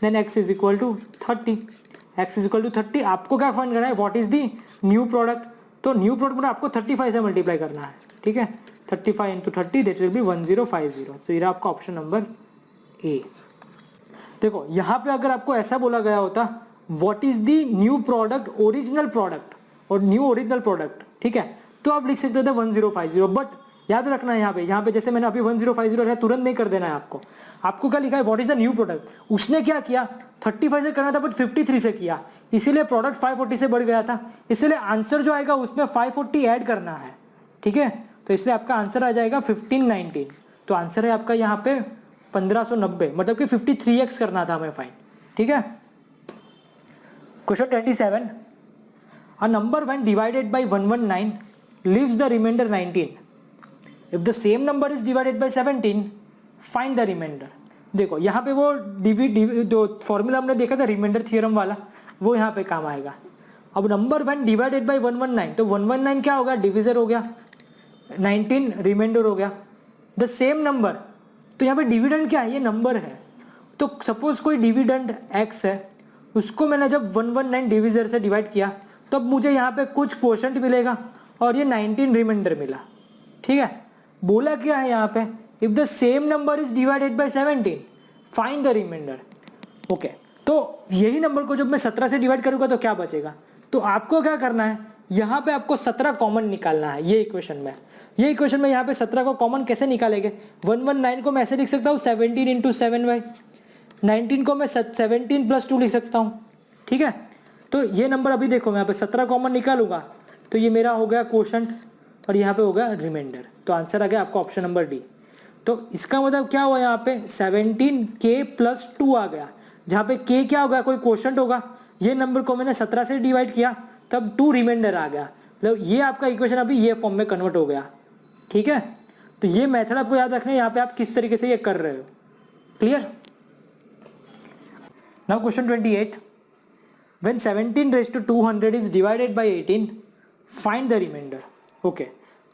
then x is equal to 30, x is equal to 30। आपको क्या फाइंड करना है, what is the new product. तो न्यू प्रोडक्ट में आपको 35 से मल्टीप्लाई करना है। ठीक है, 35 into 30 that will be 1050। तो ये आपका ऑप्शन नंबर ए। देखो यहाँ पे अगर आपको ऐसा बोला गया होता what is the new product original product और न्यू ओरिजिनल प्रोडक्ट, ठीक है, तो आप लिख सकते थे 1050, बट याद रखना है यहाँ पे जैसे मैंने अभी 1050 है, तुरंत नहीं कर देना है आपको। आपको क्या लिखा है, what is the new product. उसने क्या किया, 35 से करना था बट 53 से किया, इसीलिए प्रोडक्ट 540 से बढ़ गया था, इसलिए आंसर जो आएगा उसमें 540 ऐड करना है। ठीक है, तो इसलिए आपका आंसर आ जाएगा 1519। तो आंसर है आपका यहाँ पे 1590, मतलब कि 53x करना था हमें फाइन। ठीक है, question 27, a number when divided by 119 leaves the remainder 19, if the same number is divided by 17 find the remainder. देखो यहाँ पे वो जो फॉर्मूला हमने देखा था रिमाइंडर थ्योरम वाला, वो यहाँ पे काम आएगा। अब नंबर व्हेन डिवाइडेड बाय 119, तो 119 क्या होगा, डिविजर हो गया, 19 रिमाइंडर हो गया। द सेम नंबर, तो यहाँ पे डिविडेंड क्या है, ये नंबर है। तो सपोज कोई डिविडेंड x है, उसको मैंने जब 119 डिविजर से डिवाइड किया, तब मुझे यहाँ पे कुछ क्वोशंट मिलेगा और ये 19 रिमाइंडर मिला। ठीक है, बोला क्या है यहाँ पे, if the same number is divided by 17 find the remainder. Okay, तो यही नंबर को जब मैं 17 से डिवाइड करूंगा तो क्या बचेगा, तो आपको क्या करना है, यहाँ पे आपको 17 कॉमन निकालना है। ये इक्वेशन में यहाँ पे 17 को कॉमन कैसे निकालेंगे, 119 को मैं ऐसे लिख सकता हूँ 17 इंटू 7y, 19 को मैं 17 प्लस 2 लिख सकता हूँ। ठीक है, तो ये नंबर अभी देखो मैं यहाँ पे 17 कॉमन निकालूंगा तो ये मेरा हो गया क्वोशंट और यहाँ पे हो गया रिमाइंडर। तो आंसर आ गया आपका ऑप्शन नंबर डी। तो इसका मतलब क्या हुआ, यहाँ पे 17k प्लस 2 आ गया, जहाँ पे k क्या होगा, कोई क्वोशंट होगा। ये नंबर को मैंने 17 से डिवाइड किया तब 2 रिमाइंडर आ गया, मतलब ये आपका इक्वेशन अभी ये फॉर्म में कन्वर्ट हो गया। ठीक है, तो ये मेथड आपको याद रखना है, यहाँ पे आप किस तरीके से ये कर रहे हो। Clear. Now question 28, when 17 raised to 200 is divided by 18 find the remainder. Okay,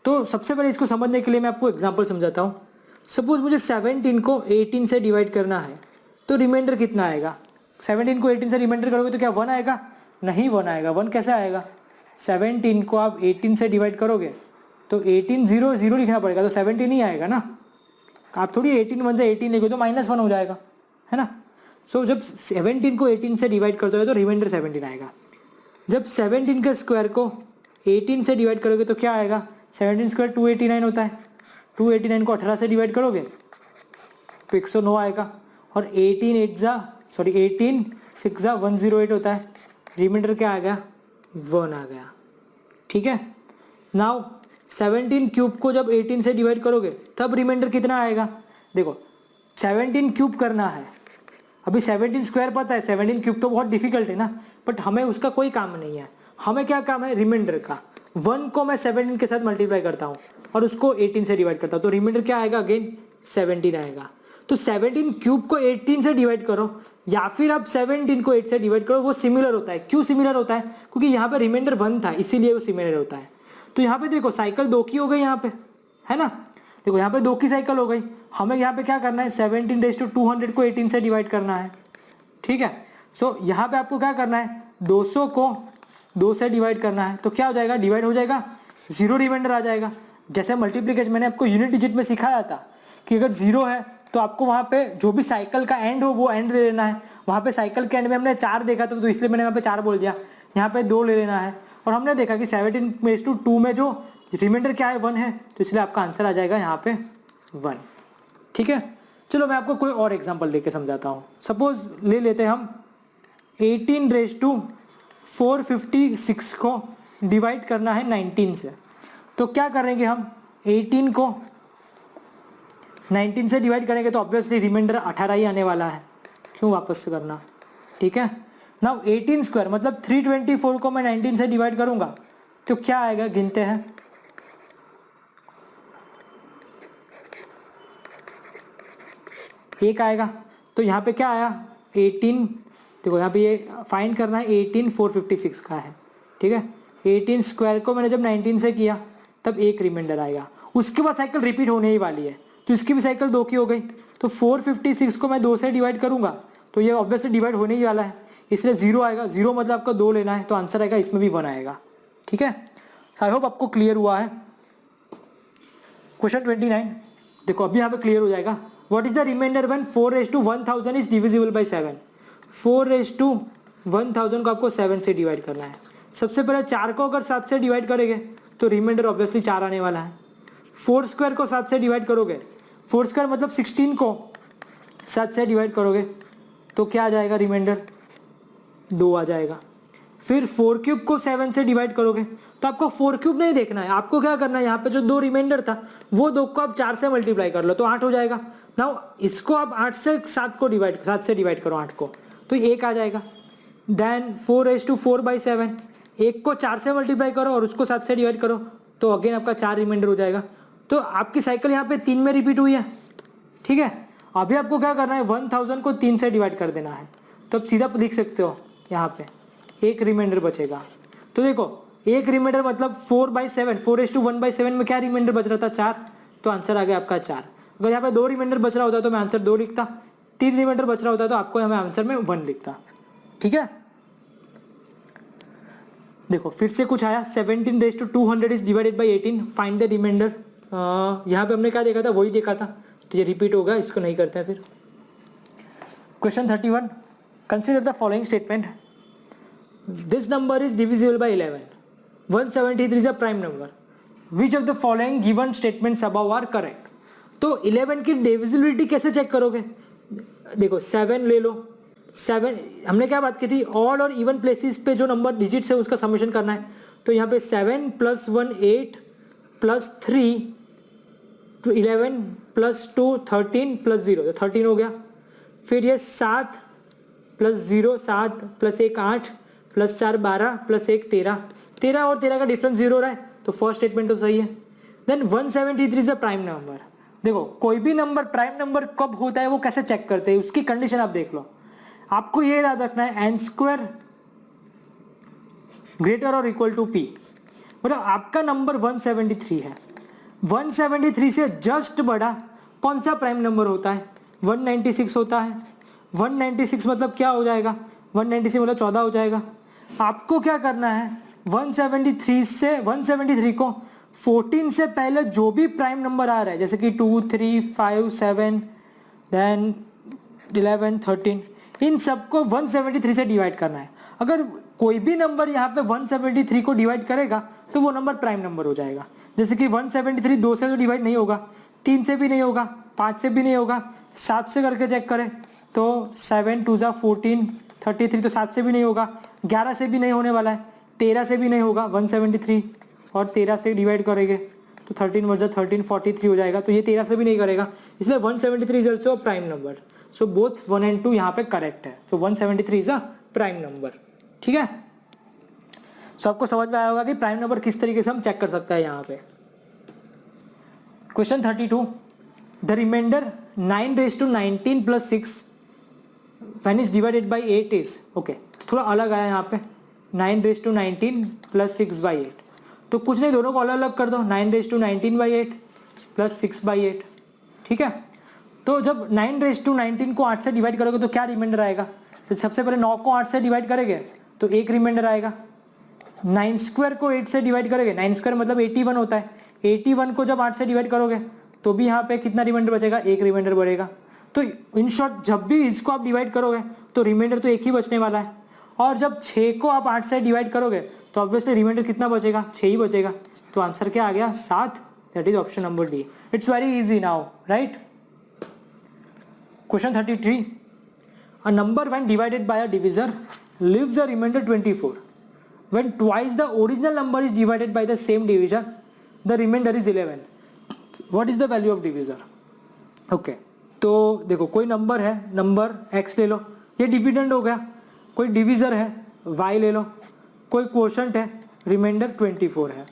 तो सबसे पहले इसको समझने के लिए मैं आपको एग्जांपल समझाता हूँ। सपोज मुझे 17 को 18 से डिवाइड करना है, तो रिमाइंडर कितना आएगा, 17 को 18 से रिमाइंडर करोगे तो क्या 1 आएगा, नहीं 1 आएगा। 1 कैसे आएगा, 17 को आप 18 से डिवाइड करोगे तो 18 0 0 लिखना पड़ेगा, तो 17 ही आएगा ना। आप थोड़ी 18 1 से 18 लिखो तो -1 हो जाएगा, है ना। सो जब 17 को 18 से डिवाइड करते हो तो रिमाइंडर 17 आएगा। जब 17 के स्क्वायर को 18 से डिवाइड करोगे तो क्या आएगा, 17 स्क्वायर 289 होता है, 289 को 18 से डिवाइड करोगे तो 109 आएगा। और 18 6 जा 108 होता है, रिमाइंडर क्या आ गया, 1 आ गया। ठीक है, नाउ 17 क्यूब को जब 18 से डिवाइड करोगे तब रिमाइंडर कितना आएगा। देखो 17 क्यूब करना है, अभी 17 स्क्वायर पता है, 17 क्यूब तो बहुत डिफिकल्ट है ना, बट हमें उसका कोई काम नहीं है। हमें क्या काम है, रिमाइंडर का। 1 को मैं 17 के साथ मल्टीप्लाई करता हूँ और उसको 18 से डिवाइड करता हूँ, तो रिमाइंडर क्या आएगा, अगेन 17 आएगा। तो 17 क्यूब को 18 से डिवाइड करो या फिर आप 17 को 8 से डिवाइड करो, वो सिमिलर होता है। क्यों सिमिलर होता है, क्योंकि यहाँ पे रिमाइंडर 1 था इसीलिए वो सिमिलर होता है। तो यहाँ पे देखो साइकिल 2 की हो गई यहाँ पे, है ना। देखो यहाँ पे 2 की साइकिल हो गई। हमें यहाँ पे क्या करना है, 17 को 18 से डिवाइड करना है। ठीक है, सो यहाँ पे आपको क्या करना है, 200 को 2 से डिवाइड करना है। तो क्या हो जाएगा, डिवाइड हो जाएगा, 0 रिमाइंडर आ जाएगा। जैसे मल्टीप्लिकेशन मैंने आपको यूनिट डिजिट में सिखाया था कि अगर 0 है तो आपको वहाँ पे जो भी साइकिल का एंड हो वो एंड ले लेना है। वहाँ पे साइकिल के एंड में हमने 4 देखा था तो इसलिए मैंने यहाँ पे 4 बोल दिया, यहाँ पे 2 ले लेना है। और हमने देखा कि 17/2 में जो रिमाइंडर क्या है, 1 है, तो इसलिए आपका आंसर आ जाएगा यहाँ पे 1। ठीक है, चलो मैं आपको कोई और एग्जाम्पल लेके समझाता हूँ। सपोज ले लेते हैं हम 18/456 को डिवाइड करना है 19 से। तो क्या करेंगे हम, 18 को 19 से डिवाइड करेंगे तो ऑब्वियसली रिमाइंडर 18 ही आने वाला है, क्यों वापस से करना। ठीक है, नाउ 18 स्क्वायर मतलब 324 को मैं 19 से डिवाइड करूंगा तो क्या आएगा, गिनते हैं। एक आएगा, तो यहाँ पे क्या आया 18, देखो यहाँ पे ये फाइंड करना है 18/456 का है। ठीक है, 18 स्क्वायर को मैंने जब 19 से किया तब एक रिमाइंडर आएगा। उसके बाद साइकिल रिपीट होने ही वाली है, तो इसकी भी साइकिल 2 की हो गई। तो 456 को मैं 2 से डिवाइड करूंगा तो ये ऑब्वियसली डिवाइड होने ही वाला है, इसलिए 0 आएगा। 0 मतलब आपको 2 लेना है, तो आंसर आएगा इसमें भी 1 आएगा। ठीक है, आई होप आपको क्लियर हुआ है। क्वेश्चन 29, देखो अभी यहाँ पे क्लियर हो जाएगा। What is the remainder when 4/1000 is divisible by 7। 4/1000 को आपको 7 से डिवाइड करना है। सबसे पहले 4 को अगर 7 से डिवाइड करेंगे तो रिमाइंडर ऑब्वियसली 4 आने वाला है। 4 स्क्वायर को 7 से डिवाइड करोगे, 4 स्क्वायर मतलब 16 को 7 से डिवाइड करोगे तो क्या आ जाएगा, रिमाइंडर 2 आ जाएगा। फिर 4 क्यूब को 7 से डिवाइड करोगे तो आपको 4 क्यूब नहीं देखना है, आपको क्या करना है, यहाँ पे जो 2 रिमाइंडर था वो 2 को आप 4 से मल्टीप्लाई कर लो तो 8 हो जाएगा। नाउ इसको आप 8 से 7 से डिवाइड करो 8 को, तो 1 आ जाएगा। देन 4/4/7, 1 को 4 से मल्टीप्लाई करो और उसको 7 से डिवाइड करो तो अगेन आपका 4 रिमाइंडर हो जाएगा। तो आपकी साइकिल यहाँ पे 3 में रिपीट हुई है। ठीक है, अभी आपको क्या करना है, 1000 को 3 से डिवाइड कर देना है, तो आप सीधा लिख सकते हो यहाँ पे एक रिमाइंडर बचेगा। तो देखो एक रिमाइंडर मतलब 4/7, 4/1/7 में क्या रिमाइंडर बच रहा था, 4, तो आंसर आ गया आपका 4। अगर यहाँ पे 2 रिमाइंडर बच रहा होता तो मैं आंसर 2 लिखता, 3 रिमाइंडर बच रहा होता तो आपको यहाँ आंसर में 1 लिखता। ठीक है, देखो फिर से कुछ आया, 17/200 is divided by 18, find the remainder. यहाँ पे हमने क्या देखा था, वही देखा था, तो ये रिपीट होगा, इसको नहीं करते हैं। फिर question 31, consider the following statement, this number is divisible by 11, 173 is a prime number, which of the following given statements above are correct. तो 11 की डिविजिबिलिटी कैसे चेक करोगे, देखो 7 ले लो, 7 हमने क्या बात की थी, ऑड और इवन प्लेसेस पे जो नंबर डिजिट्स है उसका समेशन करना है। तो यहाँ पे 7 + 1 8 + 3 11 + 2 13 + 0, तो 13 हो गया। फिर ये 7 + 0 7 + 1 8 + 4 12 + 1 13, 13 और 13 का डिफरेंस 0 रहा है, तो फर्स्ट स्टेटमेंट तो सही है। Then 173 is a prime number. देखो कोई भी नंबर प्राइम नंबर कब होता है वो कैसे चेक करते हैं, उसकी कंडीशन आप देख लो। आपको ये याद रखना है n² ग्रेटर और इक्वल टू p, मतलब आपका नंबर 173 है, 173 से जस्ट बड़ा कौन सा प्राइम नंबर होता है, 196 होता है। 196 मतलब क्या हो जाएगा, 196 मतलब 14 हो जाएगा। आपको क्या करना है, 173 को 14 से पहले जो भी प्राइम नंबर आ रहा है, जैसे कि 2, 3, 5, 7, देन 11, 13, इन सबको 173 से डिवाइड करना है। अगर कोई भी नंबर यहाँ पे 173 को डिवाइड करेगा तो वो नंबर प्राइम नंबर हो जाएगा। जैसे कि 173 2 से तो डिवाइड नहीं होगा, 3 से भी नहीं होगा, 5 से भी नहीं होगा, 7 से करके चेक करें तो 7 2 14, 33 तो 7 से भी नहीं होगा, 11 से भी नहीं होने वाला है, 13 से भी नहीं होगा, 173 और 13 से डिवाइड करेंगे तो 13 वर्जा 13 43 हो जाएगा, तो ये 13 से भी नहीं करेगा, इसलिए 173 is also prime number. So both 1 and 2 यहाँ पे करेक्ट है, तो 173 इज अ प्राइम नंबर। ठीक है, सो आपको समझ में आया होगा कि प्राइम नंबर किस तरीके से हम चेक कर सकते हैं यहाँ पे। Question 32, the remainder 9 raised to 19 plus 6 when is divided by 8 is, okay थोड़ा अलग आया यहाँ पे, 9 raised to 19 plus 6 by 8, तो कुछ नहीं, दोनों को अलग अलग कर दो, 9 raised to 19 by 8 plus 6 by 8। ठीक है, तो जब 9 raised to 19 को 8 से डिवाइड करोगे तो क्या रिमाइंडर आएगा, तो सबसे पहले 9 को 8 से डिवाइड करेंगे तो एक रिमाइंडर आएगा, 9 स्क्वायर को 8 से डिवाइड करेंगे, 9 स्क्वायर मतलब 81 होता है, 81 को जब 8 से डिवाइड करोगे तो भी यहाँ पे कितना रिमाइंडर बचेगा, एक रिमाइंडर बढ़ेगा। तो इन शॉर्ट जब भी इसको आप डिवाइड करोगे तो रिमाइंडर तो एक ही बचने वाला है, और जब 6 को आप 8 से डिवाइड करोगे तो ऑब्वियसली रिमाइंडर कितना बचेगा, 6 ही बचेगा। तो आंसर क्या आ गया, 7, that is option number D. It's very easy now, right. Question 33, a number when divided by a divisor leaves a remainder 24. When twice the original number is divided by the same divisor, the remainder is 11. What is the value of divisor? Okay, तो देखो कोई number है, number x ले लो, ये dividend हो गया, कोई divisor है y ले लो, कोई क्वोशंट है, रिमाइंडर 24 है।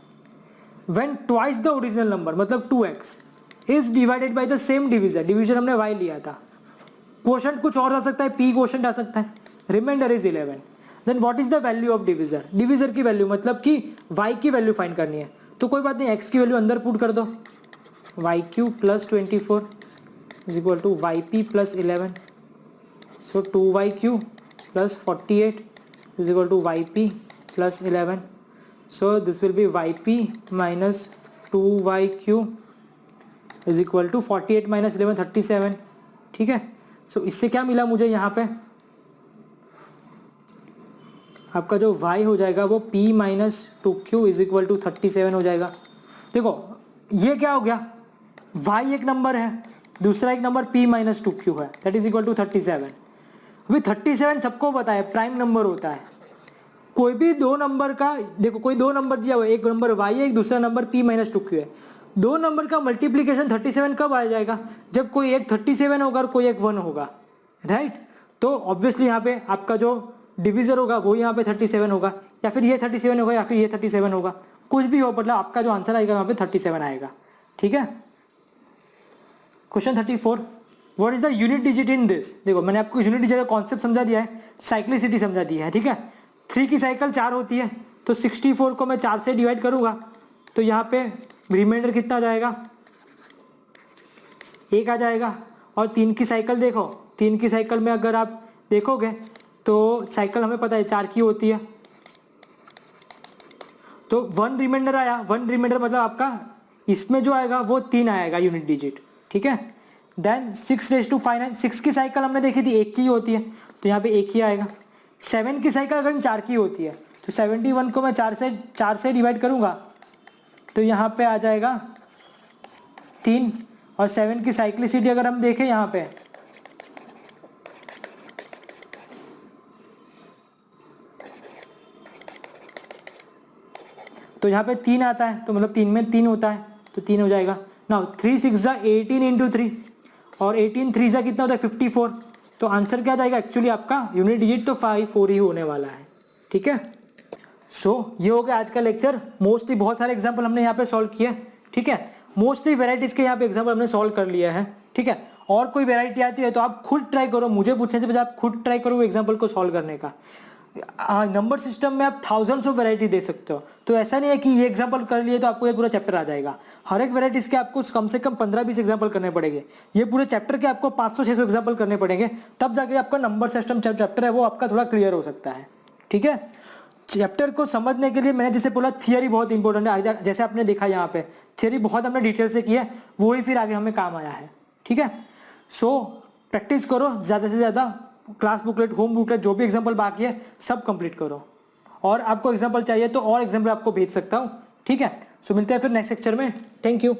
When twice the original number मतलब 2x is divided by the same divisor, divisor हमने y लिया था, क्वोशंट कुछ और आ सकता है, p क्वोशंट आ सकता है, remainder is 11, then what is the value of divisor, divisor की वैल्यू मतलब कि y की वैल्यू फाइंड करनी है। तो कोई बात नहीं, x की वैल्यू अंदर पुट कर दो, y³ plus 24 is equal to yp plus 11, so 2y³ plus 48 is equal to yp plus 11, so this will be yp minus 2y³ is equal to 48 minus 11 37। ठीक है, सो इससे क्या मिला मुझे यहाँ पे, आपका जो y हो जाएगा वो p minus 2q is equal to 37 हो जाएगा। देखो ये क्या हो गया, y एक नंबर है, दूसरा एक नंबर p माइनस 2q है, दैट इज इक्वल टू 37। अभी 37 सबको पता है प्राइम नंबर होता है। कोई भी दो नंबर का, देखो कोई दो नंबर दिया हुआ है, एक नंबर y है, एक दूसरा नंबर p माइनस 2q है, दो नंबर का मल्टीप्लीकेशन 37 कब आ जाएगा, जब कोई एक 37 होगा और कोई एक 1 होगा, राइट। तो ऑब्वियसली यहाँ पे आपका जो डिविजर होगा वो यहाँ पे 37 होगा, या फिर ये 37 होगा, या फिर ये 37 होगा, कुछ भी हो, मतलब आपका जो आंसर आएगा यहाँ पे 37 आएगा। ठीक है, question 34, what is the unit digit in this. देखो मैंने आपको यूनिट डिजिट का कॉन्सेप्ट समझा दिया है, साइक्लिसिटी समझा दिया है। ठीक है, 3 की साइकिल 4 होती है, तो 64 को मैं 4 से डिवाइड करूंगा तो यहाँ पे रिमाइंडर कितना आ जाएगा, 1 आ जाएगा। और 3 की साइकिल देखो, 3 की साइकिल में अगर आप देखोगे तो साइकिल हमें पता है 4 की होती है, तो 1 रिमाइंडर आया, 1 रिमाइंडर मतलब आपका इसमें जो आएगा वो 3 आएगा यूनिट डिजिट। ठीक है, देन 6 raised to 5, 6 की साइकिल हमने देखी थी 1 की होती है, तो यहाँ पे 1 ही आएगा। 7 की साइकिल अगर 4 की होती है तो 71 को मैं 4 से डिवाइड करूंगा तो यहाँ पे आ जाएगा 3, और 7 की साइक्लिसिटी अगर हम देखें यहाँ पे तो यहाँ पे 3 आता है, तो मतलब 3 में 3 होता है, तो 3 हो जाएगा। नाउ 3 6 18 इंटू 3, और 18 3 कितना होता है 54, तो आंसर क्या जाएगा, एक्चुअली आपका यूनिट डिजिट तो 4 ही होने वाला है। ठीक है, सो ये हो गया आज का लेक्चर। मोस्टली बहुत सारे एग्जाम्पल हमने यहाँ पे सॉल्व किए। ठीक है, मोस्टली वेराइटीज के यहाँ पे एग्जाम्पल हमने सॉल्व कर लिया है। ठीक है, और कोई वेराइटी आती है तो आप खुद ट्राई करो, मुझे पूछने से पहले आप खुद ट्राई करो एग्जाम्पल को सॉल्व करने का। नंबर सिस्टम में आप थाउजेंड्स ऑफ वैरायटी दे सकते हो, तो ऐसा नहीं है कि ये एग्जांपल कर लिए तो आपको ये पूरा चैप्टर आ जाएगा। हर एक वैरायटीज के आपको कम से कम 15-20 एग्जांपल करने पड़ेंगे। ये पूरे चैप्टर के आपको 500-600 एग्जांपल करने पड़ेंगे, तब जाके आपका नंबर सिस्टम चैप्टर है वो आपका थोड़ा क्लियर हो सकता है। ठीक है, चैप्टर को समझने के लिए मैंने जैसे बोला थियरी बहुत इंपॉर्टेंट है, जैसे आपने देखा यहाँ पे थियरी बहुत हमने डिटेल से की है, वो ही फिर आगे हमें काम आया है। ठीक है, सो प्रैक्टिस करो ज़्यादा से ज़्यादा, क्लास बुकलेट, होम बुकलेट, जो भी एग्जाम्पल बाकी है सब कंप्लीट करो, और आपको एग्जाम्पल चाहिए तो और एग्जाम्पल आपको भेज सकता हूँ। ठीक है, सो मिलते हैं फिर नेक्स्ट लेक्चर में। Thank you.